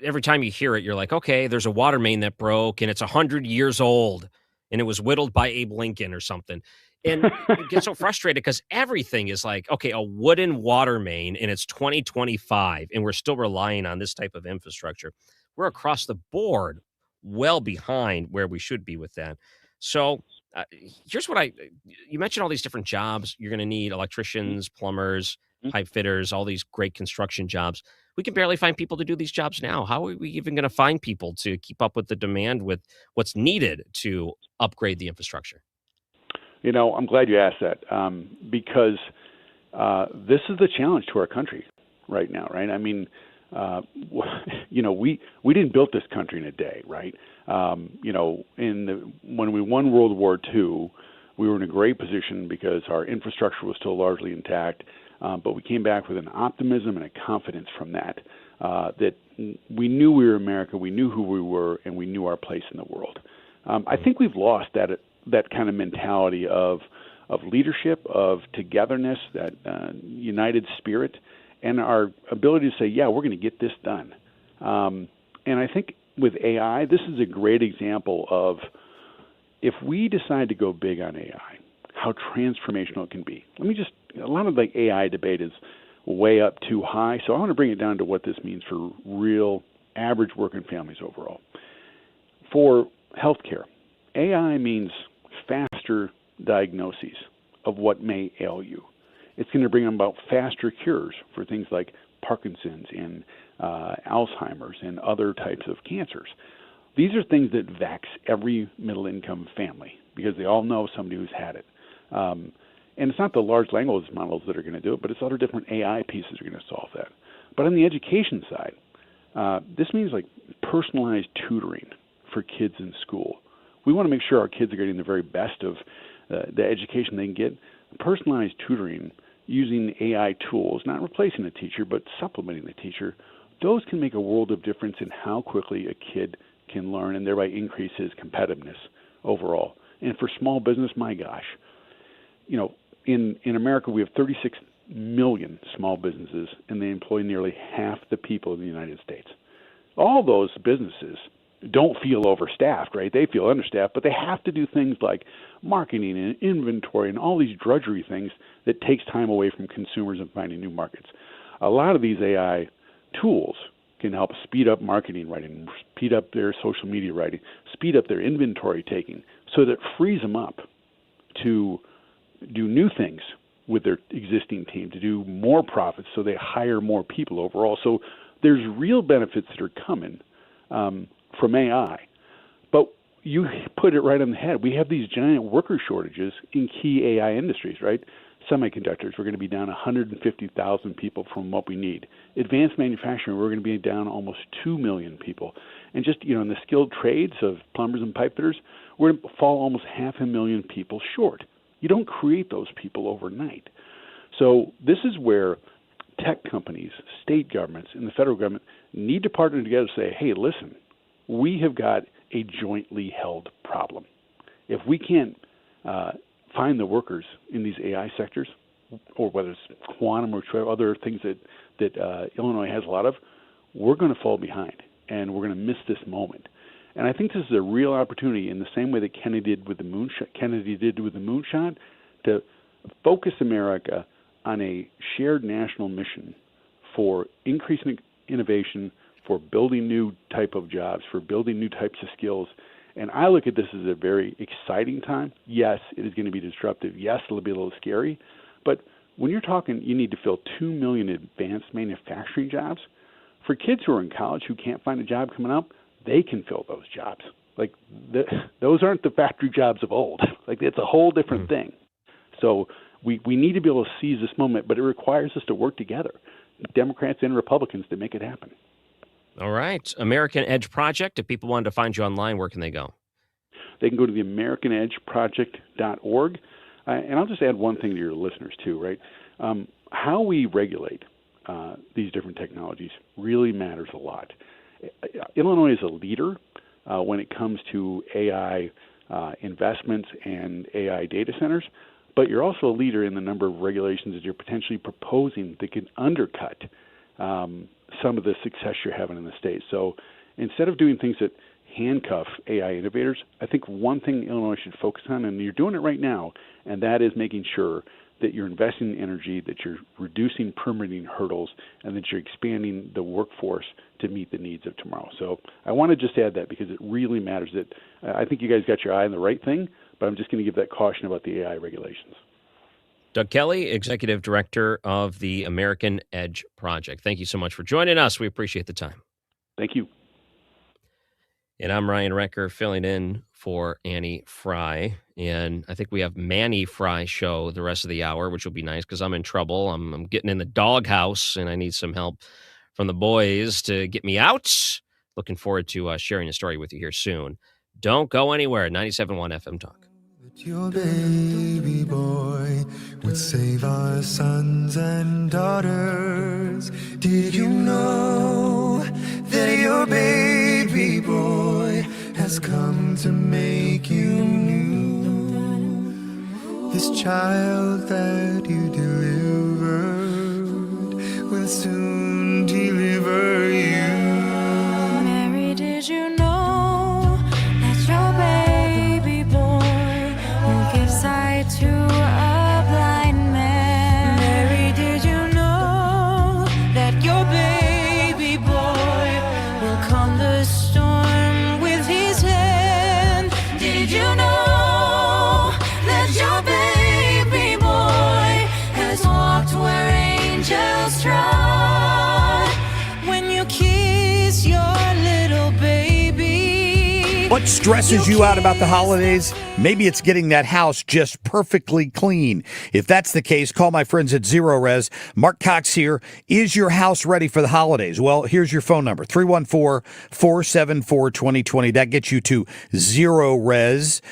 every time you hear it, you're like, okay, there's a water main that broke, and it's 100 years old, and it was whittled by Abe Lincoln or something. And you get so frustrated because everything is like, okay, a wooden water main, and it's 2025, and we're still relying on this type of infrastructure. We're across the board well behind where we should be with that. So here's what you mentioned all these different jobs. You're going to need electricians, plumbers, pipe fitters, all these great construction jobs. We can barely find people to do these jobs now. How are we even going to find people to keep up with the demand with what's needed to upgrade the infrastructure? You know, I'm glad you asked that, because this is the challenge to our country right now, right? I mean, you know, we didn't build this country in a day, right? You know, when we won World War II, we were in a great position because our infrastructure was still largely intact, but we came back with an optimism and a confidence from that, that we knew we were America, we knew who we were, and we knew our place in the world. I think we've lost that kind of mentality of leadership, of togetherness, that united spirit, and our ability to say, yeah, we're going to get this done. And I think with AI, this is a great example of, if we decide to go big on AI, how transformational it can be. A lot of like AI debate is way up too high, so I want to bring it down to what this means for real average working families overall. For healthcare, AI means faster diagnoses of what may ail you. It's going to bring about faster cures for things like Parkinson's and Alzheimer's and other types of cancers. These are things that vex every middle-income family because they all know somebody who's had it. And it's not the large language models that are going to do it, but it's other different AI pieces that are going to solve that. But on the education side, this means like personalized tutoring for kids in school. We want to make sure our kids are getting the very best of the education they can get. Personalized tutoring using AI tools, not replacing a teacher, but supplementing the teacher, those can make a world of difference in how quickly a kid can learn and thereby increase his competitiveness overall. And for small business, my gosh, you know, in America, we have 36 million small businesses, and they employ nearly half the people in the United States. All those businesses don't feel overstaffed, right? They feel understaffed, but they have to do things like marketing and inventory and all these drudgery things that takes time away from consumers and finding new markets. A lot of these AI tools can help speed up marketing writing, speed up their social media writing, speed up their inventory taking, so that it frees them up to do new things with their existing team, to do more profits so they hire more people overall. So there's real benefits that are coming from AI. But you put it right on the head. We have these giant worker shortages in key AI industries, right? Semiconductors, we're going to be down 150,000 people from what we need. Advanced manufacturing, we're going to be down almost 2 million people. And just, you know, in the skilled trades of plumbers and pipe fitters, we're going to fall almost 500,000 people short. You don't create those people overnight. So this is where tech companies, state governments, and the federal government need to partner together to say, hey, listen, we have got a jointly held problem. If we can't find the workers in these AI sectors, or whether it's quantum or other things that Illinois has a lot of, we're going to fall behind, and we're going to miss this moment. And I think this is a real opportunity, in the same way that Kennedy did with the moonshot, to focus America on a shared national mission for increasing innovation, for building new type of jobs, for building new types of skills. And I look at this as a very exciting time. Yes, it is going to be disruptive. Yes, it'll be a little scary. But when you're talking, you need to fill 2 million advanced manufacturing jobs. For kids who are in college who can't find a job coming up, they can fill those jobs. Like, those aren't the factory jobs of old. Like, it's a whole different thing. So we need to be able to seize this moment, but it requires us to work together, Democrats and Republicans, to make it happen. All right. American Edge Project. If people wanted to find you online, where can they go? they can go to the AmericanEdgeProject.org. And I'll just add one thing to your listeners, too, right? How we regulate these different technologies really matters a lot. Illinois is a leader when it comes to AI investments and AI data centers, but you're also a leader in the number of regulations that you're potentially proposing that can undercut some of the success you're having in the state. So instead of doing things that handcuff AI innovators, I think one thing Illinois should focus on, and you're doing it right now, and that is making sure that you're investing in energy, that you're reducing permitting hurdles, and that you're expanding the workforce to meet the needs of tomorrow. So I want to just add that because it really matters. That I think you guys got your eye on the right thing, but I'm just going to give that caution about the AI regulations. Doug Kelly, Executive Director of the American Edge Project. Thank you so much for joining us. We appreciate the time. Thank you. And I'm Ryan Recker, filling in for Annie Fry. And I think we have Manny Fry show the rest of the hour, which will be nice because I'm in trouble. I'm getting in the doghouse, and I need some help from the boys to get me out. Looking forward to sharing a story with you here soon. Don't go anywhere. 97.1 FM Talk. Your baby boy would save our sons and daughters. Did you know that your baby boy has come to make you new? This child that you delivered will soon deliver you. Mary, did you know that your baby boy will give sight to a blind man? Mary, did you know that your baby boy will calm the storm with his hand? Did you know that your baby boy has walked where angels trod? When you kiss your little baby. What stresses you out about the holidays? Maybe it's getting that house just perfectly clean. If that's the case, call my friends at Zero Res. Mark Cox here. Is your house ready for the holidays? Well, here's your phone number, 314-474-2020. That gets you to Zero Res.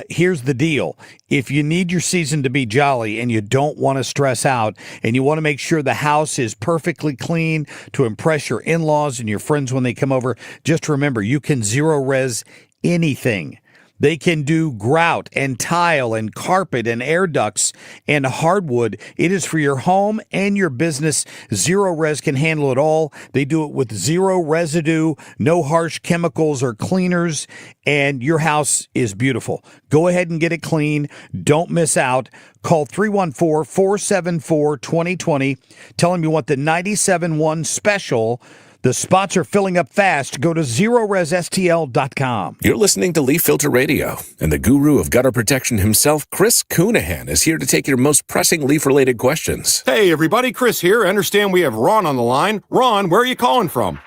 Here's the deal. If you need your season to be jolly and you don't want to stress out and you want to make sure the house is perfectly clean to impress your in-laws and your friends when they come over, just remember, you can Zero Res anything. They can do grout and tile and carpet and air ducts and hardwood. It is for your home and your business. Zero Res can handle it all. They do it with zero residue, no harsh chemicals or cleaners, and your house is beautiful. Go ahead and get it clean. Don't miss out. Call 314-474-2020. Tell them you want the 97.1 special. The spots are filling up fast. Go to ZeroResSTL.com. You're listening to Leaf Filter Radio, and the guru of gutter protection himself, Chris Coonahan, is here to take your most pressing leaf-related questions. Hey, everybody, Chris here. I understand we have Ron on the line. Ron, where are you calling from?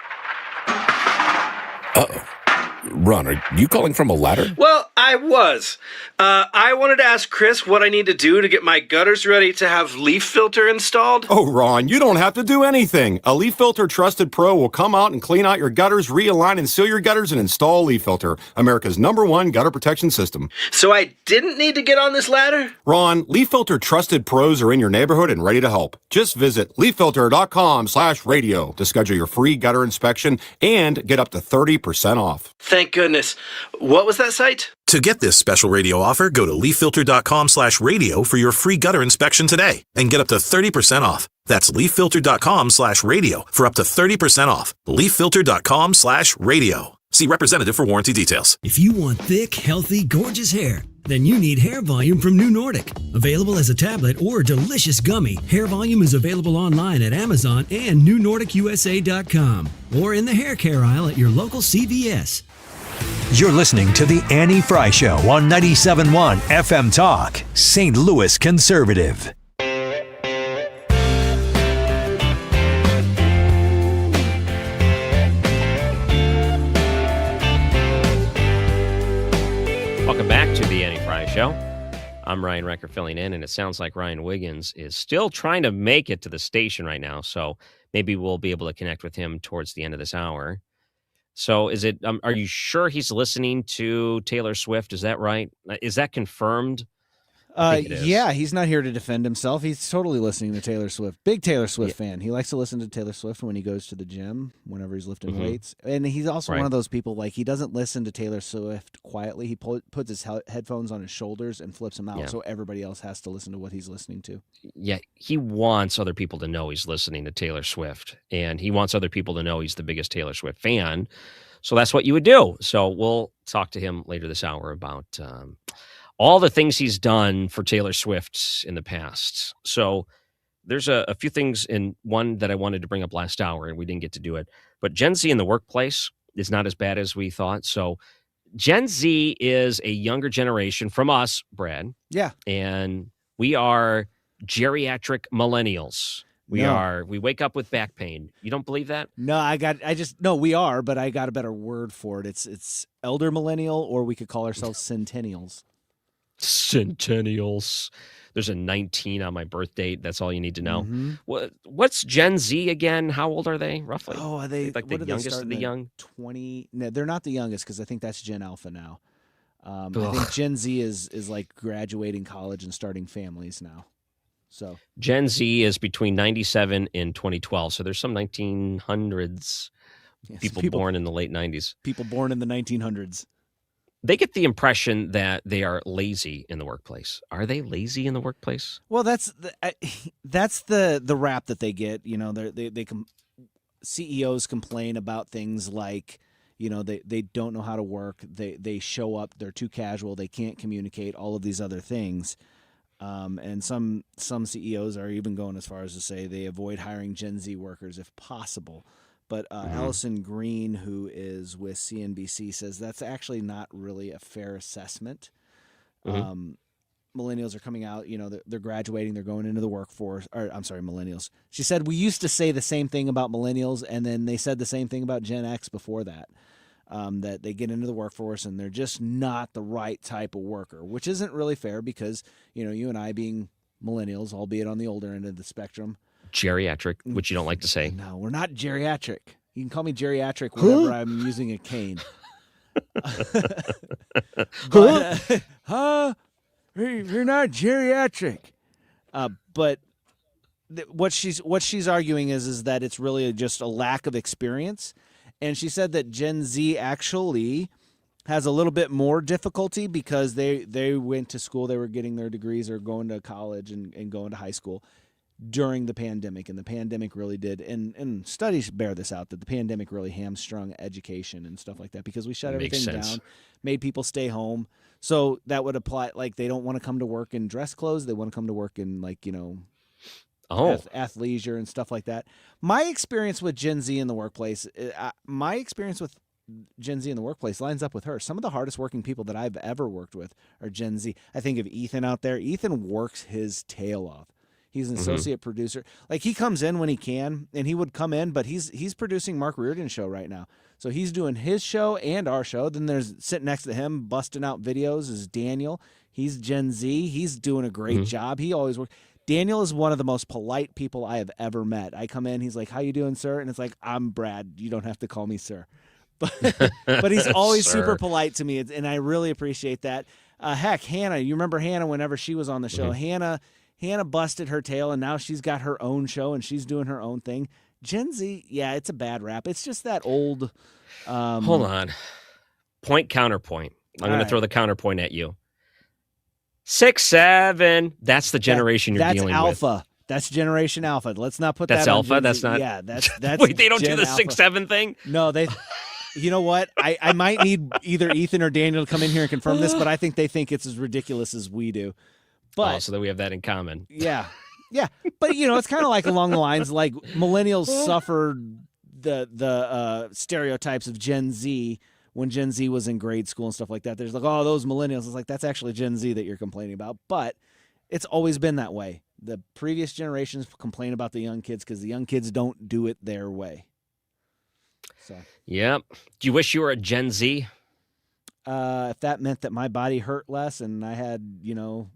Uh-oh. Ron, are you calling from a ladder? Well, I was. I wanted to ask Chris what I need to do to get my gutters ready to have leaf filter installed. Oh, Ron, you don't have to do anything. A Leaf Filter Trusted Pro will come out and clean out your gutters, realign and seal your gutters, and install Leaf Filter, America's #1 gutter protection system. So I didn't need to get on this ladder? Ron, Leaf Filter Trusted Pros are in your neighborhood and ready to help. Just visit leaffilter.com/radio to schedule your free gutter inspection and get up to 30% off. Thank goodness. What was that site? To get this special radio offer, go to leaffilter.com/radio for your free gutter inspection today and get up to 30% off. That's leaffilter.com/radio for up to 30% off. leaffilter.com/radio. See representative for warranty details. If you want thick, healthy, gorgeous hair, then you need Hair Volume from New Nordic. Available as a tablet or delicious gummy, Hair Volume is available online at Amazon and NewNordicUSA.com or in the hair care aisle at your local CVS. You're listening to The Annie Fry Show on 97.1 FM Talk, St. Louis Conservative. Welcome back to The Annie Fry Show. I'm Ryan Recker filling in, and it sounds like Ryan Wiggins is still trying to make it to the station right now, so maybe we'll be able to connect with him towards the end of this hour. So is it? Are you sure he's listening to Taylor Swift? Is that right? Is that confirmed? I think it is. Yeah, he's not here to defend himself. He's totally listening to Taylor Swift. Big Taylor Swift fan. He likes to listen to Taylor Swift when he goes to the gym, whenever he's lifting weights. And he's also one of those people, like, he doesn't listen to Taylor Swift quietly. He puts his headphones on his shoulders and flips them out so everybody else has to listen to what he's listening to. Yeah, he wants other people to know he's listening to Taylor Swift, and he wants other people to know he's the biggest Taylor Swift fan. So that's what you would do. So we'll talk to him later this hour about all the things he's done for Taylor Swift in the past. So there's a few things in one that I wanted to bring up last hour, and we didn't get to do it. But Gen Z in the workplace is not as bad as we thought. So Gen Z is a younger generation from us, Brad. Yeah. And we are geriatric millennials. We wake up with back pain. You don't believe that? No, we are, but I got a better word for it. It's elder millennial, or we could call ourselves centennials. Centennials. There's a 19 on my birth date. That's all you need to know. Mm-hmm. What's Gen Z again? How old are they roughly? Oh, are they like the youngest of the young? 20. No, they're not the youngest because I think that's Gen Alpha now. I think Gen Z is like graduating college and starting families now. So Gen Z is between 97 and 2012. So there's some 1900s people born in the late 90s. People born in the 1900s. They get the impression that they are lazy in the workplace. Are they lazy in the workplace? Well, that's the rap that they get. You know, CEOs complain about things like, you know, they don't know how to work. They show up. They're too casual. They can't communicate. All of these other things. And some CEOs are even going as far as to say they avoid hiring Gen Z workers if possible. But Allison Green, who is with CNBC, says that's actually not really a fair assessment. Millennials are coming out, you know, they're graduating, they're going into the workforce. Or I'm sorry, millennials. She said we used to say the same thing about millennials, and then they said the same thing about Gen X before that. That they get into the workforce and they're just not the right type of worker, which isn't really fair because, you know, you and I being millennials, albeit on the older end of the spectrum. Geriatric, which you don't like to say. No, we're not geriatric. You can call me geriatric whenever I'm using a cane. But, you're not geriatric. But what she's arguing is that it's really just a lack of experience. And she said that Gen Z actually has a little bit more difficulty because they went to school, they were getting their degrees or going to college and going to high school during the pandemic. And the pandemic really did, and studies bear this out, that the pandemic really hamstrung education and stuff like that because we shut everything down, made people stay home. So that would apply, like they don't want to come to work in dress clothes. They want to come to work in like, you know, athleisure and stuff like that. My experience with Gen Z in the workplace, lines up with her. Some of the hardest working people that I've ever worked with are Gen Z. I think of Ethan out there. Ethan works his tail off. He's an associate producer. Like he comes in when he can, and he would come in, but he's producing Mark Reardon's show right now. So he's doing his show and our show. Then there's sitting next to him, busting out videos, is Daniel. He's Gen Z. He's doing a great job. He always works. Daniel is one of the most polite people I have ever met. I come in, he's like, "How you doing, sir?" And it's like, "I'm Brad. You don't have to call me sir." But he's always super polite to me, and I really appreciate that. Heck, Hannah, you remember Hannah whenever she was on the show? Hannah busted her tail, and now she's got her own show, and she's doing her own thing. Gen Z, yeah, it's a bad rap. It's just that old. Hold on. Counterpoint. I'm going to throw the counterpoint at you. 6, 7. That's the generation you're dealing alpha. with. That's Alpha. That's Generation Alpha. Let's not put that's that on Alpha? That's not. Yeah, that's Wait, they don't Gen do the Alpha. 6, 7 thing? No, they. You know what? I might need either Ethan or Daniel to come in here and confirm this, but I think they think it's as ridiculous as we do. But so that we have that in common. Yeah. But you know, it's kind of like along the lines like millennials suffered the stereotypes of Gen Z when Gen Z was in grade school and stuff like that. There's like, oh, those millennials. It's like, that's actually Gen Z that you're complaining about. But it's always been that way. The previous generations complain about the young kids because the young kids don't do it their way. So. Yep. Do you wish you were a Gen Z? If that meant that my body hurt less and I had, you know,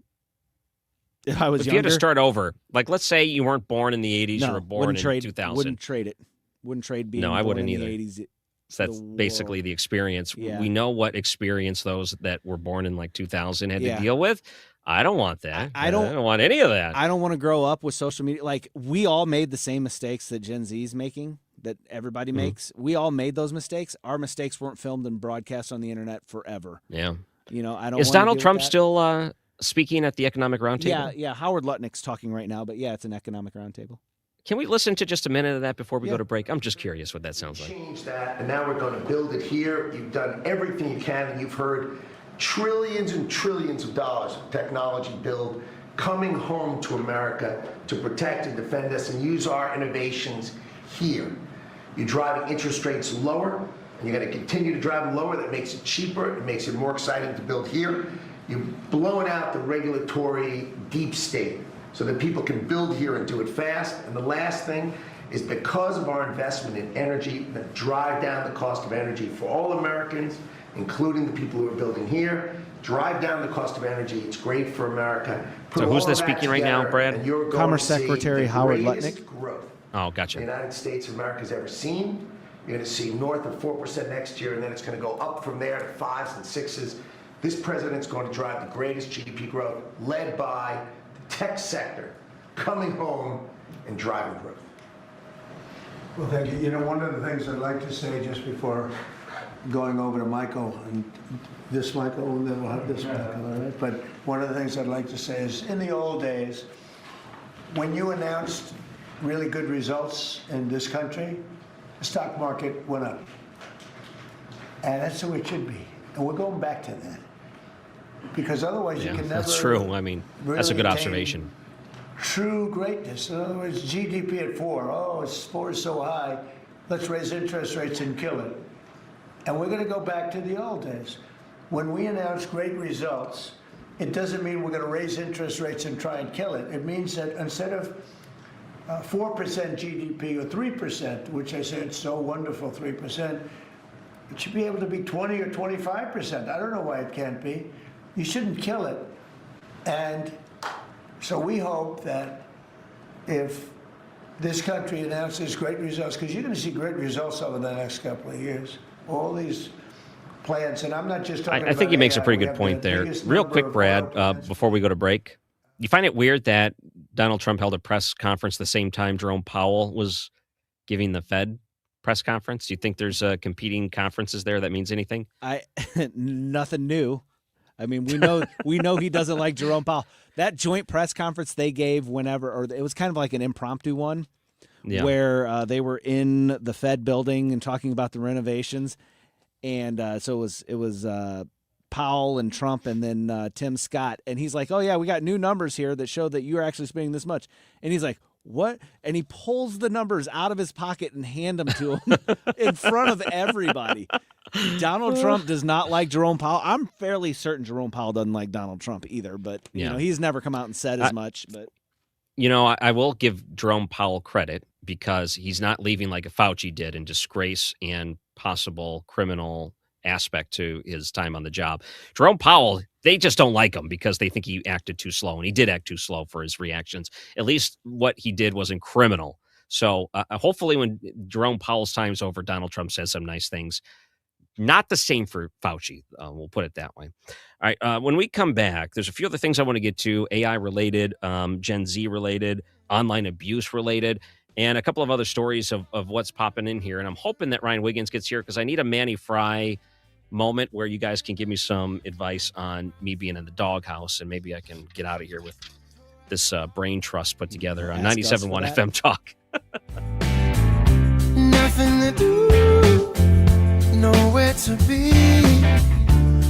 if I was if younger. you had to start over, like let's say you weren't born in the 80s, you were born in 2000. Wouldn't trade it. Wouldn't trade being I born wouldn't in either. the 80s So that's basically the experience. Yeah. We know what experience those that were born in like 2000 had Yeah. to deal with. I don't want that. I don't want any of that. I don't want to grow up with social media. Like, we all made the same mistakes that Gen Z's making, that everybody makes. We all made those mistakes. Our mistakes weren't filmed and broadcast on the internet forever. Yeah. You know, I don't. Is wanna Donald deal with Trump that. still speaking at the Economic Roundtable? Yeah. Howard Lutnick's talking right now, but yeah, it's an economic roundtable. Can we listen to just a minute of that before we go to break? I'm just curious what that sounds like. Change that, and now we're going to build it here. You've done everything you can, and you've heard trillions and trillions of dollars of technology build coming home to America to protect and defend us and use our innovations here. You're driving interest rates lower, and you're going to continue to drive them lower. That makes it cheaper. It makes it more exciting to build here. You're blowing out the regulatory deep state so that people can build here and do it fast. And the last thing is, because of our investment in energy that drive down the cost of energy for all Americans, including the people who are building here, drive down the cost of energy. It's great for America. Put So who's all this of that speaking right now, together, Brad? and you're going Commerce to see Secretary the Howard greatest Lutnick. growth Oh, the gotcha. United States of America has ever seen. You're going to see north of 4% next year, and then it's going to go up from there to 5s and 6s. This president's going to drive the greatest GDP growth, led by the tech sector, coming home and driving growth. Well, thank you. You know, one of the things I'd like to say just before going over to Michael, and this Michael, and then we'll have this Michael, all right? But one of the things I'd like to say is, in the old days, when you announced really good results in this country, the stock market went up. And that's the way it should be. And we're going back to that. Because otherwise you Yeah, can never... that's true. I mean, that's a really good attain observation. True greatness. In other words, GDP at 4. Oh, 4 is so high. Let's raise interest rates and kill it. And we're going to go back to the old days. When we announce great results, it doesn't mean we're going to raise interest rates and try and kill it. It means that instead of 4% GDP or 3%, which I say it's so wonderful, 3%, it should be able to be 20 or 25%. I don't know why it can't be. You shouldn't kill it. And so we hope that if this country announces great results, because you're going to see great results over the next couple of years, all these plans, and I'm not just talking about I think he makes a AI. pretty We good have point the there. biggest Real number quick, of Brad, before we go to break, you find it weird that Donald Trump held a press conference the same time Jerome Powell was giving the Fed press conference? Do you think there's competing conferences there that means anything? Nothing new. I mean, we know he doesn't like Jerome Powell. That joint press conference they gave whenever, or it was kind of like an impromptu one, where they were in the Fed building and talking about the renovations, and so it was Powell and Trump and then Tim Scott, and he's like, "Oh yeah, we got new numbers here that show that you're actually spending this much," and he's like, "What?" And he pulls the numbers out of his pocket and hand them to him in front of everybody. Donald Trump does not like Jerome Powell. I'm fairly certain Jerome Powell doesn't like Donald Trump either, but you know, he's never come out and said as much. But you know, I will give Jerome Powell credit because he's not leaving like a Fauci did in disgrace and possible criminal aspect to his time on the job. Jerome Powell, they just don't like him because they think he acted too slow, and he did act too slow for his reactions. At least what he did wasn't criminal. So hopefully when Jerome Powell's time's over, Donald Trump says some nice things. Not the same for Fauci. We'll put it that way. All right. When we come back, there's a few other things I want to get to, AI related, Gen Z related, online abuse related, and a couple of other stories of what's popping in here. And I'm hoping that Ryan Wiggins gets here because I need a Manny Fry moment where you guys can give me some advice on me being in the doghouse, and maybe I can get out of here with this brain trust put together on 97.1 FM Talk. Nothing to do, nowhere to be.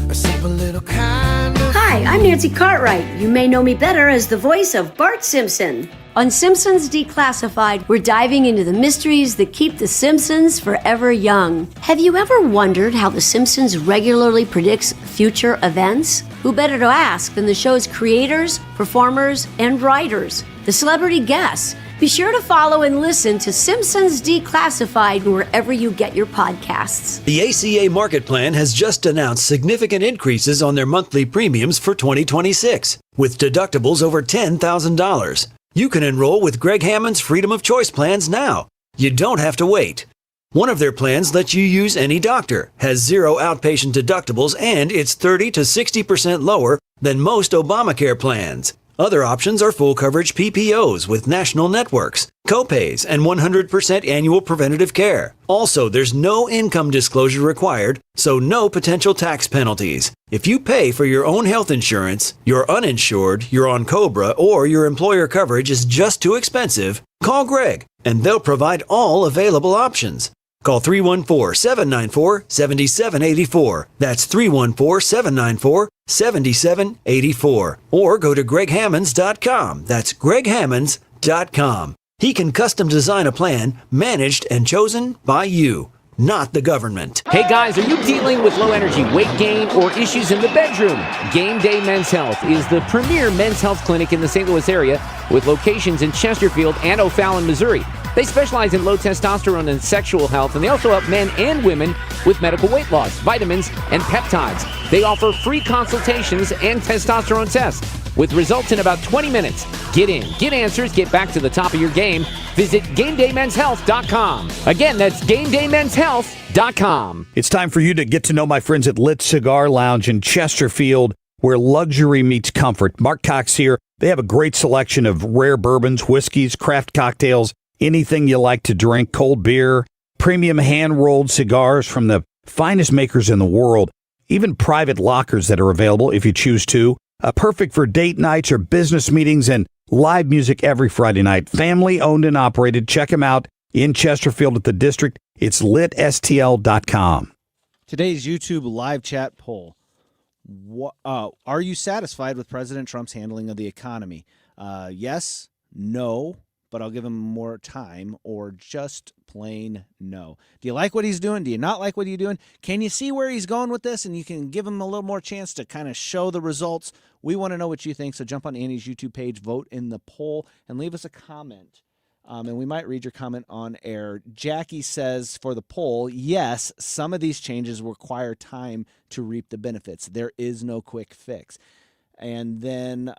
A simple little kind of... Hi, I'm Nancy Cartwright. You may know me better as the voice of Bart Simpson. On Simpsons Declassified, we're diving into the mysteries that keep the Simpsons forever young. Have you ever wondered how the Simpsons regularly predicts future events? Who better to ask than the show's creators, performers, and writers? The celebrity guests. Be sure to follow and listen to Simpsons Declassified wherever you get your podcasts. The ACA Market Plan has just announced significant increases on their monthly premiums for 2026, with deductibles over $10,000. You can enroll with Greg Hammond's Freedom of Choice plans now. You don't have to wait. One of their plans lets you use any doctor, has 0 outpatient deductibles, and it's 30 to 60% lower than most Obamacare plans. Other options are full coverage PPOs with national networks, copays, and 100% annual preventative care. Also, there's no income disclosure required, so no potential tax penalties. If you pay for your own health insurance, you're uninsured, you're on COBRA, or your employer coverage is just too expensive, call Greg, and they'll provide all available options. Call 314-794-7784. That's 314-794-7784. Or go to greghammonds.com. That's greghammonds.com. He can custom design a plan managed and chosen by you, not the government. Hey guys, are you dealing with low energy weight gain or issues in the bedroom? Game Day Men's Health is the premier men's health clinic in the St. Louis area with locations in Chesterfield and O'Fallon, Missouri. They specialize in low testosterone and sexual health, and they also help men and women with medical weight loss, vitamins, and peptides. They offer free consultations and testosterone tests with results in about 20 minutes. Get in, get answers, get back to the top of your game. Visit GameDayMen'sHealth.com. Again, that's GameDayMen'sHealth.com. It's time for you to get to know my friends at Lit Cigar Lounge in Chesterfield, where luxury meets comfort. Mark Cox here. They have a great selection of rare bourbons, whiskeys, craft cocktails, anything you like to drink, cold beer, premium hand-rolled cigars from the finest makers in the world, even private lockers that are available if you choose to. Perfect for date nights or business meetings, and live music every Friday night. Family owned and operated. Check them out in Chesterfield at the District. It's litstl.com. Today's YouTube live chat poll. Are you satisfied with President Trump's handling of the economy? Yes, no, but I'll give him more time, or just plain no. Do you like what he's doing? Do you not like what he's doing? Can you see where he's going with this? And you can give him a little more chance to kind of show the results. We want to know what you think, so jump on Annie's YouTube page, vote in the poll, and leave us a comment. And we might read your comment on air. Jackie says for the poll, yes, some of these changes require time to reap the benefits. There is no quick fix. And then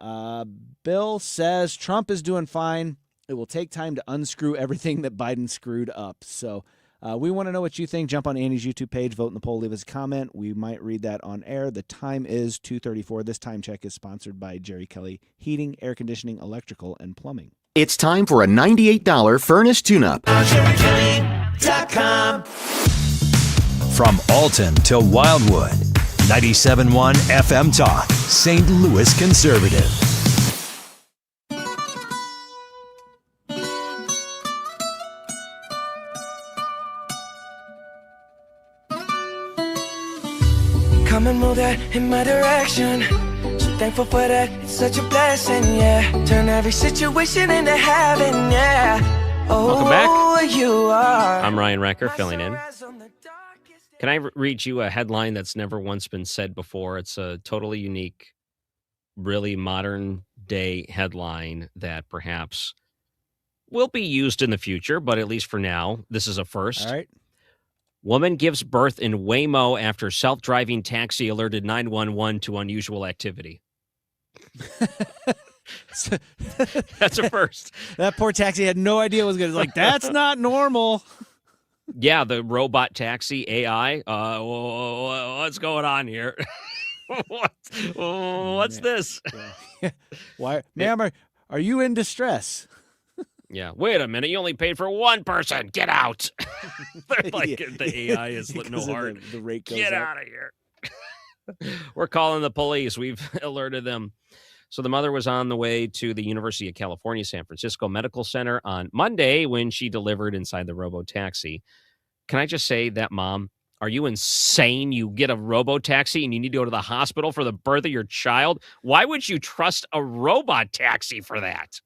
Bill says Trump is doing fine. It will take time to unscrew everything that Biden screwed up. So we want to know what you think. Jump on Annie's YouTube page, vote in the poll, leave us a comment. We might read that on air. The time is 2:34. This time check is sponsored by Jerry Kelly Heating, Air Conditioning, Electrical, and Plumbing. It's time for a $98 furnace tune-up. From Alton to Wildwood, 97.1 FM Talk, St. Louis Conservative. Come and move that in my direction. So thankful for that, it's such a blessing, yeah. Turn every situation into heaven, yeah. Oh, Welcome back. You are. I'm Ryan Recker, filling in. Can I read you a headline that's never once been said before? It's a totally unique, really modern day headline that perhaps will be used in the future, but at least for now, this is a first. All right. Woman gives birth in Waymo after self-driving taxi alerted 911 to unusual activity. That's a first. That poor taxi had no idea what was going to. Like, that's not normal. Yeah, the robot taxi AI. What's going on here? What's this? Yeah. Why, ma'am? Are you in distress? Yeah. Wait a minute. You only paid for one person. Get out. They're like, the AI is no hard. The rate goes Get up. out of here. We're calling the police. We've alerted them. So the mother was on the way to the University of California, San Francisco Medical Center on Monday when she delivered inside the robo-taxi. Can I just say that, Mom, are you insane? You get a robo-taxi and you need to go to the hospital for the birth of your child? Why would you trust a robot taxi for that?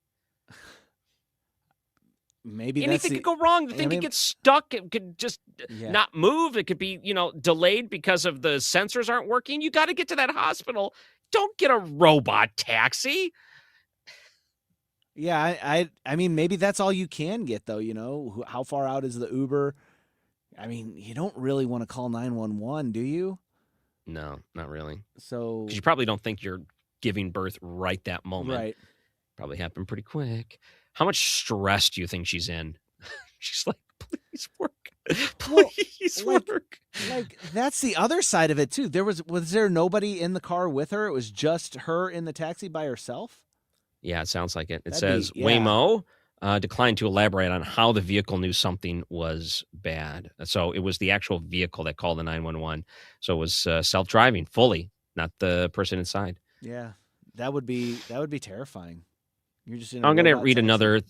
Maybe anything could go wrong. The thing could get stuck. It could just not move. It could be, delayed because of the sensors aren't working. You got to get to that hospital. Don't get a robot taxi. Yeah, I mean, maybe that's all you can get, though. How far out is the Uber? I mean, you don't really want to call 911, do you? No, not really. So, because you probably don't think you're giving birth right that moment. Right. Probably happened pretty quick. How much stress do you think she's in? She's like, Please work. Well, Please like, work. like that's the other side of it too. Was there nobody in the car with her? It was just her in the taxi by herself? Yeah, it sounds like it. It That'd says be- yeah. Waymo declined to elaborate on how the vehicle knew something was bad. So it was the actual vehicle that called the 911. So it was self-driving fully, not the person inside. Yeah, that would be terrifying. You're just in a I'm going to robot read taxi. another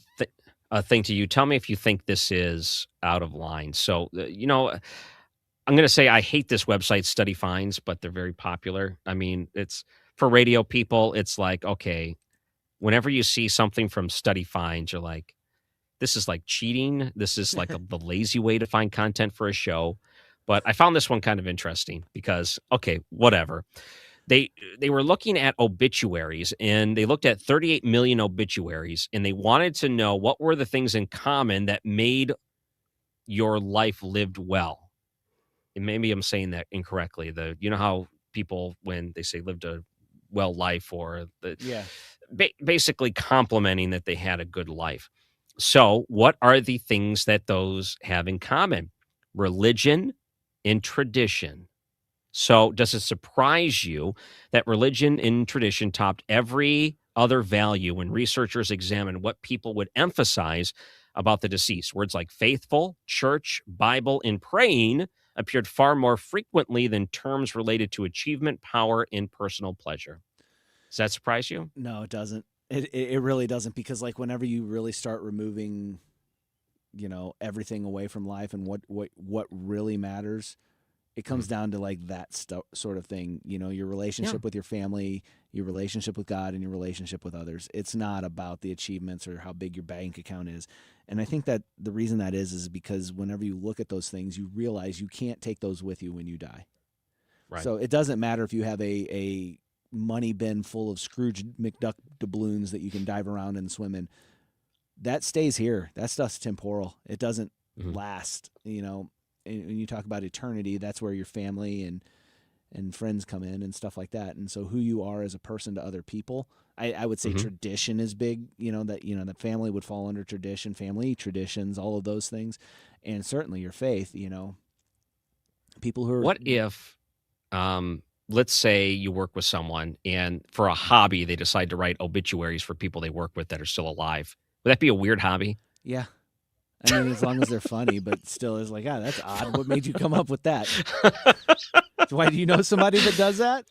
thing to you. Tell me if you think this is out of line. So, I'm going to say I hate this website, Study Finds, but they're very popular. I mean, it's for radio people. It's like, okay, whenever you see something from Study Finds, you're like, this is like cheating. This is like the lazy way to find content for a show. But I found this one kind of interesting because, okay, whatever. They were looking at obituaries, and they looked at 38 million obituaries, and they wanted to know what were the things in common that made your life lived well. And maybe I'm saying that incorrectly. You know how people, when they say lived a well life, or basically complimenting that they had a good life. So what are the things that those have in common? Religion and tradition. So does it surprise you that religion and tradition topped every other value when researchers examined what people would emphasize about the deceased? Words like faithful, church, Bible, and praying appeared far more frequently than terms related to achievement, power, and personal pleasure. Does that surprise you? No, it doesn't. It really doesn't, because like whenever you really start removing, everything away from life and what really matters, it comes down to like that sort of thing. Your relationship with your family, your relationship with God, and your relationship with others. It's not about the achievements or how big your bank account is. And I think that the reason that is because whenever you look at those things, you realize you can't take those with you when you die. Right. So it doesn't matter if you have a money bin full of Scrooge McDuck doubloons that you can dive around and swim in. That stays here. That stuff's temporal. It doesn't last. And when you talk about eternity, that's where your family and friends come in and stuff like that. And so who you are as a person to other people, I would say tradition is big, that family would fall under tradition, family traditions, all of those things. And certainly your faith, people who are. What if, let's say you work with someone and for a hobby, they decide to write obituaries for people they work with that are still alive. Would that be a weird hobby? Yeah. I mean, as long as they're funny, but still is like, that's odd. What made you come up with that? Why, do you know somebody that does that?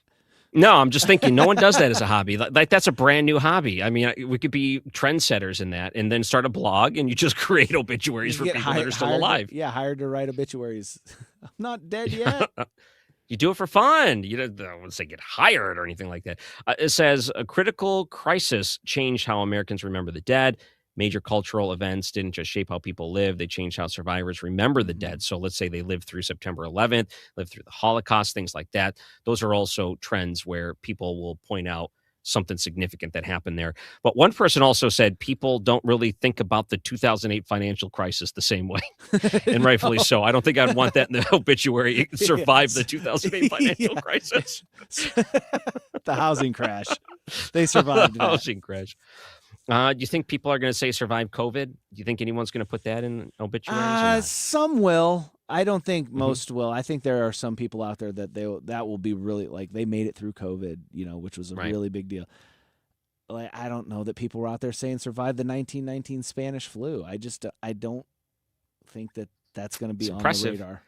No, I'm just thinking no one does that as a hobby. Like that's a brand new hobby. I mean, we could be trendsetters in that and then start a blog and you just create obituaries for people that are still alive. Hired to write obituaries. I'm not dead yet. You do it for fun. You don't, I wouldn't say get hired or anything like that. It says a critical crisis changed how Americans remember the dead. Major cultural events didn't just shape how people live. They changed how survivors remember the dead. So let's say they lived through September 11th, lived through the Holocaust, things like that. Those are also trends where people will point out something significant that happened there. But one person also said people don't really think about the 2008 financial crisis the same way. And rightfully so. I don't think I'd want that in the obituary. It survived the 2008 financial crisis. The housing crash. They survived the housing crash. Do you think people are going to say survive COVID? Do you think anyone's going to put that in obituaries? Some will. I don't think most will. I think there are some people out there that that will be really like they made it through COVID, which was a really big deal. Like I don't know that people were out there saying survive the 1919 Spanish flu. I don't think that that's going to be on the radar.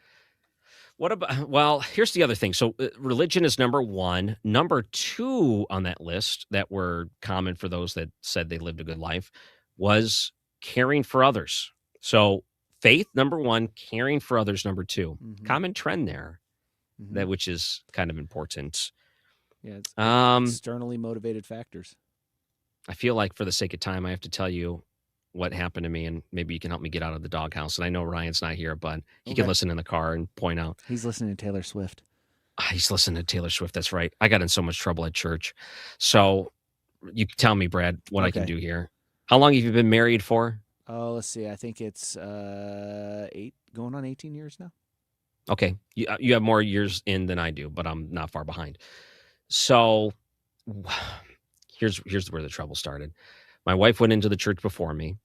What about, well, here's the other thing. So religion is number one. Number two on that list that were common for those that said they lived a good life was caring for others. So faith, number one, caring for others, number two. Common trend there, that which is kind of important. Yeah, it's externally motivated factors. I feel like for the sake of time, I have to tell you what happened to me, and maybe you can help me get out of the doghouse. And I know Ryan's not here, but he can listen in the car and point out. He's listening to Taylor Swift. He's listening to Taylor Swift. That's right. I got in so much trouble at church. So you tell me, Brad, what I can do here. How long have you been married for? Oh, let's see. I think it's 8, going on 18 years now. Okay. You have more years in than I do, but I'm not far behind. So here's where the trouble started. My wife went into the church before me.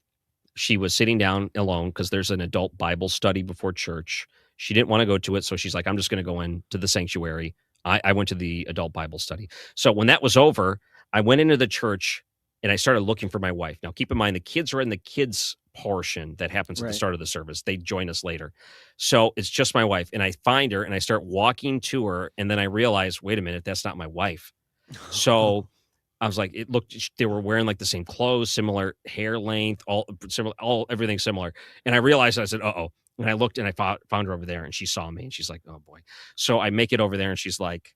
she was sitting down alone because there's an adult Bible study before church. She didn't want to go to it, so she's like, I'm just going to go into the sanctuary. I went to the adult Bible study. So when that was over, I went into the church and I started looking for my wife. Now, keep in mind, the kids are in the kids portion that happens at the start of the service. They join us later. So it's just my wife. And I find her and I start walking to her. And then I realize, wait a minute, that's not my wife. So I was like, it looked, they were wearing like the same clothes, similar hair length, everything similar. And I realized, I said, uh-oh. And I looked and I found her over there and she saw me and she's like, oh boy. So I make it over there and she's like,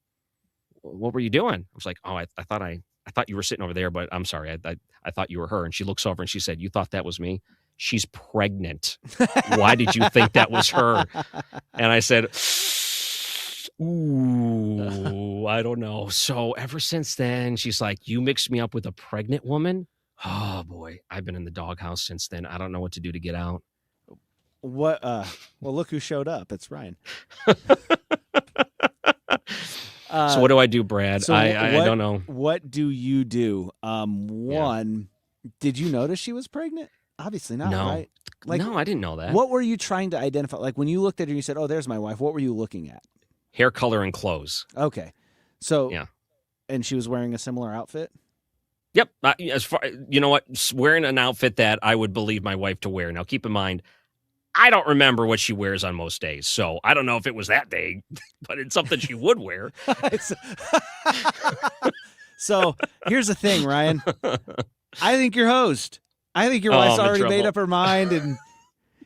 what were you doing? I was like, oh, I thought you were sitting over there, but I'm sorry. I thought you were her. And she looks over and she said, you thought that was me? She's pregnant. Why did you think that was her? And I said, ooh, I don't know. So ever since then, she's like, you mixed me up with a pregnant woman? Oh boy, I've been in the doghouse since then. I don't know what to do to get out. What? Well, look who showed up. It's Ryan. So what do I do, Brad? So I don't know. What do you do? One, did you notice she was pregnant? Obviously not, No. right? No, I didn't know that. What were you trying to identify? Like when you looked at her and you said, oh, there's my wife. What were you looking at? Hair color and clothes. Okay. So, yeah. And she was wearing a similar outfit? Yep. As far, you know what? Wearing an outfit that I would believe my wife to wear. Now, keep in mind, I don't remember what she wears on most days. So I don't know if it was that day, but it's something she would wear. So here's the thing, Ryan. I think you're hosed. I think your wife's already made up her mind, and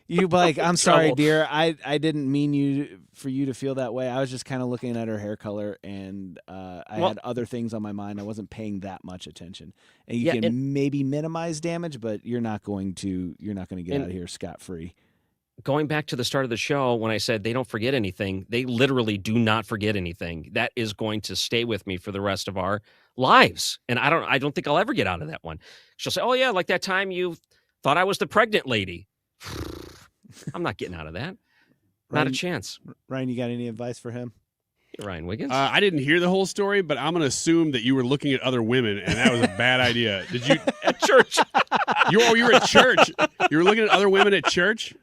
you like, I'm sorry, dear. I didn't mean for you to feel that way. I was just kind of looking at her hair color, and I had other things on my mind. I wasn't paying that much attention. And you can maybe minimize damage, but you're not going to get out of here scot-free. Going back to the start of the show, when I said they don't forget anything, they literally do not forget anything. That is going to stay with me for the rest of our lives. And I don't think I'll ever get out of that one. She'll say, oh yeah, like that time you thought I was the pregnant lady. I'm not getting out of that. Not a chance. Ryan, you got any advice for him? Ryan Wiggins? I didn't hear the whole story, but I'm going to assume that you were looking at other women, and that was a bad idea. Did you? At church. You were at church. You were looking at other women at church?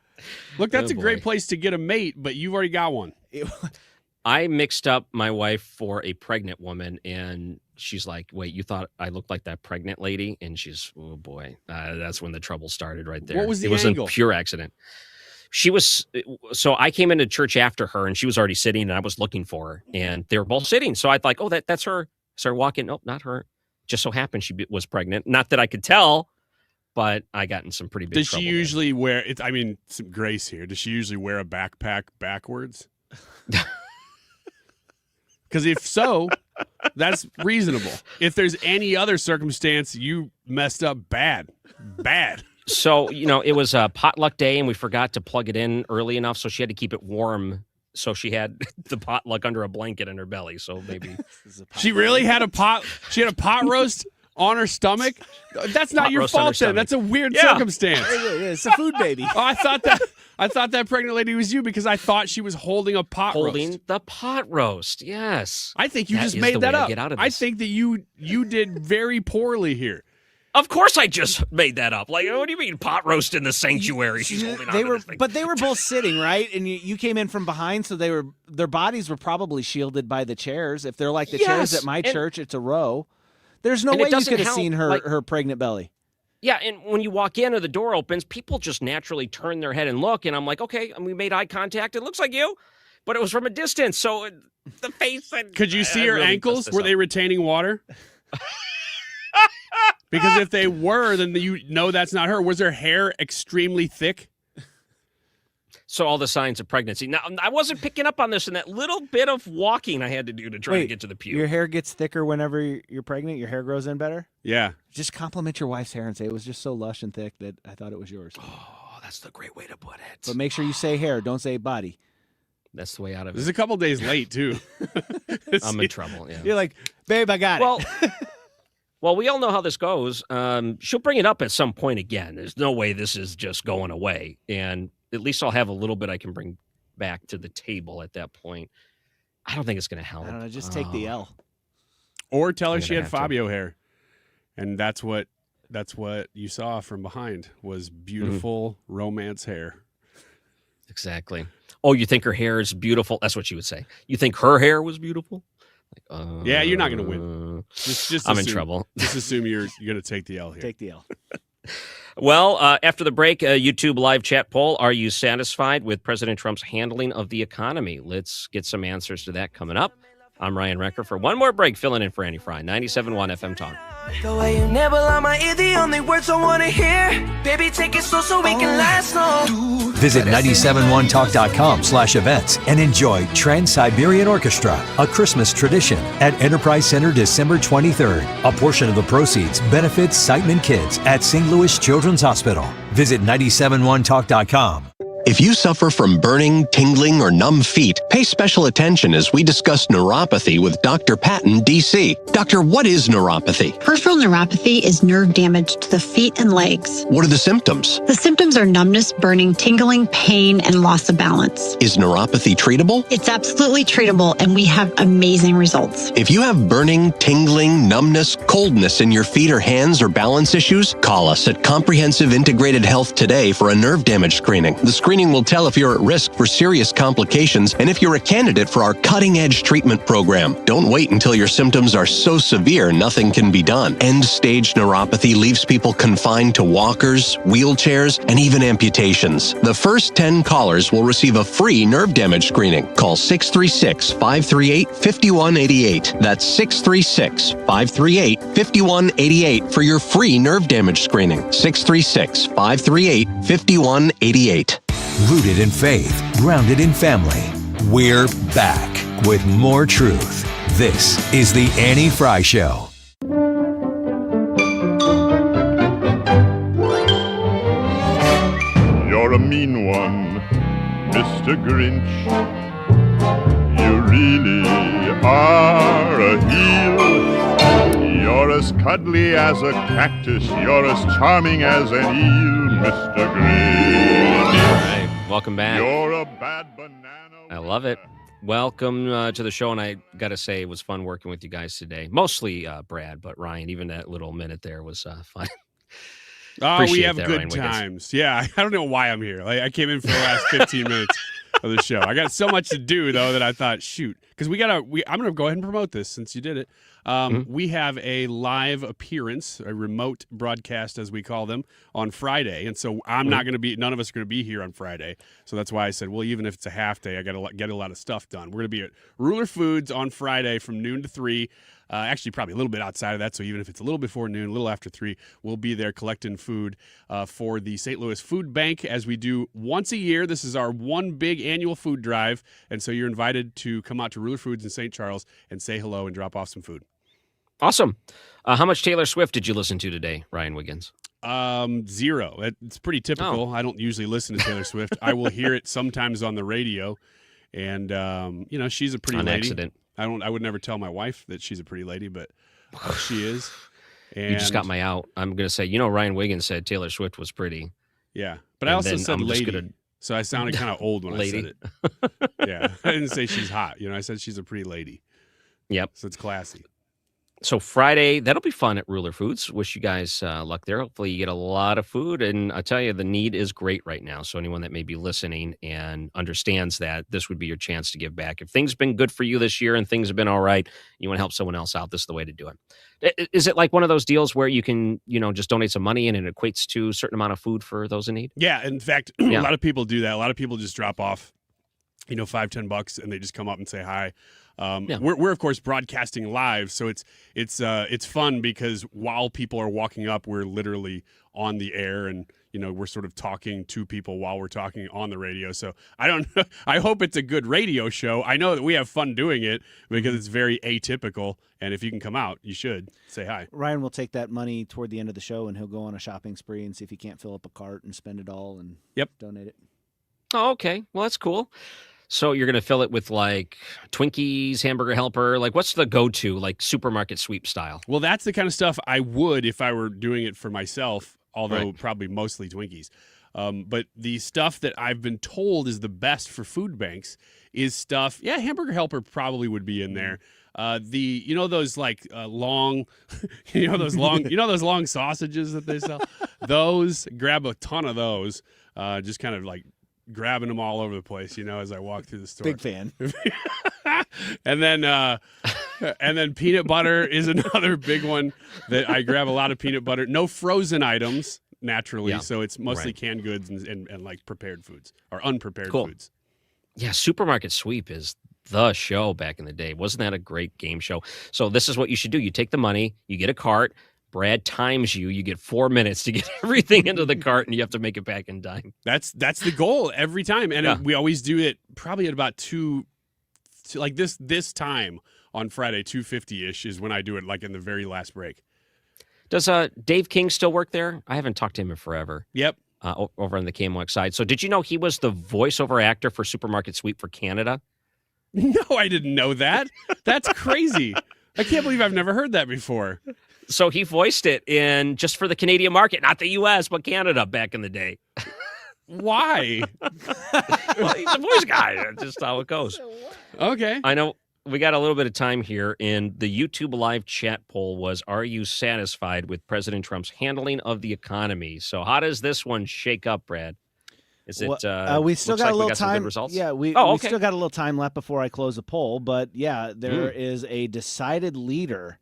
Look, that's a great place to get a mate, but you've already got one. I mixed up my wife for a pregnant woman, and she's like, wait, you thought I looked like that pregnant lady? And she's, oh boy, that's when the trouble started right there. What was the It was angle? a pure accident. So I came into church after her, and she was already sitting, and I was looking for her, and they were both sitting. So I thought, oh, that's her. Started walking. Nope, not her. Just so happened she was pregnant. Not that I could tell, but I got in some pretty big trouble. Does she usually wear it? I mean, some grace here. Does she usually wear a backpack backwards? Because if so, that's reasonable. If there's any other circumstance, you messed up bad. So, it was a potluck day, and we forgot to plug it in early enough, so she had to keep it warm. So she had the potluck under a blanket in her belly. So maybe she really had a pot. She had a pot roast on her stomach. That's not your fault. Then that's a weird circumstance. It's a food baby. Oh, I thought that pregnant lady was you because I thought she was holding a pot roast. Holding the pot roast. Yes. I think you just made that up. I think that you did very poorly here. Of course I just made that up. Like, what do you mean pot roast in the sanctuary? She's holding on to this thing. But they were both sitting, right? And you came in from behind, so their bodies were probably shielded by the chairs. If they're like the chairs at my church, it's a row. There's no way you could have seen her pregnant belly. Yeah, and when you walk in or the door opens, people just naturally turn their head and look, and I'm like, okay, and we made eye contact. It looks like you, but it was from a distance, so the face. Could you see her ankles? Were they retaining water? Because if they were, then you know that's not her. Was her hair extremely thick? So all the signs of pregnancy. Now, I wasn't picking up on this in that little bit of walking I had to do to try to get to the pew. Your hair gets thicker whenever you're pregnant? Your hair grows in better? Yeah. Just compliment your wife's hair and say it was just so lush and thick that I thought it was yours. Oh, that's the great way to put it. But make sure you say hair. Don't say body. That's the way out of it. This is a couple days late, too. I'm in trouble, yeah. You're like, babe, I got it. Well, we all know how this goes. She'll bring it up at some point again. There's no way this is just going away. And at least I'll have a little bit I can bring back to the table at that point. I don't think it's going to help. I don't know. Just take the L. Or tell her she had Fabio hair. And that's what that's what you saw from behind was beautiful romance hair. Exactly. Oh, you think her hair is beautiful? That's what she would say. You think her hair was beautiful? Yeah, you're not going to win. Just I'm in trouble. Just assume you're going to take the L here. Take the L. Well, after the break, YouTube live chat poll, are you satisfied with President Trump's handling of the economy? Let's get some answers to that coming up. I'm Ryan Recker for one more break, filling in for Andy Fry, 97.1 FM Talk. The way you nibble on my ear, the only words I want to hear. Baby, take it slow so we can last long. Visit 971talk.com/events and enjoy Trans-Siberian Orchestra, a Christmas tradition at Enterprise Center December 23rd. A portion of the proceeds benefits Siteman Kids at St. Louis Children's Hospital. Visit 971talk.com. If you suffer from burning, tingling, or numb feet, pay special attention as we discuss neuropathy with Dr. Patton, DC. Doctor, what is neuropathy? Peripheral neuropathy is nerve damage to the feet and legs. What are the symptoms? The symptoms are numbness, burning, tingling, pain, and loss of balance. Is neuropathy treatable? It's absolutely treatable, and we have amazing results. If you have burning, tingling, numbness, coldness in your feet or hands or balance issues, call us at Comprehensive Integrated Health today for a nerve damage screening. The screening will tell if you're at risk for serious complications and if you're a candidate for our cutting-edge treatment program. Don't wait until your symptoms are so severe nothing can be done. End-stage neuropathy leaves people confined to walkers, wheelchairs, and even amputations. The first 10 callers will receive a free nerve damage screening. Call 636-538-5188. That's 636-538-5188 for your free nerve damage screening. 636-538-5188. Rooted in faith, grounded in family. We're back with more truth. This is the Annie Fry Show. You're a mean one, Mr. Grinch. You really are a heel. You're as cuddly as a cactus. You're as charming as an eel, Mr. Grinch. All right, welcome back. You're a bad banana. I love it. Welcome to the show, and I got to say it was fun working with you guys today. Mostly Brad, but Ryan, even that little minute there was fun. Oh, we have that, good Ryan Wiggins. times. Yeah, I don't know why I'm here. Like, I came in for the last 15 minutes of the show. I got so much to do, though, that I thought, shoot. Because I'm going to go ahead and promote this since you did it. We have a live appearance, a remote broadcast, as we call them, on Friday. And so I'm not going to be, none of us are going to be here on Friday. So that's why I said, well, even if it's a half day, I got to get a lot of stuff done. We're going to be at Ruler Foods on Friday from noon to 3. Actually, probably a little bit outside of that. So even if it's a little before noon, a little after 3, we'll be there collecting food for the St. Louis Food Bank as we do once a year. This is our one big annual food drive. And so you're invited to come out to Ruler Foods in St. Charles and say hello and drop off some food. Awesome. How much Taylor Swift did you listen to today, Ryan Wiggins? 0. It's pretty typical. Oh. I don't usually listen to Taylor Swift. I will hear it sometimes on the radio. And, she's a pretty On lady. accident. I would never tell my wife that she's a pretty lady, but she is. And You just got my out. I'm going to say, Ryan Wiggins said Taylor Swift was pretty. Yeah. But I And also then said I'm just lady. gonna- So I sounded kind of old when I said Lady. it. Yeah. I didn't say she's hot. I said she's a pretty lady. Yep. So it's classy. So Friday, that'll be fun at Ruler Foods. Wish you guys luck there. Hopefully you get a lot of food. And I tell you, the need is great right now. So anyone that may be listening and understands that, this would be your chance to give back. If things have been good for you this year and things have been all right, you want to help someone else out, this is the way to do it. Is it like one of those deals where you can, just donate some money and it equates to a certain amount of food for those in need? Yeah. In fact, a lot of people do that. A lot of people just drop off, $5-10 and they just come up and say hi. We're of course broadcasting live, so it's fun because while people are walking up, we're literally on the air, and we're sort of talking to people while we're talking on the radio. So I don't know. I hope it's a good radio show. I know that we have fun doing it because it's very atypical. And if you can come out, you should say hi. Ryan will take that money toward the end of the show, and he'll go on a shopping spree and see if he can't fill up a cart and spend it all and donate it. Oh, okay. Well, that's cool. So you're going to fill it with like Twinkies, Hamburger Helper. Like what's the go-to, like supermarket sweep style? Well, that's the kind of stuff I would if I were doing it for myself, although probably mostly Twinkies. But the stuff that I've been told is the best for food banks is stuff. Yeah, Hamburger Helper probably would be in there. Those like long, those long sausages that they sell. Those, grab a ton of those. Just kind of like grabbing them all over the place, as I walk through the store. Big fan. And then peanut butter is another big one that I grab a lot of peanut butter. No frozen items, naturally. Yeah. So it's mostly Right. canned goods and like prepared foods or unprepared Cool. foods. Yeah, Supermarket Sweep is the show back in the day. Wasn't that a great game show? So this is what you should do. You take the money, you get a cart, Brad times you, you get 4 minutes to get everything into the cart, and you have to make it back in time. That's the goal every time. And Yeah. we always do it probably at about like this time on Friday, 2:50-ish is when I do it, like in the very last break. Does Dave King still work there? I haven't talked to him in forever. Yep. Over on the KMOX side. So did you know he was the voiceover actor for Supermarket Sweep for Canada? No, I didn't know that. That's crazy. I can't believe I've never heard that before. So he voiced it just for the Canadian market, not the U.S., but Canada back in the day. Why? Well, he's a voice guy. That's just how it goes. Okay. I know we got a little bit of time here, and the YouTube live chat poll was, are you satisfied with President Trump's handling of the economy? So how does this one shake up, Brad? Is it? We still looks got like a we little got some time. good results? Yeah, we okay. still got a little time left before I close the poll. But yeah, there is a decided leader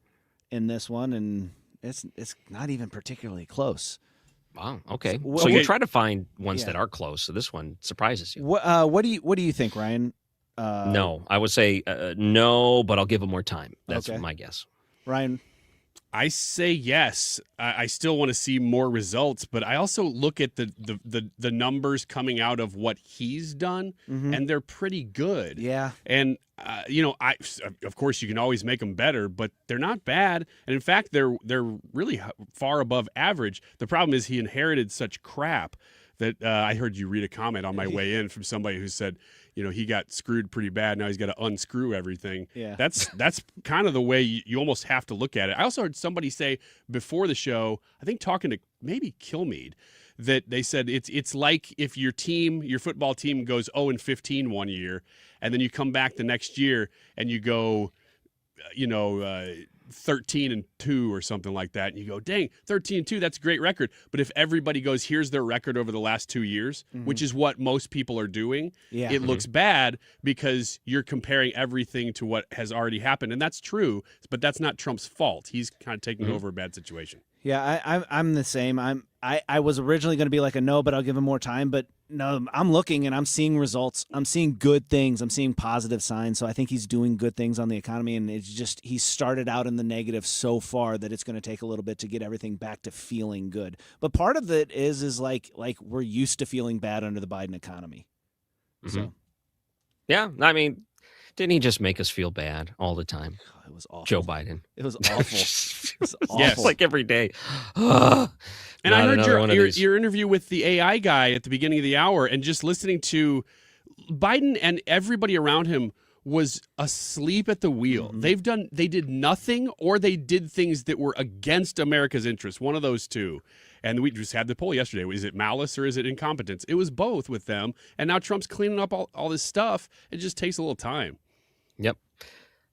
in this one, and it's not even particularly close. Wow. Okay. So, So okay. you try to find ones Yeah. that are close. So this one surprises you. What do you think, Ryan? No, I would say no, but I'll give him more time. That's Okay. my guess. Ryan? I say yes. I still want to see more results, but I also look at the numbers coming out of what he's done, and they're pretty good. Yeah. And of course, you can always make them better, but they're not bad. And in fact, they're really far above average. The problem is he inherited such crap that I heard you read a comment on my way in from somebody who said, he got screwed pretty bad. Now he's got to unscrew everything. Yeah. That's kind of the way you almost have to look at it. I also heard somebody say before the show, I think talking to maybe Kilmeade, that they said it's like if your football team goes 0-15 one year, and then you come back the next year and you go, 13-2 or something like that, and you go, dang, 13-2, that's a great record. But if everybody goes, here's their record over the last 2 years, which is what most people are doing, Yeah. it looks bad because you're comparing everything to what has already happened. And that's true, but that's not Trump's fault. He's kind of taking over a bad situation. Yeah, I'm the same. I was originally going to be like a no, but I'll give him more time. But no, I'm looking and I'm seeing results. I'm seeing good things. I'm seeing positive signs. So I think he's doing good things on the economy. And it's just he started out in the negative so far that it's going to take a little bit to get everything back to feeling good. But part of it is like we're used to feeling bad under the Biden economy. So Yeah, I mean, didn't he just make us feel bad all the time? It was awful. Joe Biden. It was awful. It was awful. Yes. Like every day. And I Not another one of heard these. your interview with the AI guy at the beginning of the hour, and just listening to Biden and everybody around him was asleep at the wheel. They did nothing, or they did things that were against America's interests. One of those two. And we just had the poll yesterday. Is it malice or is it incompetence? It was both with them. And now Trump's cleaning up all this stuff. It just takes a little time. Yep.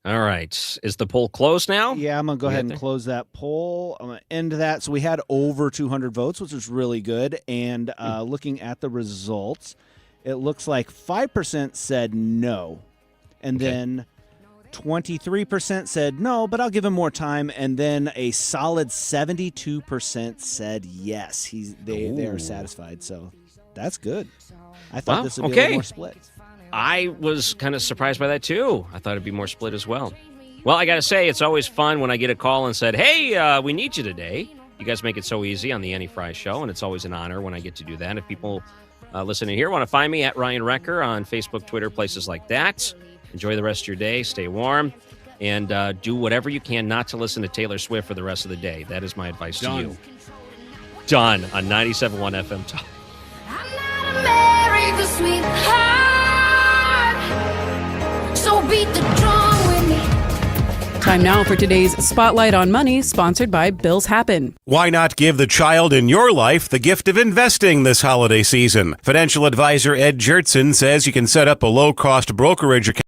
All right. Is the poll closed now? Yeah, I'm going to go ahead and close that poll. I'm going to end that. So we had over 200 votes, which was really good. And looking at the results, it looks like 5% said no. And then 23% said no, but I'll give him more time. And then a solid 72% said yes. They are satisfied. So that's good. I thought this would be a little more split. I was kind of surprised by that, too. I thought it'd be more split as well. Well, I got to say, it's always fun when I get a call and said, hey, we need you today. You guys make it so easy on the Annie Fry Show, and it's always an honor when I get to do that. If people listening here want to find me at Ryan Recker on Facebook, Twitter, places like that. Enjoy the rest of your day. Stay warm. And do whatever you can not to listen to Taylor Swift for the rest of the day. That is my advice to you. Done on 97.1 FM Talk. Married the sweetheart. So beat the drum with me. Time now for today's Spotlight on Money, sponsored by Bills Happen. Why not give the child in your life the gift of investing this holiday season? Financial advisor Ed Jertson says you can set up a low-cost brokerage account